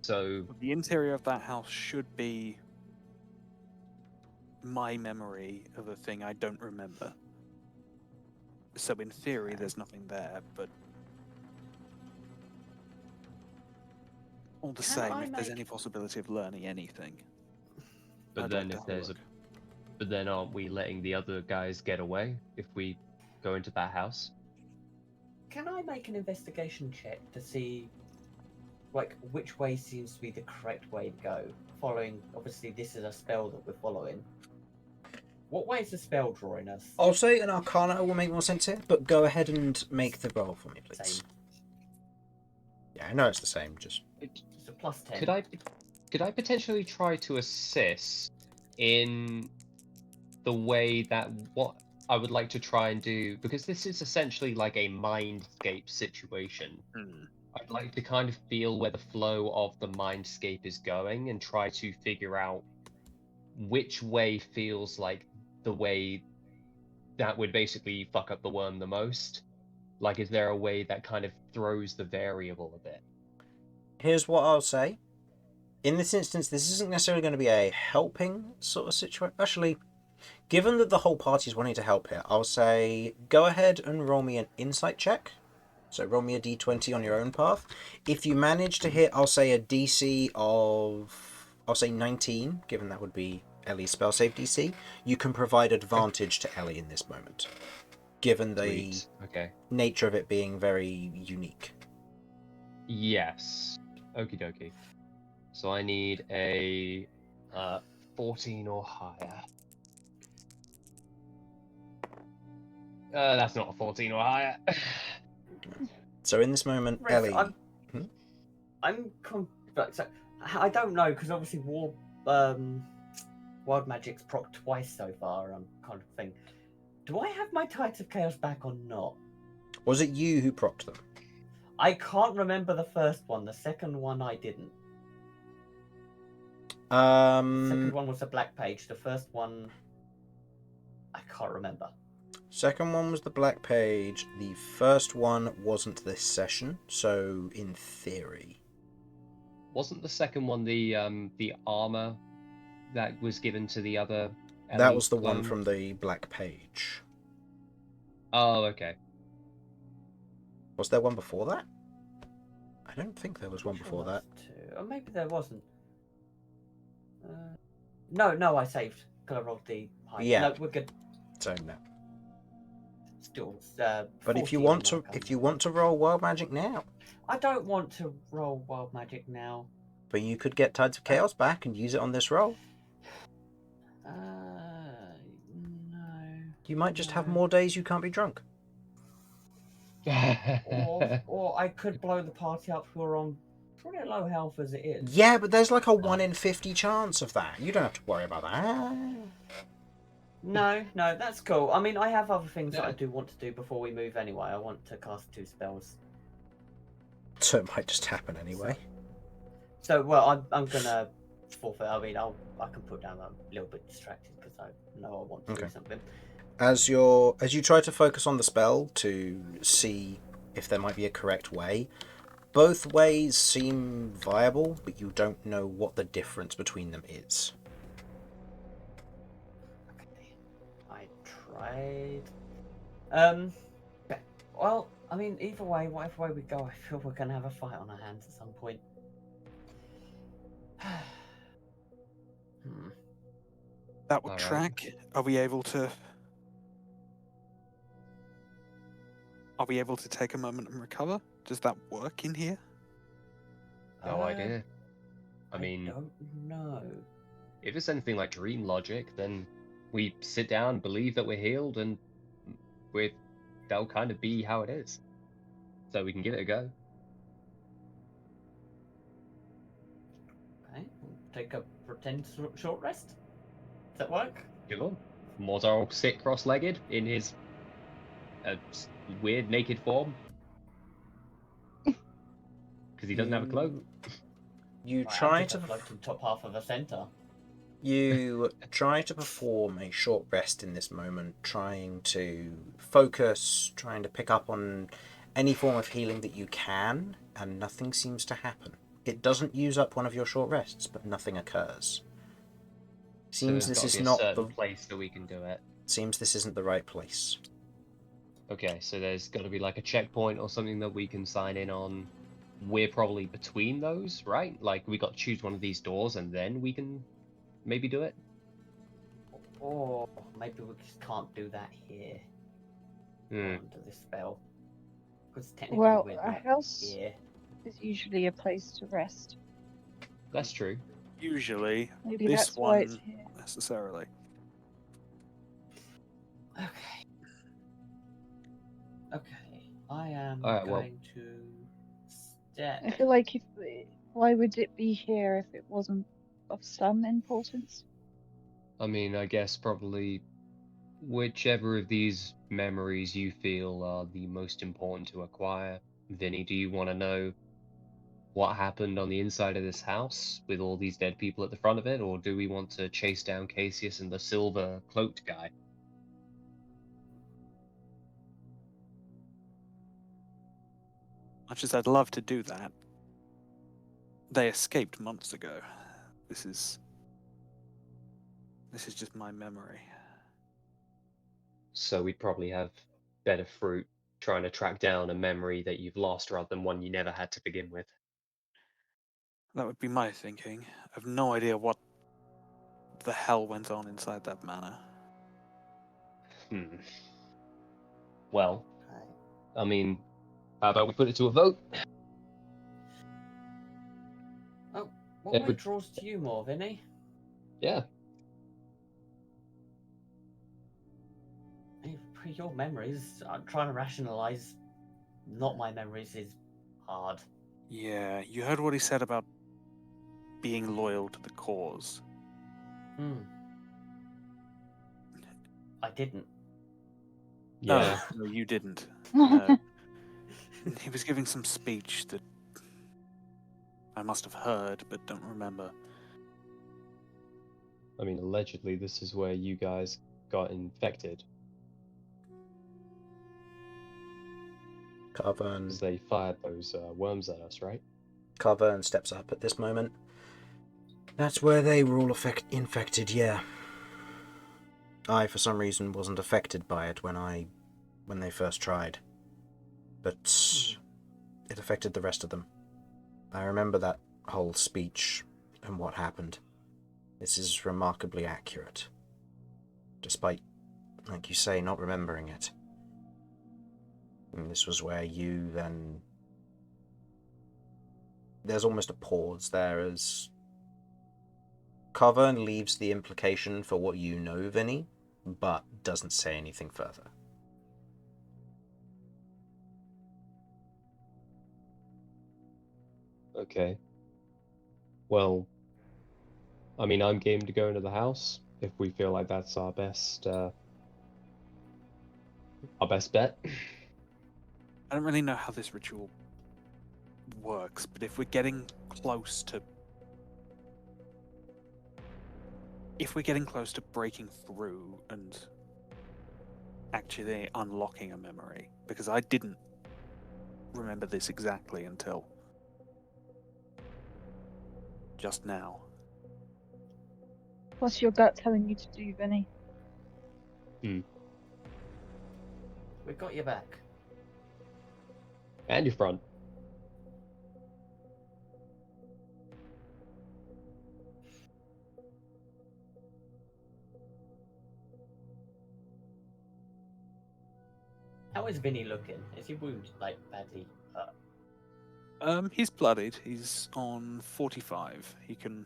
[SPEAKER 4] So
[SPEAKER 5] the interior of that house should be my memory of a thing I don't remember. So in theory, there's nothing there, but All the
[SPEAKER 1] Can
[SPEAKER 5] same,
[SPEAKER 1] I
[SPEAKER 5] if there's
[SPEAKER 1] make-
[SPEAKER 5] any possibility of learning anything.
[SPEAKER 4] But
[SPEAKER 5] I'd
[SPEAKER 4] then
[SPEAKER 5] like
[SPEAKER 4] if
[SPEAKER 5] to
[SPEAKER 4] there's a,
[SPEAKER 5] look.
[SPEAKER 4] but then aren't we letting the other guys get away if we go into that house?
[SPEAKER 1] Can I make an investigation check to see, like, which way seems to be the correct way to go? Following, obviously, this is a spell that we're following. What way is the spell drawing us?
[SPEAKER 2] I'll say an Arcana will make more sense here, but go ahead and make the roll for me, please.
[SPEAKER 1] Same.
[SPEAKER 2] Yeah, I know it's the same, just...
[SPEAKER 1] It's a plus 10.
[SPEAKER 4] Could I potentially try to assist in the way that what I would like to try and do, because this is essentially like a mindscape situation. I'd like to kind of feel where the flow of the mindscape is going and try to figure out which way feels like the way that would basically fuck up the worm the most. Like, is there a way that kind of throws the variable a bit?
[SPEAKER 2] Here's what I'll say. In this instance, this isn't necessarily going to be a helping sort of situation. Actually, given that the whole party is wanting to help here, I'll say go ahead and roll me an insight check. So roll me a d20 on your own path. If you manage to hit, I'll say a DC of... I'll say 19, given that would be Ellie's spell save DC. You can provide advantage to Ellie in this moment, given the
[SPEAKER 4] Sweet. Okay.
[SPEAKER 2] nature of it being very unique.
[SPEAKER 4] Yes. Okie dokie. So I need a 14 or higher. That's not a 14 or higher.
[SPEAKER 2] So in this moment,
[SPEAKER 1] Ref,
[SPEAKER 2] Ellie...
[SPEAKER 1] I don't know, because obviously Wild Magic's proc twice so far, kind of thing. Do I have my Tides of Chaos back or not?
[SPEAKER 2] Was it you who propped them?
[SPEAKER 1] I can't remember the first one. The second one I didn't. The second one was the Black Page. The first one I can't remember.
[SPEAKER 2] Second one was the Black Page. The first one wasn't this session, so in theory.
[SPEAKER 4] Wasn't the second one the armor that was given to the other
[SPEAKER 2] That
[SPEAKER 4] Ellie
[SPEAKER 2] was the one
[SPEAKER 4] clone?
[SPEAKER 2] from the Black Page.
[SPEAKER 4] Oh, okay.
[SPEAKER 2] Was there one before that? I don't think there was one
[SPEAKER 1] Sure
[SPEAKER 2] before that.
[SPEAKER 1] was two. Or maybe there wasn't. No, I saved because I rolled the high.
[SPEAKER 2] Yeah.
[SPEAKER 1] No, we're good.
[SPEAKER 2] So no.
[SPEAKER 1] Still.
[SPEAKER 2] But if you
[SPEAKER 1] 14
[SPEAKER 2] want
[SPEAKER 1] on
[SPEAKER 2] to,
[SPEAKER 1] Arcana.
[SPEAKER 2] roll Wild Magic now,
[SPEAKER 1] I don't want to roll Wild Magic now.
[SPEAKER 2] but you could get Tides of Chaos back and use it on this roll.
[SPEAKER 1] No.
[SPEAKER 2] You might just have
[SPEAKER 1] No.
[SPEAKER 2] more days you can't be drunk.
[SPEAKER 1] Or I could blow the party up who are on pretty low health as it is.
[SPEAKER 2] Yeah, but there's like a 1 in 50 chance of that. You don't have to worry about that.
[SPEAKER 1] No, that's cool. I mean, I have other things that I do want to do before we move anyway. I want to cast 2 spells.
[SPEAKER 2] So it might just happen anyway.
[SPEAKER 1] So, well, I'm gonna forfeit. I mean, I can put down a little bit distracted because I know I want to do something.
[SPEAKER 2] As you try to focus on the spell to see if there might be a correct way, both ways seem viable, but you don't know what the difference between them is.
[SPEAKER 1] Okay, I tried. Well, I mean, either way, whatever way we go, I feel we're gonna have a fight on our hands at some point.
[SPEAKER 5] That would
[SPEAKER 4] Alright.
[SPEAKER 5] track. Are we able to take a moment and recover? Does that work in here?
[SPEAKER 4] No idea. I mean,
[SPEAKER 1] don't know.
[SPEAKER 4] if it's anything like dream logic, then we sit down, believe that we're healed, and that'll kind of be how it is. So we can give it a go.
[SPEAKER 1] Okay, we'll take a pretend short rest. Does that work?
[SPEAKER 4] Good on. Mortar will sit cross-legged in his weird naked form. Because he doesn't have a cloak.
[SPEAKER 2] You
[SPEAKER 1] Right,
[SPEAKER 2] try
[SPEAKER 1] I'm
[SPEAKER 2] to
[SPEAKER 1] just a floating top half of a centaur.
[SPEAKER 2] You try to perform a short rest in this moment, trying to focus, trying to pick up on any form of healing that you can, and nothing seems to happen. It doesn't use up one of your short rests, but nothing occurs. Seems
[SPEAKER 4] So
[SPEAKER 2] this
[SPEAKER 4] there's
[SPEAKER 2] is
[SPEAKER 4] gotta be a
[SPEAKER 2] not
[SPEAKER 4] certain
[SPEAKER 2] the
[SPEAKER 4] place that we can do it.
[SPEAKER 2] seems this isn't the right place.
[SPEAKER 4] Okay, so there's got to be like a checkpoint or something that we can sign in on. we're probably between those, right? Like, we got to choose one of these doors and then we can maybe do it?
[SPEAKER 1] Or maybe we just can't do that here
[SPEAKER 4] Hmm,
[SPEAKER 1] under this spell. Because technically
[SPEAKER 3] Well,
[SPEAKER 1] we're
[SPEAKER 3] a
[SPEAKER 1] not
[SPEAKER 3] house
[SPEAKER 1] here.
[SPEAKER 3] is usually a place to rest.
[SPEAKER 4] that's true.
[SPEAKER 5] Usually,
[SPEAKER 3] Maybe
[SPEAKER 5] this
[SPEAKER 3] that's why it's
[SPEAKER 5] one
[SPEAKER 3] here.
[SPEAKER 5] necessarily.
[SPEAKER 1] Okay. Okay. I am
[SPEAKER 4] Alright, well,
[SPEAKER 1] going to step.
[SPEAKER 3] I feel like why would it be here if it wasn't of some importance?
[SPEAKER 4] I mean, I guess probably whichever of these memories you feel are the most important to acquire. Vinny, do you want to know what happened on the inside of this house with all these dead people at the front of it, or do we want to chase down Cassius and the silver cloaked guy?
[SPEAKER 5] Much as I'd love to do that, they escaped months ago. This is just my memory.
[SPEAKER 4] So we'd probably have better fruit trying to track down a memory that you've lost rather than one you never had to begin with.
[SPEAKER 5] That would be my thinking. I've no idea what the hell went on inside that manor.
[SPEAKER 4] Well,
[SPEAKER 1] Okay.
[SPEAKER 4] I mean, how about we put it to a vote?
[SPEAKER 1] Oh, what way draws to you more, Vinny?
[SPEAKER 4] Yeah.
[SPEAKER 1] Your memories, I'm trying to rationalize not my memories is hard.
[SPEAKER 5] Yeah, you heard what he said about being loyal to the cause.
[SPEAKER 1] I didn't.
[SPEAKER 4] Yeah.
[SPEAKER 5] Oh, no, you didn't. No. He was giving some speech that I must have heard, but don't remember.
[SPEAKER 4] I mean, allegedly, this is where you guys got infected
[SPEAKER 2] Carvern,
[SPEAKER 4] because they fired those worms at us, right?
[SPEAKER 2] Carvern steps up at this moment. That's where they were all infected, yeah. I, for some reason, wasn't affected by it when they first tried. But it affected the rest of them. I remember that whole speech and what happened. This is remarkably accurate. Despite, like you say, not remembering it. And this was where you then... There's almost a pause there as Carvern leaves the implication for what you know, Vinny, but doesn't say anything further.
[SPEAKER 4] Okay. Well, I mean, I'm game to go into the house if we feel like that's our best bet.
[SPEAKER 5] I don't really know how this ritual works, but if we're getting close to breaking through and actually unlocking a memory, because I didn't remember this exactly until just now.
[SPEAKER 3] What's your gut telling you to do, Vinny?
[SPEAKER 1] We got your back.
[SPEAKER 4] And your front.
[SPEAKER 1] How is Vinny looking? Is he wounded, like, badly hurt?
[SPEAKER 5] He's bloodied. He's on 45. He can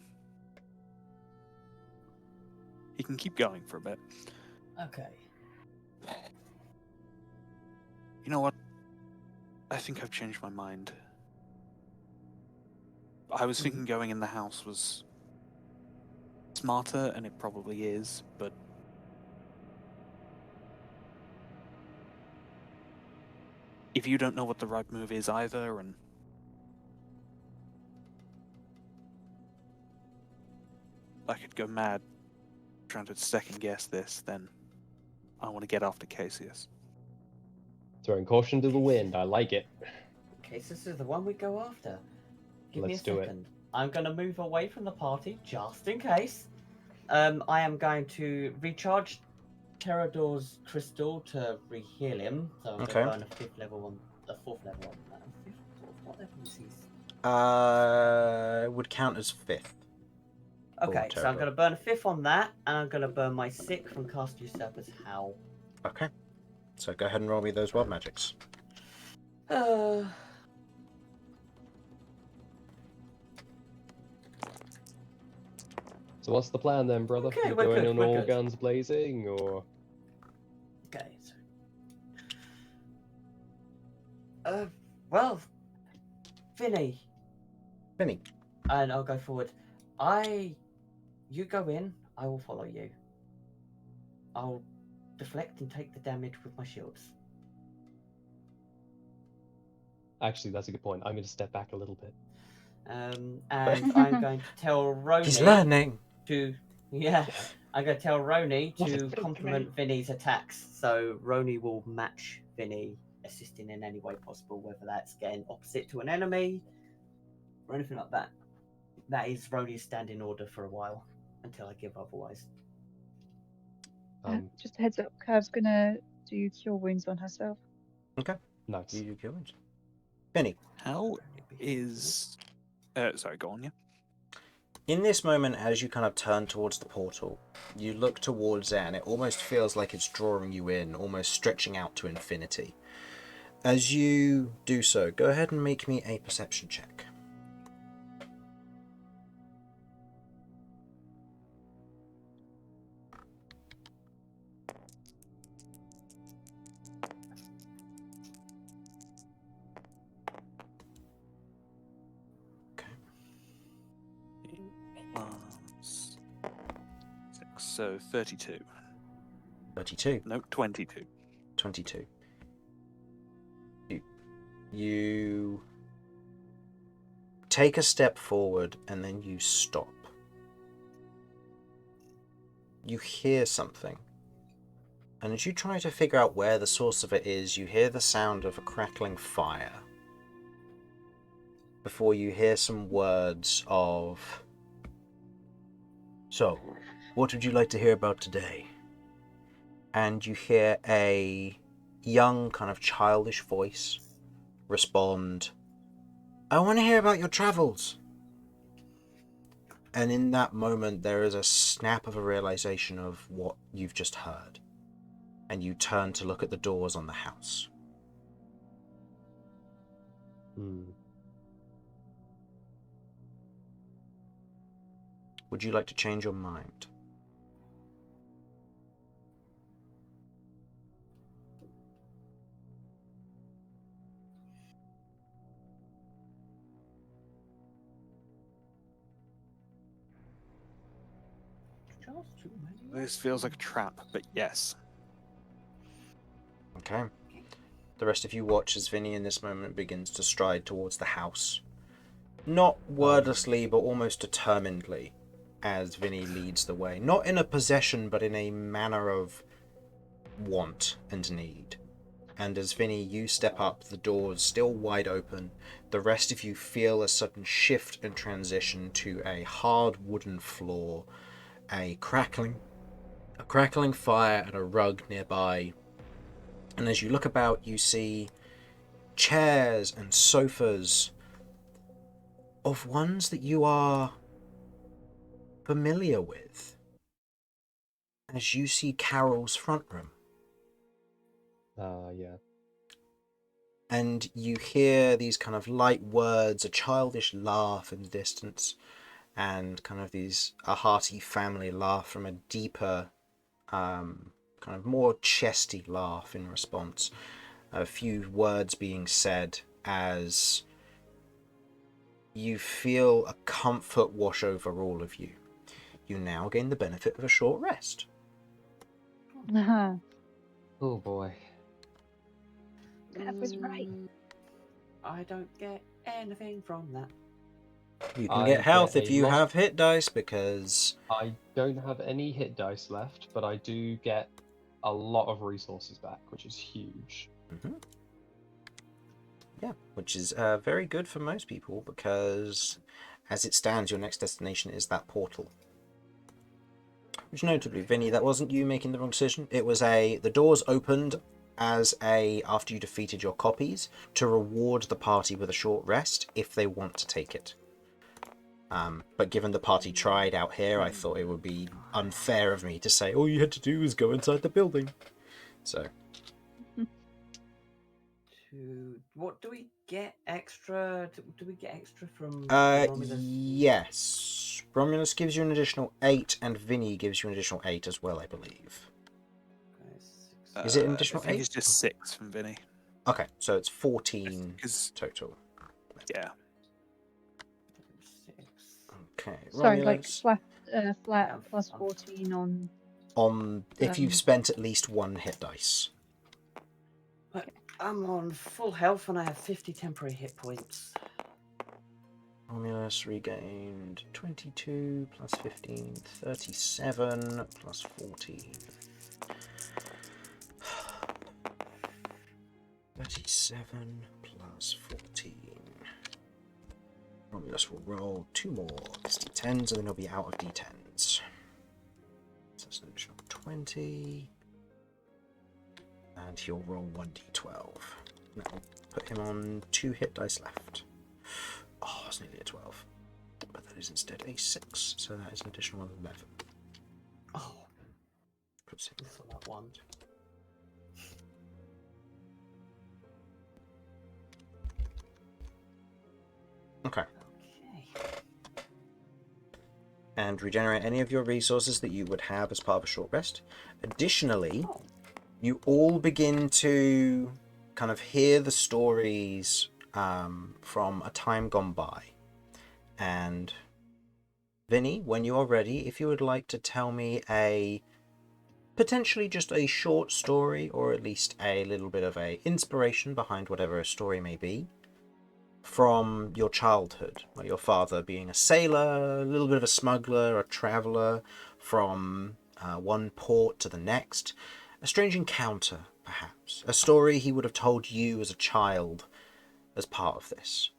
[SPEAKER 5] keep going for a bit.
[SPEAKER 1] Okay.
[SPEAKER 5] You know what? I think I've changed my mind. I was thinking going in the house was smarter, and it probably is, but if you don't know what the right move is either, and I could go mad trying to second guess this, then I want to get after Cassius.
[SPEAKER 4] Throwing caution to the wind. I like it.
[SPEAKER 1] Okay, so this is the one we go after. Give me a
[SPEAKER 4] Let's do it.
[SPEAKER 1] second. I'm going to move away from the party, just in case. I am going to recharge Terador's crystal to re-heal him. So I'm
[SPEAKER 2] Okay.
[SPEAKER 1] going to go on a 5th level one, a 4th level one. 5th, 4th, what level is he?
[SPEAKER 2] Would count as 5th.
[SPEAKER 1] Okay, so I'm going to burn a 5th on that, and I'm going to burn my 6th from Cast Usurper's Howl.
[SPEAKER 2] Okay. So go ahead and roll me those wild magics.
[SPEAKER 1] Uh,
[SPEAKER 4] So what's the plan then, brother?
[SPEAKER 1] Okay,
[SPEAKER 4] You
[SPEAKER 1] we're
[SPEAKER 4] going
[SPEAKER 1] good,
[SPEAKER 4] on
[SPEAKER 1] we're
[SPEAKER 4] all
[SPEAKER 1] good.
[SPEAKER 4] guns blazing, or?
[SPEAKER 1] okay, so... well, Vinny,
[SPEAKER 2] Vinny.
[SPEAKER 1] and I'll go forward. You go in, I will follow you. I'll deflect and take the damage with my shields.
[SPEAKER 4] Actually, that's a good point. I'm going to step back a little bit.
[SPEAKER 1] And I'm going to tell Roni
[SPEAKER 2] He's learning.
[SPEAKER 1] I'm going to tell Roni
[SPEAKER 4] What a
[SPEAKER 1] to
[SPEAKER 4] big
[SPEAKER 1] complement Vinny's attacks. So Roni will match Vinny, assisting in any way possible, whether that's getting opposite to an enemy or anything like that. That is Roni's standing order for a while until I give otherwise.
[SPEAKER 3] Just a heads up, Kirv's gonna do cure wounds on herself.
[SPEAKER 4] Nice.
[SPEAKER 2] You kill him. Vinny.
[SPEAKER 5] How is? Sorry, go on. Yeah.
[SPEAKER 2] In this moment, as you kind of turn towards the portal, you look towards it and it almost feels like it's drawing you in, almost stretching out to infinity. As you do so, go ahead and make me a perception check.
[SPEAKER 5] Plus 6, so 32.
[SPEAKER 2] 32.
[SPEAKER 5] No, 22.
[SPEAKER 2] 22. You take a step forward and then you stop. You hear something. And as you try to figure out where the source of it is, you hear the sound of a crackling fire. Before you hear some words of, "So, what would you like to hear about today?" And you hear a young, kind of childish voice respond, "I want to hear about your travels." And in that moment, there is a snap of a realization of what you've just heard. And you turn to look at the doors on the house. Would you like to change your mind?
[SPEAKER 5] This feels like a trap, but yes.
[SPEAKER 2] Okay. The rest of you watch as Vinny in this moment begins to stride towards the house. Not wordlessly, but almost determinedly, as Vinny leads the way. Not in a possession, but in a manner of want and need. And as Vinny, you step up, the doors still wide open. The rest of you feel a sudden shift and transition to a hard wooden floor, a crackling fire and a rug nearby. And as you look about, you see chairs and sofas of ones that you are familiar with. As you see Carol's front room.
[SPEAKER 4] Yeah.
[SPEAKER 2] And you hear these kind of light words, a childish laugh in the distance, and kind of a hearty family laugh from a deeper, kind of more chesty laugh in response. A few words being said as you feel a comfort wash over all of you. You now gain the benefit of a short rest.
[SPEAKER 4] Oh boy.
[SPEAKER 3] That was right.
[SPEAKER 1] I don't get anything from that.
[SPEAKER 2] You can
[SPEAKER 4] I
[SPEAKER 2] get health
[SPEAKER 4] get
[SPEAKER 2] if
[SPEAKER 4] a
[SPEAKER 2] you
[SPEAKER 4] lot-
[SPEAKER 2] have hit dice, because
[SPEAKER 4] I don't have any hit dice left, but I do get a lot of resources back, which is huge.
[SPEAKER 2] yeah, which is very good for most people, because as it stands, your next destination is that portal. Which notably, Vinny, that wasn't you making the wrong decision. It was the doors opened after you defeated your copies, to reward the party with a short rest if they want to take it. But given the party tried out here, I thought it would be unfair of me to say all you had to do was go inside the building. So.
[SPEAKER 1] What do we get extra? Do we get extra from Romulus?
[SPEAKER 2] Yes. Romulus gives you an additional 8, and Vinny gives you an additional 8 as well, I believe. Is it an additional
[SPEAKER 5] I think
[SPEAKER 2] 8?
[SPEAKER 5] it's just 6 from Vinny.
[SPEAKER 2] Okay, so it's 14
[SPEAKER 5] 'Cause-
[SPEAKER 2] total.
[SPEAKER 5] Yeah.
[SPEAKER 1] 6.
[SPEAKER 2] Okay,
[SPEAKER 3] Sorry,
[SPEAKER 2] Romulus.
[SPEAKER 3] like flat plus 14 on.
[SPEAKER 2] If you've spent at least 1 hit dice.
[SPEAKER 1] I'm on full health and I have 50 temporary hit points.
[SPEAKER 2] Romulus regained 22 plus 15, 37 plus 14. 37 plus 14. Romulus will roll 2 more d10s and then he'll be out of d10s. So that's an additional 20. And he'll roll 1d12. That will put him on 2 hit dice left. Oh, it's nearly a 12. But that is instead a 6, so that is an additional 11.
[SPEAKER 1] Oh,
[SPEAKER 2] Puts him
[SPEAKER 1] this on that one.
[SPEAKER 2] Okay.
[SPEAKER 1] Okay.
[SPEAKER 2] And regenerate any of your resources that you would have as part of a short rest. Additionally,
[SPEAKER 1] Oh.
[SPEAKER 2] you all begin to kind of hear the stories from a time gone by. And Vinny, when you are ready, if you would like to tell me potentially just a short story, or at least a little bit of a inspiration behind whatever a story may be, from your childhood, like your father being a sailor, a little bit of a smuggler, a traveller, from one port to the next, a strange encounter, perhaps, a story he would have told you as a child as part of this.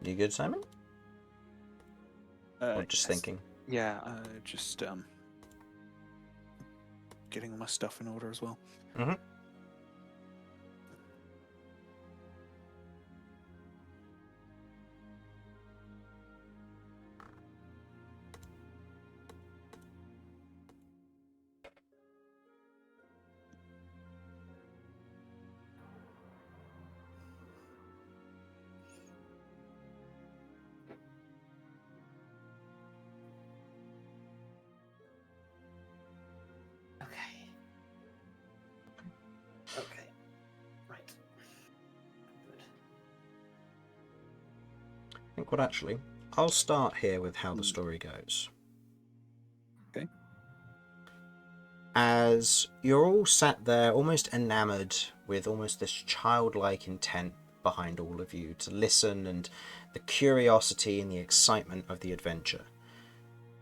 [SPEAKER 2] You good, Simon? Or just
[SPEAKER 5] Yes.
[SPEAKER 2] thinking?
[SPEAKER 5] Yeah, just getting all my stuff in order as well.
[SPEAKER 2] Mm-hmm.
[SPEAKER 1] Okay. Okay. Right. Good.
[SPEAKER 2] I think what actually, I'll start here with how the story goes.
[SPEAKER 5] Okay.
[SPEAKER 2] As you're all sat there almost enamored with almost this childlike intent behind all of you to listen, and the curiosity and the excitement of the adventure,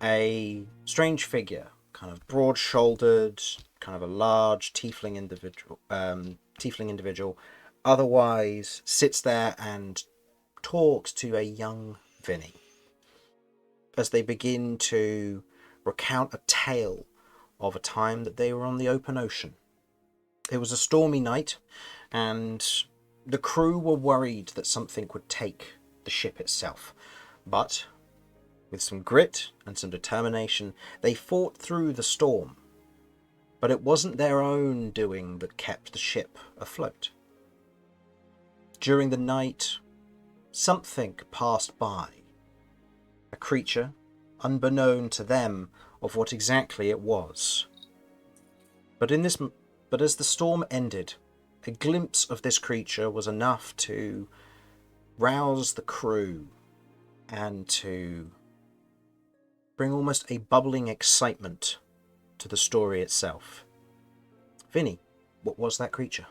[SPEAKER 2] a strange figure, kind of broad-shouldered, kind of a large tiefling individual, otherwise sits there and talks to a young Vinny as they begin to recount a tale of a time that they were on the open ocean. It was a stormy night, and the crew were worried that something would take the ship itself. But with some grit and some determination, they fought through the storm. But it wasn't their own doing that kept the ship afloat. During the night, something passed by. A creature, unbeknown to them of what exactly it was. But as the storm ended, a glimpse of this creature was enough to rouse the crew and to bring almost a bubbling excitement to the story itself. Vinny, what was that creature?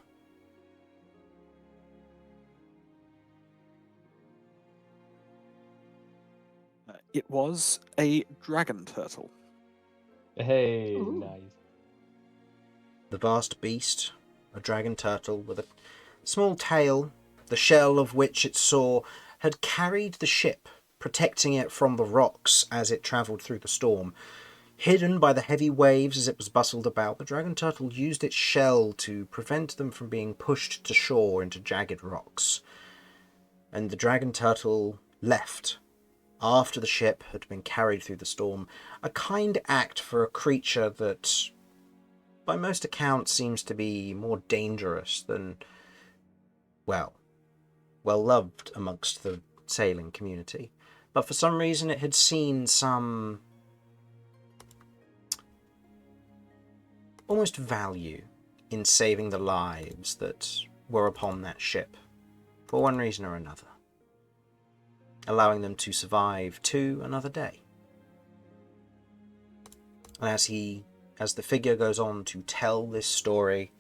[SPEAKER 5] It was a dragon turtle.
[SPEAKER 4] Hey,
[SPEAKER 3] Ooh.
[SPEAKER 4] nice.
[SPEAKER 2] The vast beast, a dragon turtle with a small tail, the shell of which it saw had carried the ship, protecting it from the rocks as it travelled through the storm. Hidden by the heavy waves as it was bustled about, the dragon turtle used its shell to prevent them from being pushed to shore into jagged rocks. And the dragon turtle left after the ship had been carried through the storm, a kind act for a creature that, by most accounts, seems to be more dangerous than, well loved amongst the sailing community. But for some reason it had seen some almost value in saving the lives that were upon that ship, for one reason or another, allowing them to survive to another day. And as the figure goes on to tell this story,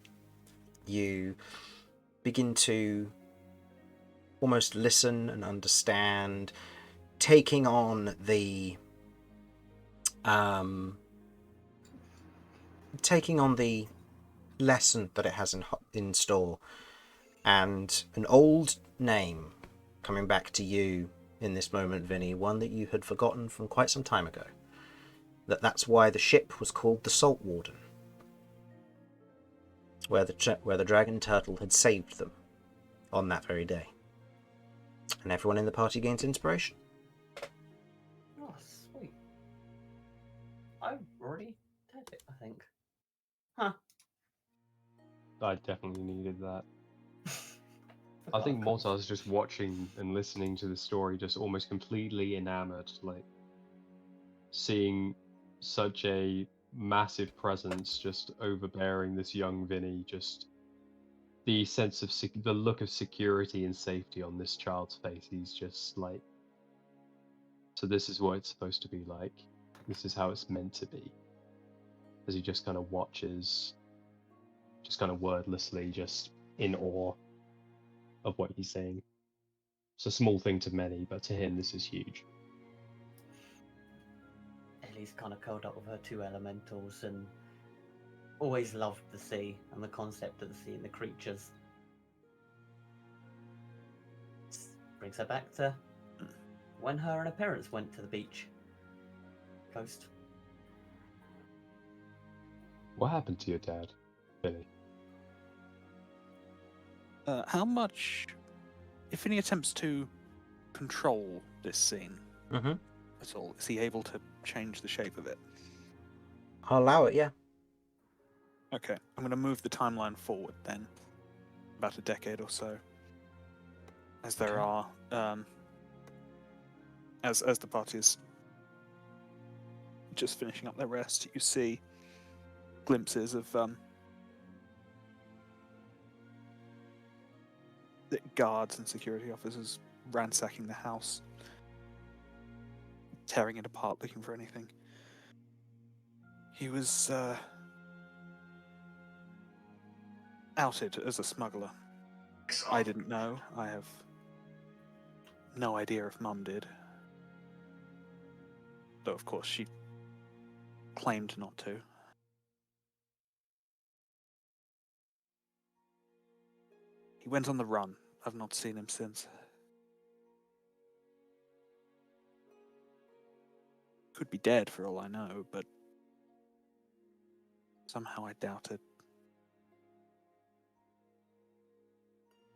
[SPEAKER 2] you begin to almost listen and understand, taking on the lesson that it has in store, and an old name coming back to you in this moment, Vinny, one that you had forgotten from quite some time ago. That's why the ship was called the Salt Warden, where the dragon turtle had saved them on that very day. And everyone in the party gains inspiration.
[SPEAKER 1] Oh, sweet. I've already did it, I think. Huh.
[SPEAKER 4] I definitely needed that. I think Mortar's just watching and listening to the story, just almost completely enamored, like seeing such a massive presence just overbearing this young Vinny, just the sense of the look of security and safety on this child's face. He's just like, so this is what it's supposed to be like. This is how it's meant to be. As he just kind of watches, just kind of wordlessly, just in awe of what he's saying. It's a small thing to many, but to him, this is huge.
[SPEAKER 1] Ellie's kind of curled up with her two elementals and always loved the sea and the concept of the sea and the creatures. This brings her back to when her and her parents went to the beach coast.
[SPEAKER 4] What happened to your dad, Vinny?
[SPEAKER 5] How much, if any attempts to control this scene
[SPEAKER 2] Mm-hmm.
[SPEAKER 5] at all, is he able to change the shape of it?
[SPEAKER 2] I'll allow it, yeah.
[SPEAKER 5] Okay, I'm going to move the timeline forward then, about a decade or so, as there are, as the party is just finishing up their rest, you see glimpses of the guards and security officers ransacking the house, tearing it apart, looking for anything. He was outed as a smuggler. I didn't know. I have no idea if Mum did. Though, of course, she claimed not to. He went on the run. I've not seen him since. Could be dead for all I know, but somehow I doubt it.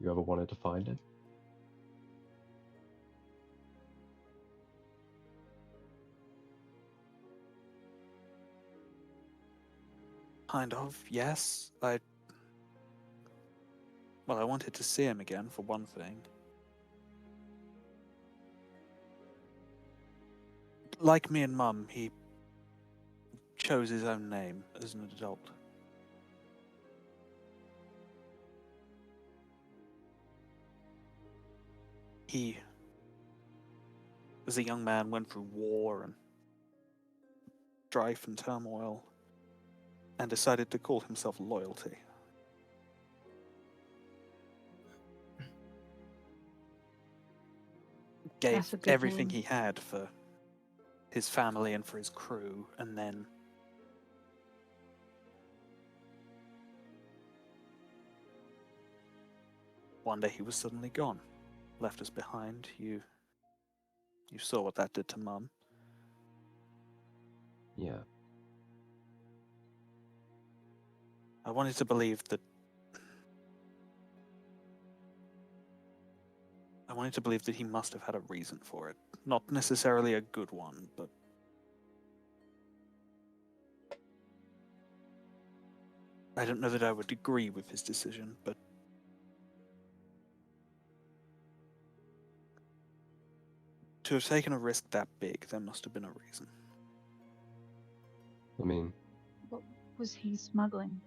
[SPEAKER 4] You ever wanted to find him?
[SPEAKER 5] Kind of, yes. I wanted to see him again, for one thing. Like me and Mum, he chose his own name as an adult. He, as a young man, went through war and strife and turmoil, and decided to call himself Loyalty. Gave
[SPEAKER 3] That's a good
[SPEAKER 5] everything
[SPEAKER 3] name.
[SPEAKER 5] he had for his family and for his crew, and then one day he was suddenly gone, left us behind. You saw what that did to Mum.
[SPEAKER 4] Yeah.
[SPEAKER 5] I wanted to believe that he must have had a reason for it. Not necessarily a good one, but I don't know that I would agree with his decision, but to have taken a risk that big, there must have been a reason.
[SPEAKER 4] I mean,
[SPEAKER 3] What was he smuggling?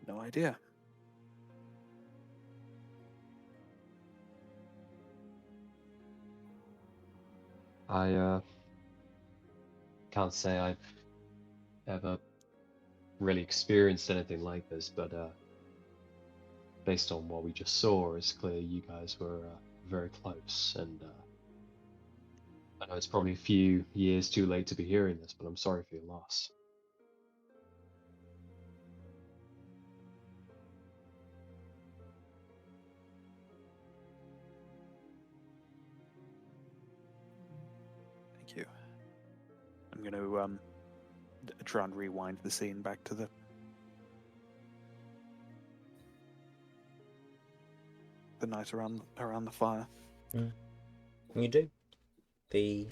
[SPEAKER 5] No idea.
[SPEAKER 4] I can't say I've ever really experienced anything like this, but based on what we just saw, it's clear you guys were very close, and I know it's probably a few years too late to be hearing this, but I'm sorry for your loss.
[SPEAKER 5] Thank you. I'm going to try and rewind the scene back to the night around the fire.
[SPEAKER 2] You do. The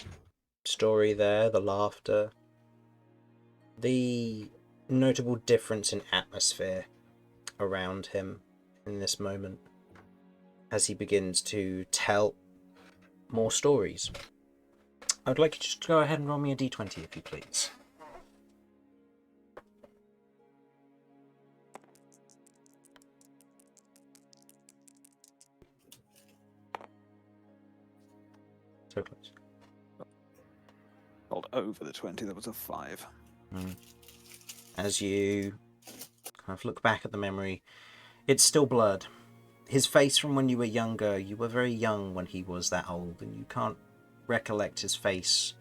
[SPEAKER 2] story there, the laughter, the notable difference in atmosphere around him in this moment as he begins to tell more stories. I would like you just to go ahead and roll me a d20 if you please. So close.
[SPEAKER 5] Rolled over the 20, that was a 5.
[SPEAKER 2] As you kind of look back at the memory, it's still blurred. His face from when you were younger, you were very young when he was that old, and you can't recollect his face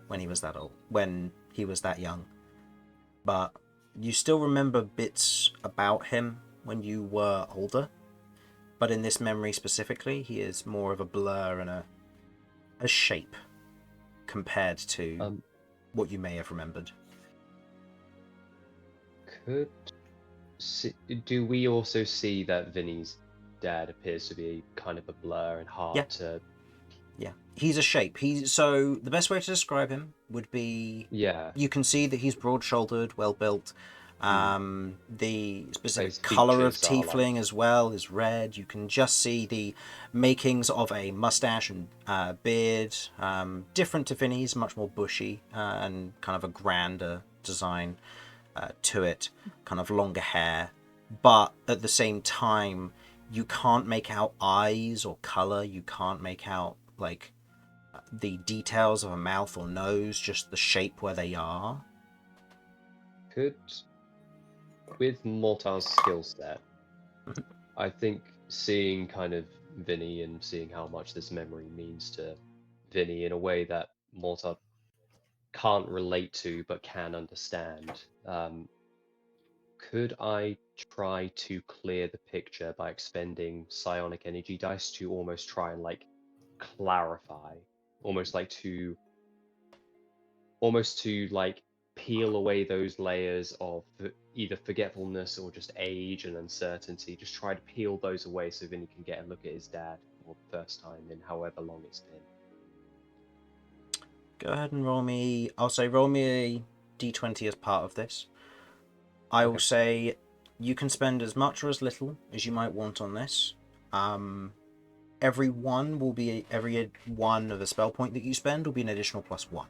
[SPEAKER 2] when he was that old, when he was that young. But you still remember bits about him when you were older. But in this memory specifically, he is more of a blur and a shape compared to what you may have remembered.
[SPEAKER 4] Do we also see that Vinny's dad appears to be kind of a blur and hard to...
[SPEAKER 2] Yeah, he's a shape. So the best way to describe him would be...
[SPEAKER 4] Yeah.
[SPEAKER 2] You can see that he's broad-shouldered, well-built. The specific
[SPEAKER 4] His
[SPEAKER 2] colour of
[SPEAKER 4] features are
[SPEAKER 2] Tiefling as well is red. You can just see the makings of a mustache and beard. Different to Vinny's, much more bushy and kind of a grander design to it. Kind of longer hair. But at the same time, you can't make out eyes or colour. You can't make out like the details of a mouth or nose, just the shape where they are.
[SPEAKER 4] With Mortar's skill set, I think seeing kind of Vinny and seeing how much this memory means to Vinny in a way that Mortar can't relate to but can understand, could I try to clear the picture by expending psionic energy dice to almost try and like clarify, almost to like peel away those layers of either forgetfulness or just age and uncertainty, just try to peel those away so Vinny can get a look at his dad for the first time in however long it's been.
[SPEAKER 2] Go ahead and roll me... I'll say roll me a d20 as part of this. I will say you can spend as much or as little as you might want on this. Every one of a spell point that you spend will be an additional +1.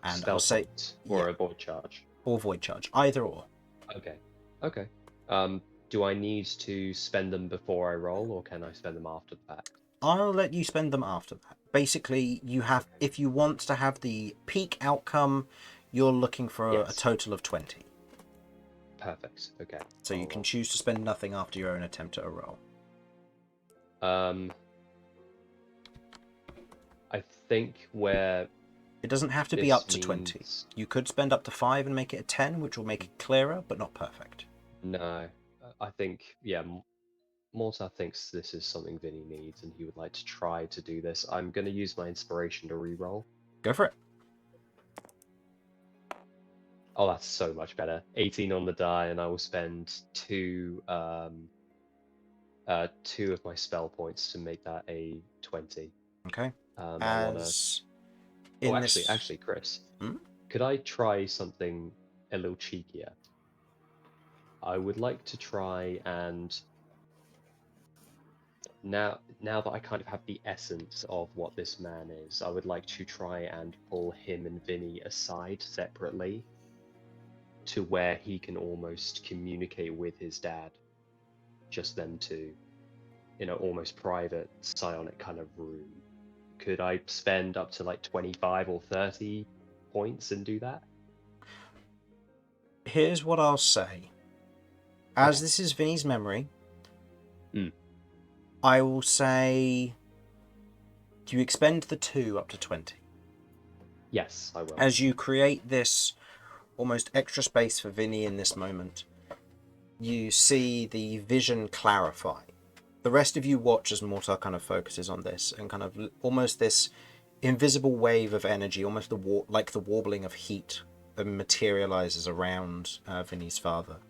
[SPEAKER 2] And
[SPEAKER 4] Spell
[SPEAKER 2] I'll say
[SPEAKER 4] point or a void charge.
[SPEAKER 2] Or void charge, either or.
[SPEAKER 4] Okay. Do I need to spend them before I roll, or can I spend them after the fact?
[SPEAKER 2] I'll let you spend them after that. Basically, you have, if you want to have the peak outcome, you're looking for a total of 20.
[SPEAKER 4] Perfect. Okay.
[SPEAKER 2] So you can choose to spend nothing after your own attempt at a roll.
[SPEAKER 4] I think where
[SPEAKER 2] It doesn't have to be
[SPEAKER 4] this
[SPEAKER 2] up to 20.
[SPEAKER 4] means-
[SPEAKER 2] You could spend up to 5 and make it a 10, which will make it clearer, but not perfect.
[SPEAKER 4] No, I think, yeah, Mortar thinks this is something Vinny needs, and he would like to try to do this. I'm going to use my inspiration to reroll.
[SPEAKER 2] Go for it.
[SPEAKER 4] Oh, that's so much better. 18 on the die, and I will spend two of my spell points to make that a 20.
[SPEAKER 2] Okay.
[SPEAKER 4] I want to.
[SPEAKER 2] As
[SPEAKER 4] Oh,
[SPEAKER 2] in
[SPEAKER 4] actually,
[SPEAKER 2] this...
[SPEAKER 4] Chris,
[SPEAKER 2] Hmm?
[SPEAKER 4] could I try something a little cheekier? I would like to try and now that I kind of have the essence of what this man is, I would like to try and pull him and Vinny aside separately to where he can almost communicate with his dad, just them two, in an almost private psionic kind of room. Could I spend up to like 25 or 30 points and do that?
[SPEAKER 2] Here's what I'll say. As
[SPEAKER 4] Okay.
[SPEAKER 2] this is Vinny's memory,
[SPEAKER 4] Mm.
[SPEAKER 2] I will say... Do you expend the 2 up to 20?
[SPEAKER 4] Yes, I will.
[SPEAKER 2] As you create this almost extra space for Vinny in this moment, you see the vision clarify. The rest of you watch as Mortar kind of focuses on this, and kind of almost this invisible wave of energy, almost like the warbling of heat, that materializes around Vinny's father.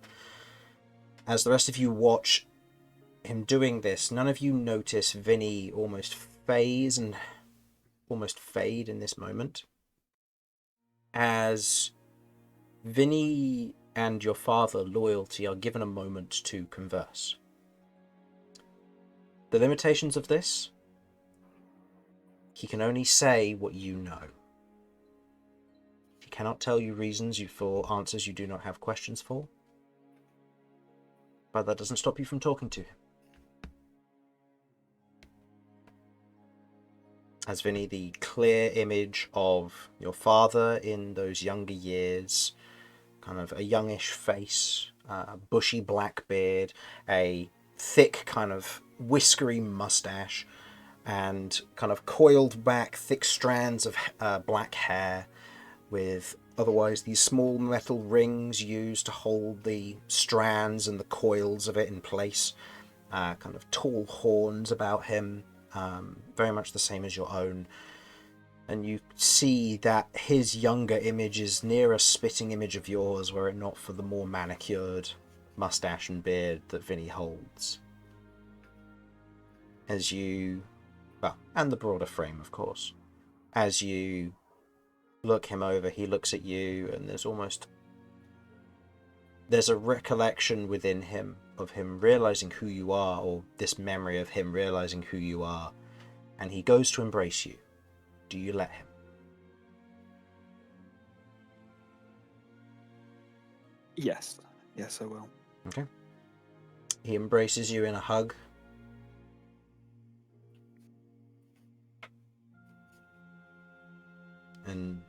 [SPEAKER 2] As the rest of you watch him doing this, none of you notice Vinny almost phase and almost fade in this moment. As Vinny and your father, Loyalty, are given a moment to converse. The limitations of this: he can only say what you know. He cannot tell you reasons for answers you do not have questions for. But that doesn't stop you from talking to him. As Vinny, the clear image of your father in those younger years, kind of a youngish face, a bushy black beard, a thick kind of whiskery mustache, and kind of coiled back thick strands of black hair, with otherwise these small metal rings used to hold the strands and the coils of it in place, kind of tall horns about him, very much the same as your own. And you see that his younger image is near a spitting image of yours, were it not for the more manicured mustache and beard that Vinny holds. As you... well, and the broader frame, of course. As you look him over, he looks at you, and there's a recollection within him of him realizing who you are, or this memory of him realizing who you are, and he goes to embrace you. Do you let him?
[SPEAKER 5] Yes. Yes, I will.
[SPEAKER 2] Okay. He embraces you in a hug. And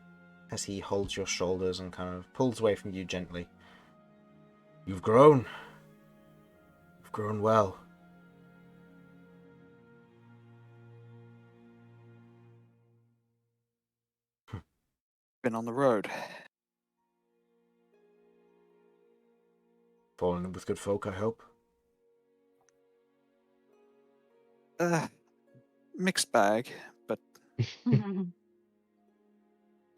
[SPEAKER 2] as he holds your shoulders and kind of pulls away from you gently, "You've grown. You've grown well."
[SPEAKER 5] Been on the road.
[SPEAKER 2] Fallen in with good folk, I hope.
[SPEAKER 5] Mixed bag, but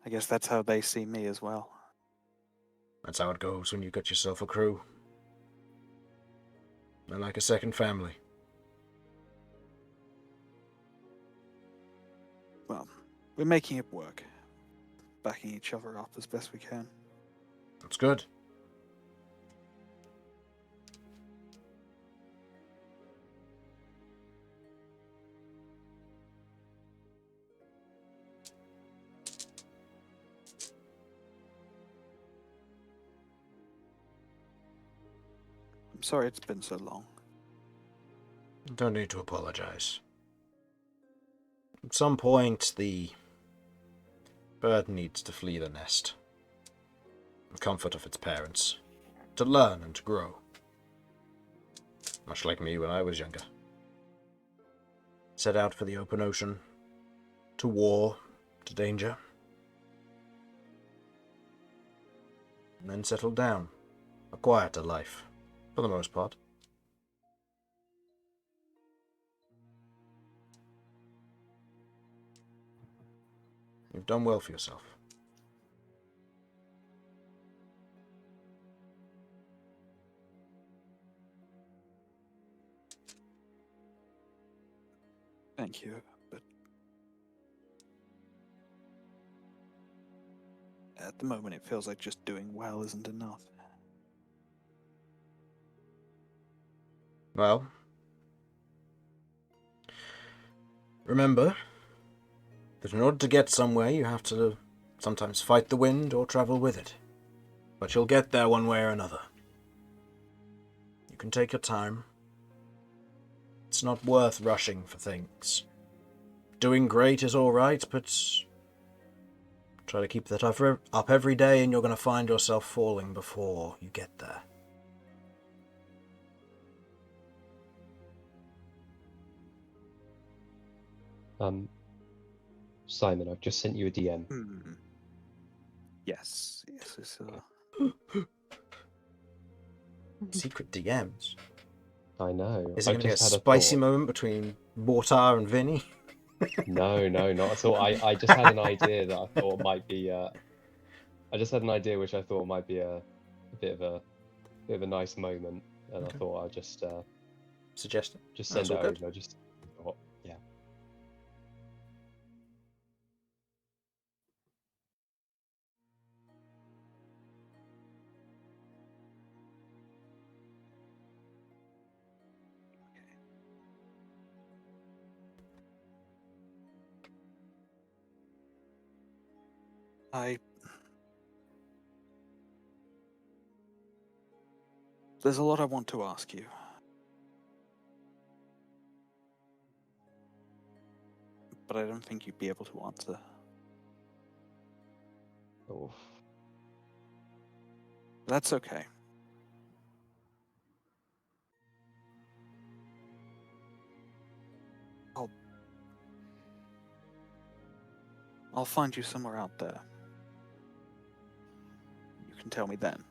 [SPEAKER 5] I guess that's how they see me as well.
[SPEAKER 2] That's how it goes when you got yourself a crew. They're like a second family.
[SPEAKER 5] Well, we're making it work. Backing each other up as best we can.
[SPEAKER 2] That's good.
[SPEAKER 5] I'm sorry it's been so long.
[SPEAKER 2] Don't need to apologize. At some point, the bird needs to flee the nest. The comfort of its parents. To learn and to grow. Much like me when I was younger. set out for the open ocean, to war, to danger, and then settled down. A quieter life, for the most part. You've done well for yourself.
[SPEAKER 5] Thank you, but at the moment it feels like just doing well isn't enough.
[SPEAKER 2] Well, remember that in order to get somewhere you have to sometimes fight the wind or travel with it. But you'll get there one way or another. You can take your time. It's not worth rushing for things. Doing great is alright, but try to keep that up every day and you're going to find yourself falling before you get there.
[SPEAKER 4] Simon, I've just sent you a DM.
[SPEAKER 5] Yes.
[SPEAKER 2] Secret DMs.
[SPEAKER 4] I know.
[SPEAKER 2] Is it
[SPEAKER 4] I've
[SPEAKER 2] going to be a
[SPEAKER 4] just had
[SPEAKER 2] spicy
[SPEAKER 4] thought.
[SPEAKER 2] moment between Mortar and Vinny?
[SPEAKER 4] No, not at all. I just had an idea that I thought might be. I just had an idea which I thought might be a bit of a nice moment, and
[SPEAKER 2] Okay.
[SPEAKER 4] I thought I'd just
[SPEAKER 2] Suggest it.
[SPEAKER 4] just
[SPEAKER 2] That's
[SPEAKER 4] send it
[SPEAKER 2] all good.
[SPEAKER 4] over. Just thought, yeah.
[SPEAKER 5] There's a lot I want to ask you. But I don't think you'd be able to answer.
[SPEAKER 4] Oh,
[SPEAKER 5] That's okay. I'll find you somewhere out there. You can tell me then.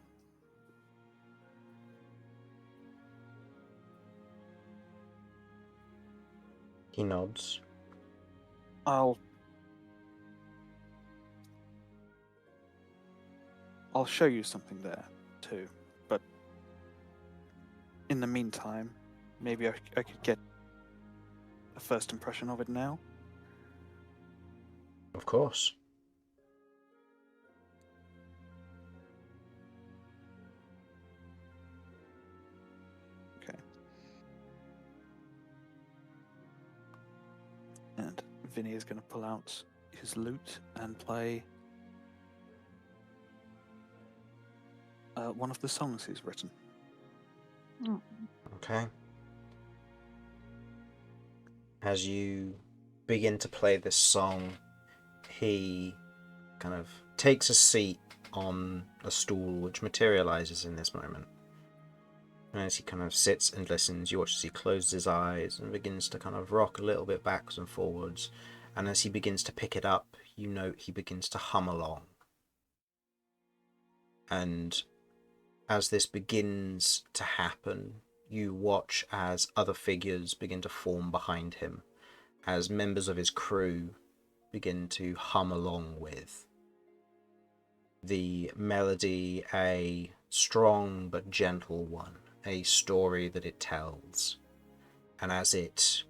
[SPEAKER 2] He nods.
[SPEAKER 5] I'll show you something there, too. But in the meantime, maybe I could get a first impression of it now.
[SPEAKER 2] Of course.
[SPEAKER 5] Okay. And Vinny is going to pull out his lute and play one of the songs he's written.
[SPEAKER 3] Oh,
[SPEAKER 2] Okay. As you begin to play this song, he kind of takes a seat on a stool which materializes in this moment. And as he kind of sits and listens, you watch as he closes his eyes and begins to kind of rock a little bit backwards and forwards. And as he begins to pick it up, you note he begins to hum along. And as this begins to happen, you watch as other figures begin to form behind him, as members of his crew begin to hum along with. The melody, a strong but gentle one, a story that it tells. And as it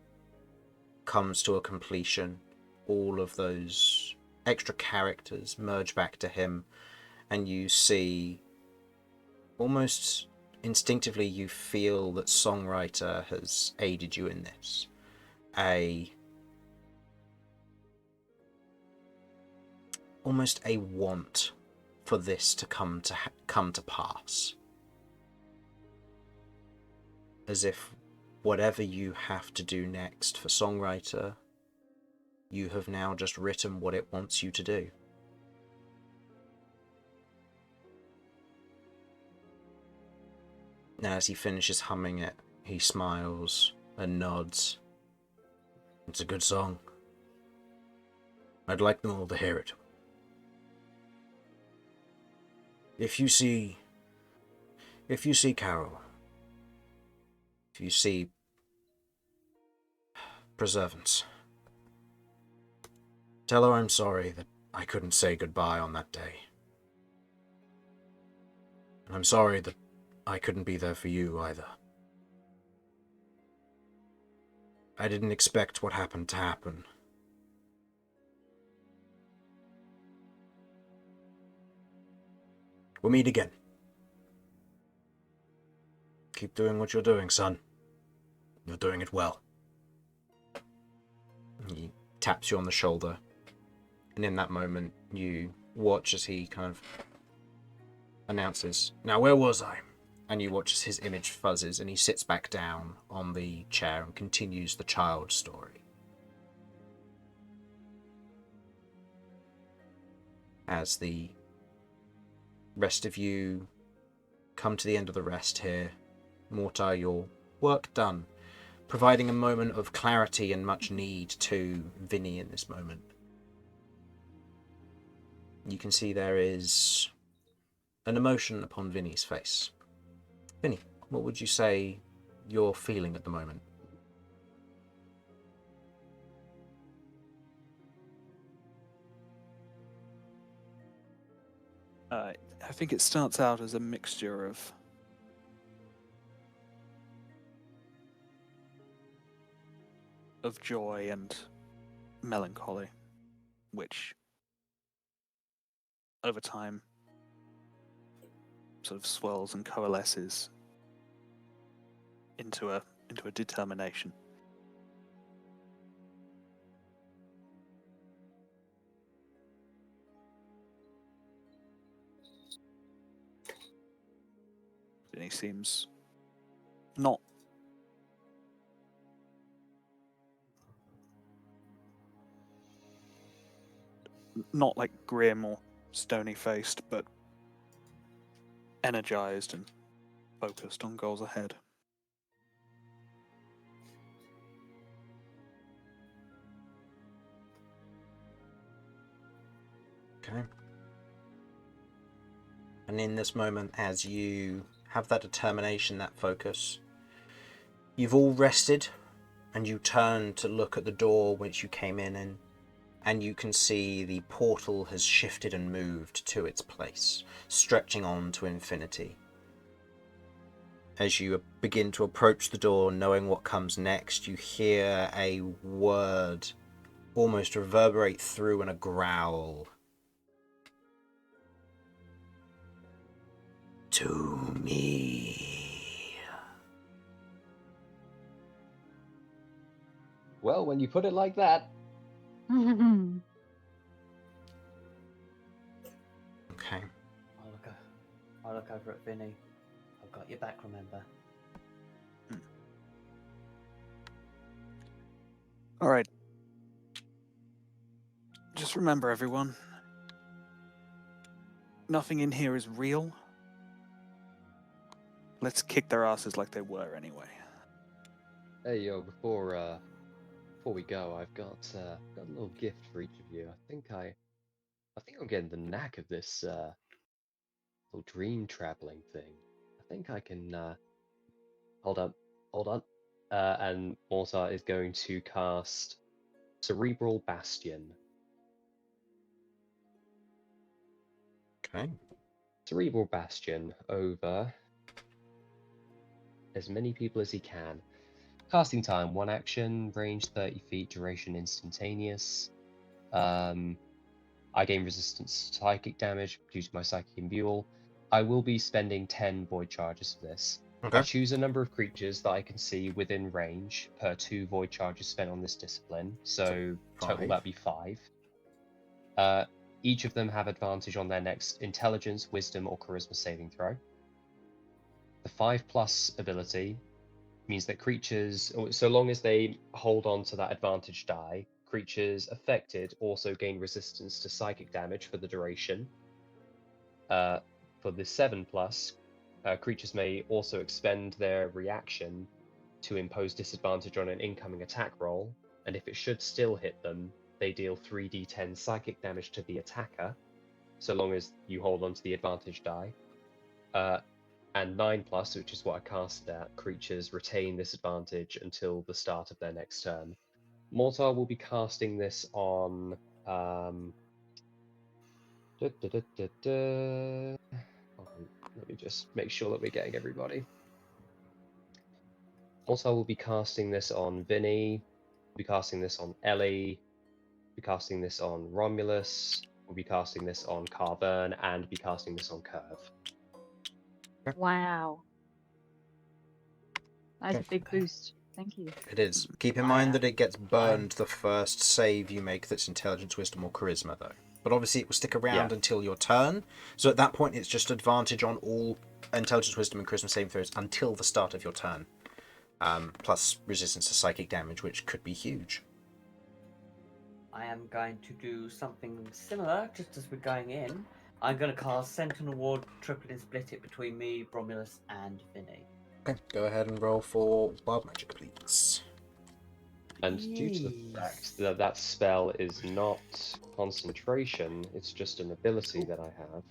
[SPEAKER 2] comes to a completion, all of those extra characters merge back to him, and you see, almost instinctively, you feel that songwriter has aided you in this. Almost a want for this to come to pass. As if whatever you have to do next for songwriter, you have now just written what it wants you to do. Now, as he finishes humming it, he smiles and nods. It's a good song. I'd like them all to hear it. If you see Carol, if you see Preservance, tell her I'm sorry that I couldn't say goodbye on that day. And I'm sorry that I couldn't be there for you either. I didn't expect what happened to happen. We'll meet again. Keep doing what you're doing, son. You're doing it well. He taps you on the shoulder, and in that moment, you watch as he kind of announces, "Now where was I?" And you watch as his image fuzzes, and he sits back down on the chair and continues the child story. As the rest of you come to the end of the rest here, Mortar, your work done, providing a moment of clarity and much need to Vinny in this moment. You can see there is an emotion upon Vinny's face. Vinny, what would you say you're feeling at the moment?
[SPEAKER 5] I think it starts out as a mixture of joy and melancholy, which over time sort of swells and coalesces into a determination. And he seems not like grim or stony faced, but energized and focused on goals ahead.
[SPEAKER 2] Okay. And in this moment, as you have that determination, that focus, you've all rested, and you turn to look at the door which you came in, and you can see the portal has shifted and moved to its place, stretching on to infinity. As you begin to approach the door, knowing what comes next, you hear a word almost reverberate through in a growl. To me.
[SPEAKER 4] Well, when you put it like that.
[SPEAKER 2] Okay.
[SPEAKER 1] I'll look over at Vinny. I've got your back, remember?
[SPEAKER 5] All right. Just remember, everyone, nothing in here is real. Let's kick their asses like they were anyway.
[SPEAKER 4] Hey, yo, before we go, I've got a little gift for each of you. I think I'm getting the knack of this little dream traveling thing. I think I can hold on. And Mortar is going to cast Cerebral Bastion.
[SPEAKER 2] Okay.
[SPEAKER 4] Cerebral Bastion over as many people as he can. Casting time, 1 action, range 30 feet, duration instantaneous. I gain resistance to psychic damage due to my psychic imbual. I will be spending 10 void charges for this.
[SPEAKER 2] Okay.
[SPEAKER 4] I choose a number of creatures that I can see within range per 2 void charges spent on this discipline, so total
[SPEAKER 2] 5.
[SPEAKER 4] that'd be 5. Each of them have advantage on their next intelligence, wisdom, or charisma saving throw. The 5+ ability means that creatures, so long as they hold on to that advantage die, creatures affected also gain resistance to psychic damage for the duration. For the 7+, creatures may also expend their reaction to impose disadvantage on an incoming attack roll, and if it should still hit them, they deal 3d10 psychic damage to the attacker, so long as you hold on to the advantage die. And 9+, which is what I cast at, creatures retain this advantage until the start of their next turn. Mortar will be casting this on... Hold on, let me just make sure that we're getting everybody. Mortar will be casting this on Vinny, will be casting this on Ellie, will be casting this on Romulus, will be casting this on Carburn, and be casting this on Kirv.
[SPEAKER 3] Wow. That's a big boost. Thank you.
[SPEAKER 2] It is. Keep in mind that it gets burned the first save you make that's intelligence, wisdom, or charisma, though. But obviously it will stick around until your turn. So at that point, it's just advantage on all intelligence, wisdom, and charisma saving throws until the start of your turn. Plus resistance to psychic damage, which could be huge.
[SPEAKER 1] I am going to do something similar, just as we're going in. I'm going to cast Sentinel Ward, triple and split it between me, Romulus, and Vinny.
[SPEAKER 2] Okay, go ahead and roll for wild magic, please.
[SPEAKER 4] And due to the fact that that spell is not concentration, it's just an ability that I have.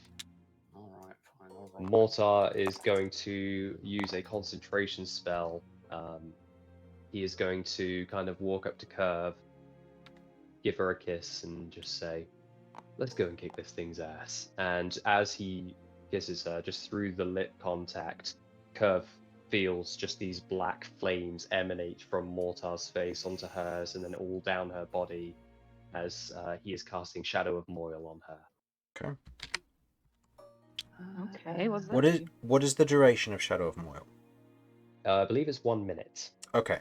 [SPEAKER 1] Alright, fine, alright.
[SPEAKER 4] Mortar is going to use a concentration spell. He is going to kind of walk up to Kirv, give her a kiss, and just say, "Let's go and kick this thing's ass." And as he kisses her, just through the lip contact, Kirv feels just these black flames emanate from Mortar's face onto hers and then all down her body as he is casting Shadow of Moil on her.
[SPEAKER 2] Okay.
[SPEAKER 3] Okay, what's that?
[SPEAKER 2] What is the duration of Shadow of Moil?
[SPEAKER 4] I believe it's 1 minute.
[SPEAKER 2] Okay.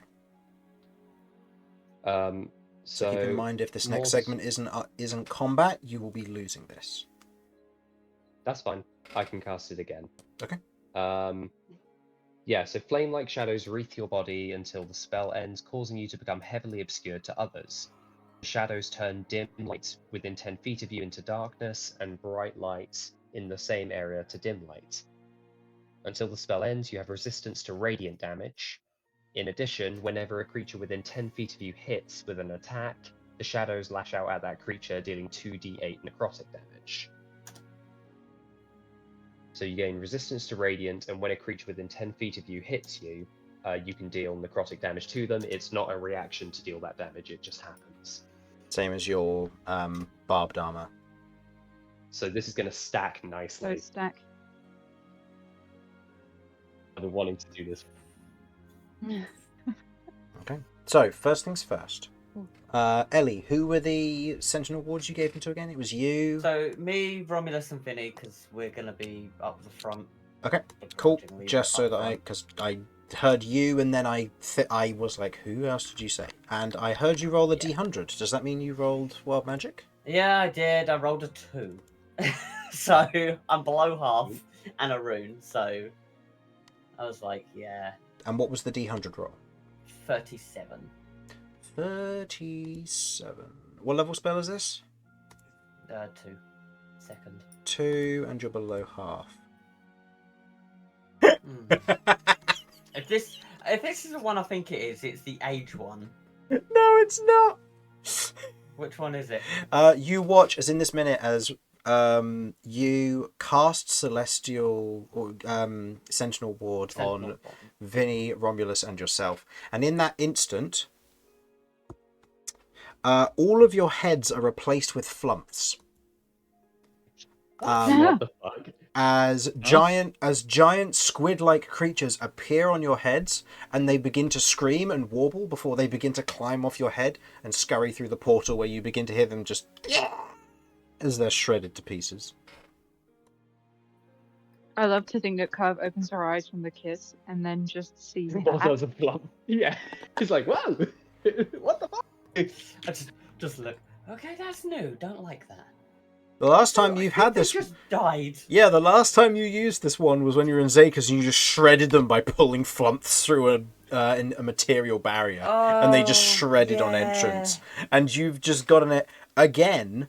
[SPEAKER 2] So keep in mind, if this next segment isn't combat, you will be losing this.
[SPEAKER 4] That's fine. I can cast it again.
[SPEAKER 2] Okay.
[SPEAKER 4] Yeah, so flame-like shadows wreath your body until the spell ends, causing you to become heavily obscured to others. The shadows turn dim light within 10 feet of you into darkness, and bright light in the same area to dim light. Until the spell ends, you have resistance to radiant damage. In addition, whenever a creature within 10 feet of you hits with an attack, the shadows lash out at that creature, dealing 2d8 necrotic damage. So you gain resistance to radiant, and when a creature within 10 feet of you hits you, you can deal necrotic damage to them. It's not a reaction to deal that damage, it just happens.
[SPEAKER 2] Same as your barbed armor.
[SPEAKER 4] So this is going to stack nicely.
[SPEAKER 3] So stack.
[SPEAKER 4] I've been wanting to do this.
[SPEAKER 2] Okay. So, first things first. Ellie, who were the Sentinel wards you gave them to again? It was you.
[SPEAKER 1] So, me, Romulus, and Vinny, because we're going to be up the front.
[SPEAKER 2] Okay, cool. Just so that because I heard you, and then I was like, who else did you say? And I heard you roll a D100. Does that mean you rolled wild magic?
[SPEAKER 1] Yeah, I did. I rolled a 2. So, I'm below half and a rune, so I was like, yeah.
[SPEAKER 2] And what was the D100 roll?
[SPEAKER 1] 37.
[SPEAKER 2] 37. What level spell is this?
[SPEAKER 1] 2. Second.
[SPEAKER 2] 2, and you're below half.
[SPEAKER 1] If this is the one I think it is, it's the age one.
[SPEAKER 2] No, it's not.
[SPEAKER 1] Which one is it?
[SPEAKER 2] You watch as in this minute as you cast Celestial or Sentinel Ward on Vinny, Romulus, and yourself, and in that instant, all of your heads are replaced with flumps.
[SPEAKER 4] What the fuck?
[SPEAKER 2] As giant squid-like creatures appear on your heads, and they begin to scream and warble before they begin to climb off your head and scurry through the portal, where you begin to hear them just as they're shredded to pieces.
[SPEAKER 3] I love to think that Kirv opens her eyes from the kiss and then just sees
[SPEAKER 4] What
[SPEAKER 3] that.
[SPEAKER 4] does a flump? Yeah. He's like, whoa! What the fuck?
[SPEAKER 1] I just look. Okay, that's new. Don't like that.
[SPEAKER 2] The last time you've had
[SPEAKER 1] They
[SPEAKER 2] this...
[SPEAKER 1] just died.
[SPEAKER 2] Yeah, the last time you used this one was when you were in Zakas and you just shredded them by pulling flumps through a material barrier. And they just shredded on entrance. And you've just gotten it again,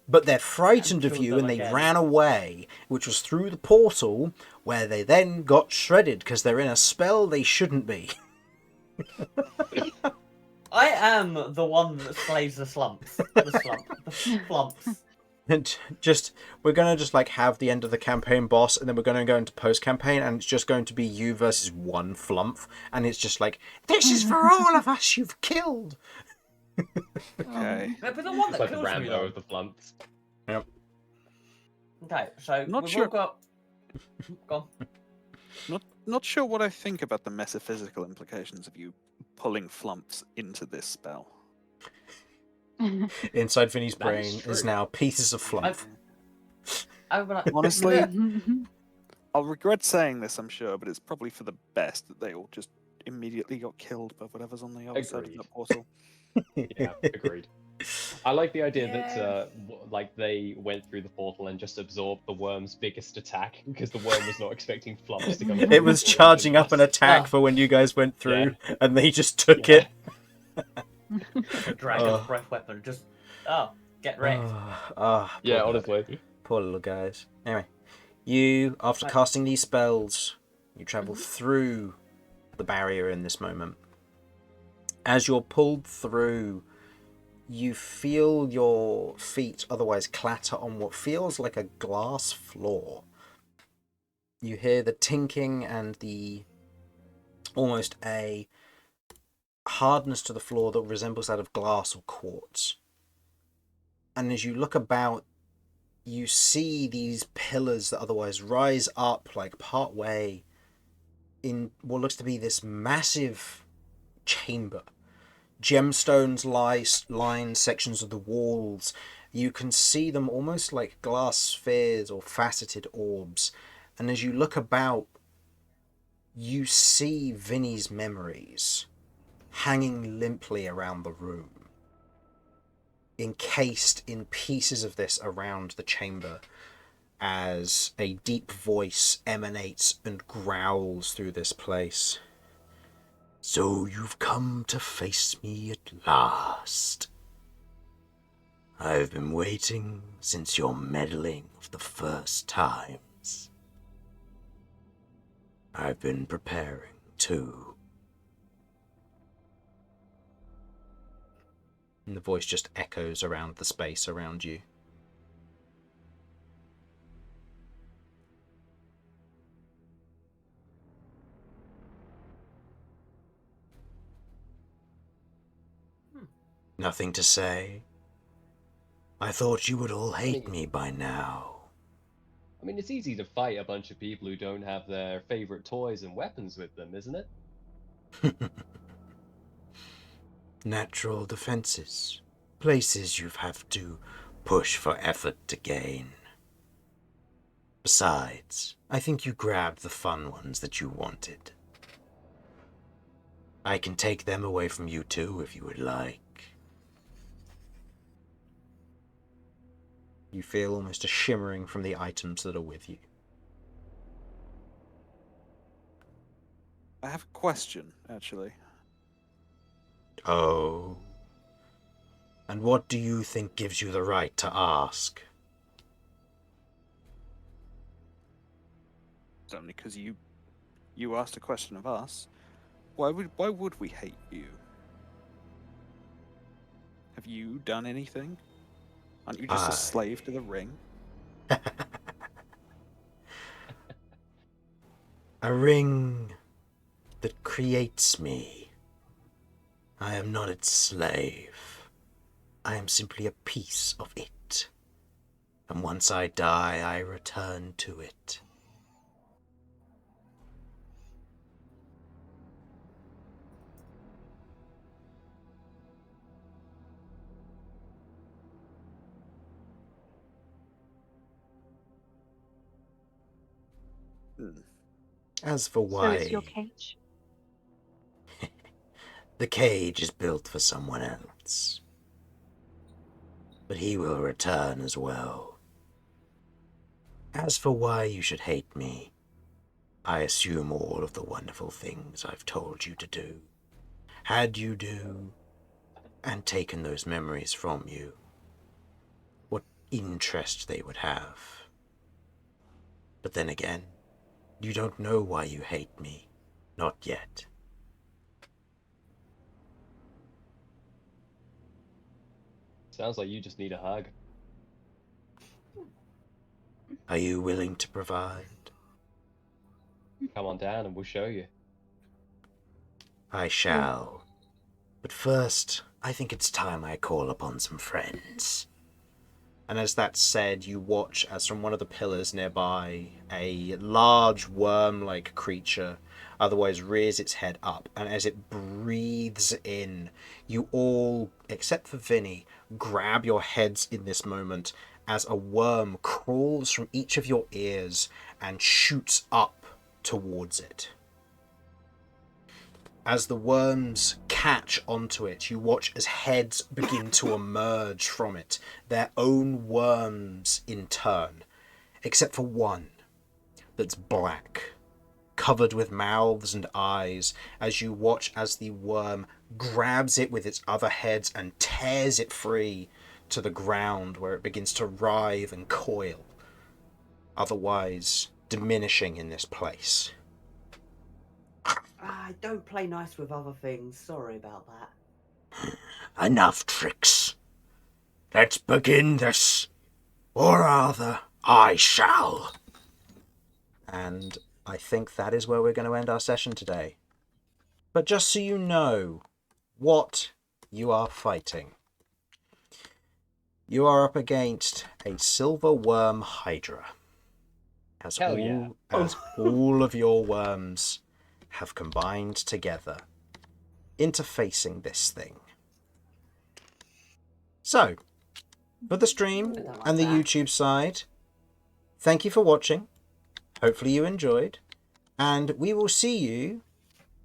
[SPEAKER 2] but they're frightened of you and they ran away, which was through the portal, where they then got shredded because they're in a spell they shouldn't be.
[SPEAKER 1] I am the one that slays the slumps. The flumps.
[SPEAKER 2] And we're gonna just like have the end of the campaign boss, and then we're gonna go into post campaign, and it's just going to be you versus one flump, and it's just like, this is for all of us you've killed.
[SPEAKER 5] Okay.
[SPEAKER 1] But the one
[SPEAKER 4] It's
[SPEAKER 1] that
[SPEAKER 4] like the
[SPEAKER 1] kills me
[SPEAKER 4] Rambo
[SPEAKER 1] though.
[SPEAKER 4] of the flumps.
[SPEAKER 2] Yep.
[SPEAKER 1] Okay, so
[SPEAKER 5] Not
[SPEAKER 1] we've
[SPEAKER 5] sure.
[SPEAKER 1] all got. Go on.
[SPEAKER 5] Not sure what I think about the metaphysical implications of you pulling flumps into this spell.
[SPEAKER 2] Inside Vinny's
[SPEAKER 4] That is
[SPEAKER 2] brain is
[SPEAKER 4] true.
[SPEAKER 2] now pieces of flump.
[SPEAKER 1] I would be like,
[SPEAKER 5] Honestly,
[SPEAKER 1] "Yeah,
[SPEAKER 5] I'll regret saying this, I'm sure, but it's probably for the best that they all just immediately got killed by whatever's on the other side of
[SPEAKER 4] Agreed.
[SPEAKER 5] that portal.
[SPEAKER 4] Yeah, agreed. I like the idea
[SPEAKER 1] Yeah.
[SPEAKER 4] that like they went through the portal and just absorbed the worm's biggest attack because the worm was not expecting flumps to come. through
[SPEAKER 2] It
[SPEAKER 4] the
[SPEAKER 2] was
[SPEAKER 4] portal.
[SPEAKER 2] charging up an attack
[SPEAKER 1] Oh.
[SPEAKER 2] for when you guys went through, and they just took
[SPEAKER 4] Yeah.
[SPEAKER 2] it.
[SPEAKER 1] dragon's
[SPEAKER 2] Oh.
[SPEAKER 1] breath weapon. Just get wrecked.
[SPEAKER 4] Yeah,
[SPEAKER 2] poor guy.
[SPEAKER 4] honestly.
[SPEAKER 2] Poor little guys. Anyway, you, after
[SPEAKER 1] Right.
[SPEAKER 2] casting these spells, you travel through the barrier in this moment. As you're pulled through, you feel your feet otherwise clatter on what feels like a glass floor. You hear the tinking and the almost a hardness to the floor that resembles that of glass or quartz. And as you look about, you see these pillars that otherwise rise up like part way in what looks to be this massive chamber. Gemstones line sections of the walls. You can see them almost like glass spheres or faceted orbs. And as you look about, you see Vinny's memories hanging limply around the room, encased in pieces of this around the chamber, as a deep voice emanates and growls through this place. So you've come to face me at last. I've been waiting since your meddling of the first times. I've been preparing too. And the voice just echoes around the space around you. Nothing to say? I thought you would all hate me by now.
[SPEAKER 4] I mean, it's easy to fight a bunch of people who don't have their favorite toys and weapons with them, isn't it?
[SPEAKER 2] Natural defenses. Places you have to push for effort to gain. Besides, I think you grabbed the fun ones that you wanted. I can take them away from you too if you would like. You feel almost a shimmering from the items that are with you.
[SPEAKER 5] I have a question, actually.
[SPEAKER 2] Oh. And what do you think gives you the right to ask?
[SPEAKER 5] It's only because you asked a question of us. Why would we hate you? Have you done anything? Aren't you just a slave to the ring?
[SPEAKER 2] A ring that creates me. I am not its slave. I am simply a piece of it. And once I die, I return to it. As for
[SPEAKER 3] So
[SPEAKER 2] why...
[SPEAKER 3] it's your cage?
[SPEAKER 2] The cage is built for someone else. But he will return as well. As for why you should hate me, I assume all of the wonderful things I've told you to do. Had you do, and taken those memories from you, what interest they would have. But then again, you don't know why you hate me. Not yet.
[SPEAKER 4] Sounds like you just need a hug.
[SPEAKER 2] Are you willing to provide?
[SPEAKER 4] Come on down and we'll show you.
[SPEAKER 2] I shall. But first, I think it's time I call upon some friends. And as that's said, you watch as from one of the pillars nearby, a large worm-like creature otherwise rears its head up, and as it breathes in, you all, except for Vinny, grab your heads in this moment as a worm crawls from each of your ears and shoots up towards it. As the worms catch onto it, you watch as heads begin to emerge from it, their own worms in turn, except for one that's black, covered with mouths and eyes, as you watch as the worm grabs it with its other heads and tears it free to the ground, where it begins to writhe and coil, otherwise diminishing in this place.
[SPEAKER 1] I don't play nice with other things. Sorry about that.
[SPEAKER 2] Enough tricks. Let's begin this, or rather, I shall. And I think that is where we're going to end our session today. But just so you know what you are fighting, you are up against a silver worm hydra. As
[SPEAKER 4] Hell yeah.
[SPEAKER 2] all of your worms have combined together, interfacing this thing. So, for the stream
[SPEAKER 1] I don't like
[SPEAKER 2] and the
[SPEAKER 1] that.
[SPEAKER 2] YouTube side, thank you for watching. Hopefully you enjoyed. And we will see you,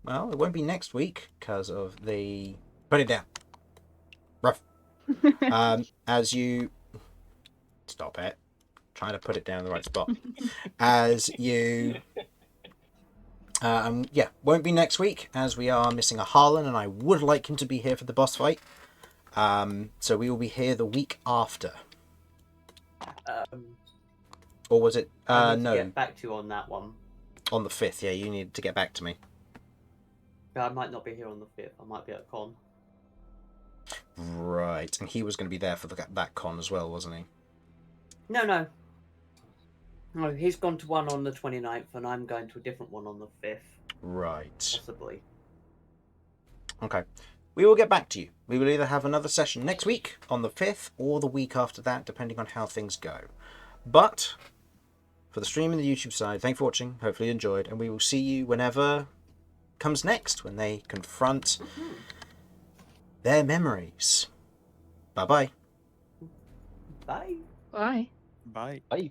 [SPEAKER 2] well, it won't be next week because of the... Put it down. Rough. As you... Stop it. Trying to put it down in the right spot. As you... yeah, won't be next week as we are missing a Harlan, and I would like him to be here for the boss fight. So we will be here the week after. Or was it?
[SPEAKER 1] I need to
[SPEAKER 2] No,
[SPEAKER 1] get back to you on that one.
[SPEAKER 2] on the 5th. Yeah, you need to get back to me.
[SPEAKER 1] I might not be here on the 5th. I might be at con.
[SPEAKER 2] Right, and he was going to be there for that con as well, wasn't he?
[SPEAKER 1] No. No, he's gone to one on the 29th, and I'm going to a different one on the 5th,
[SPEAKER 2] Right.
[SPEAKER 1] possibly.
[SPEAKER 2] Okay. We will get back to you. We will either have another session next week on the 5th or the week after that, depending on how things go. But for the stream and the YouTube side, thanks for watching. Hopefully you enjoyed, and we will see you whenever comes next, when they confront their memories. Bye-bye.
[SPEAKER 1] Bye.
[SPEAKER 3] Bye.
[SPEAKER 5] Bye.
[SPEAKER 4] Bye.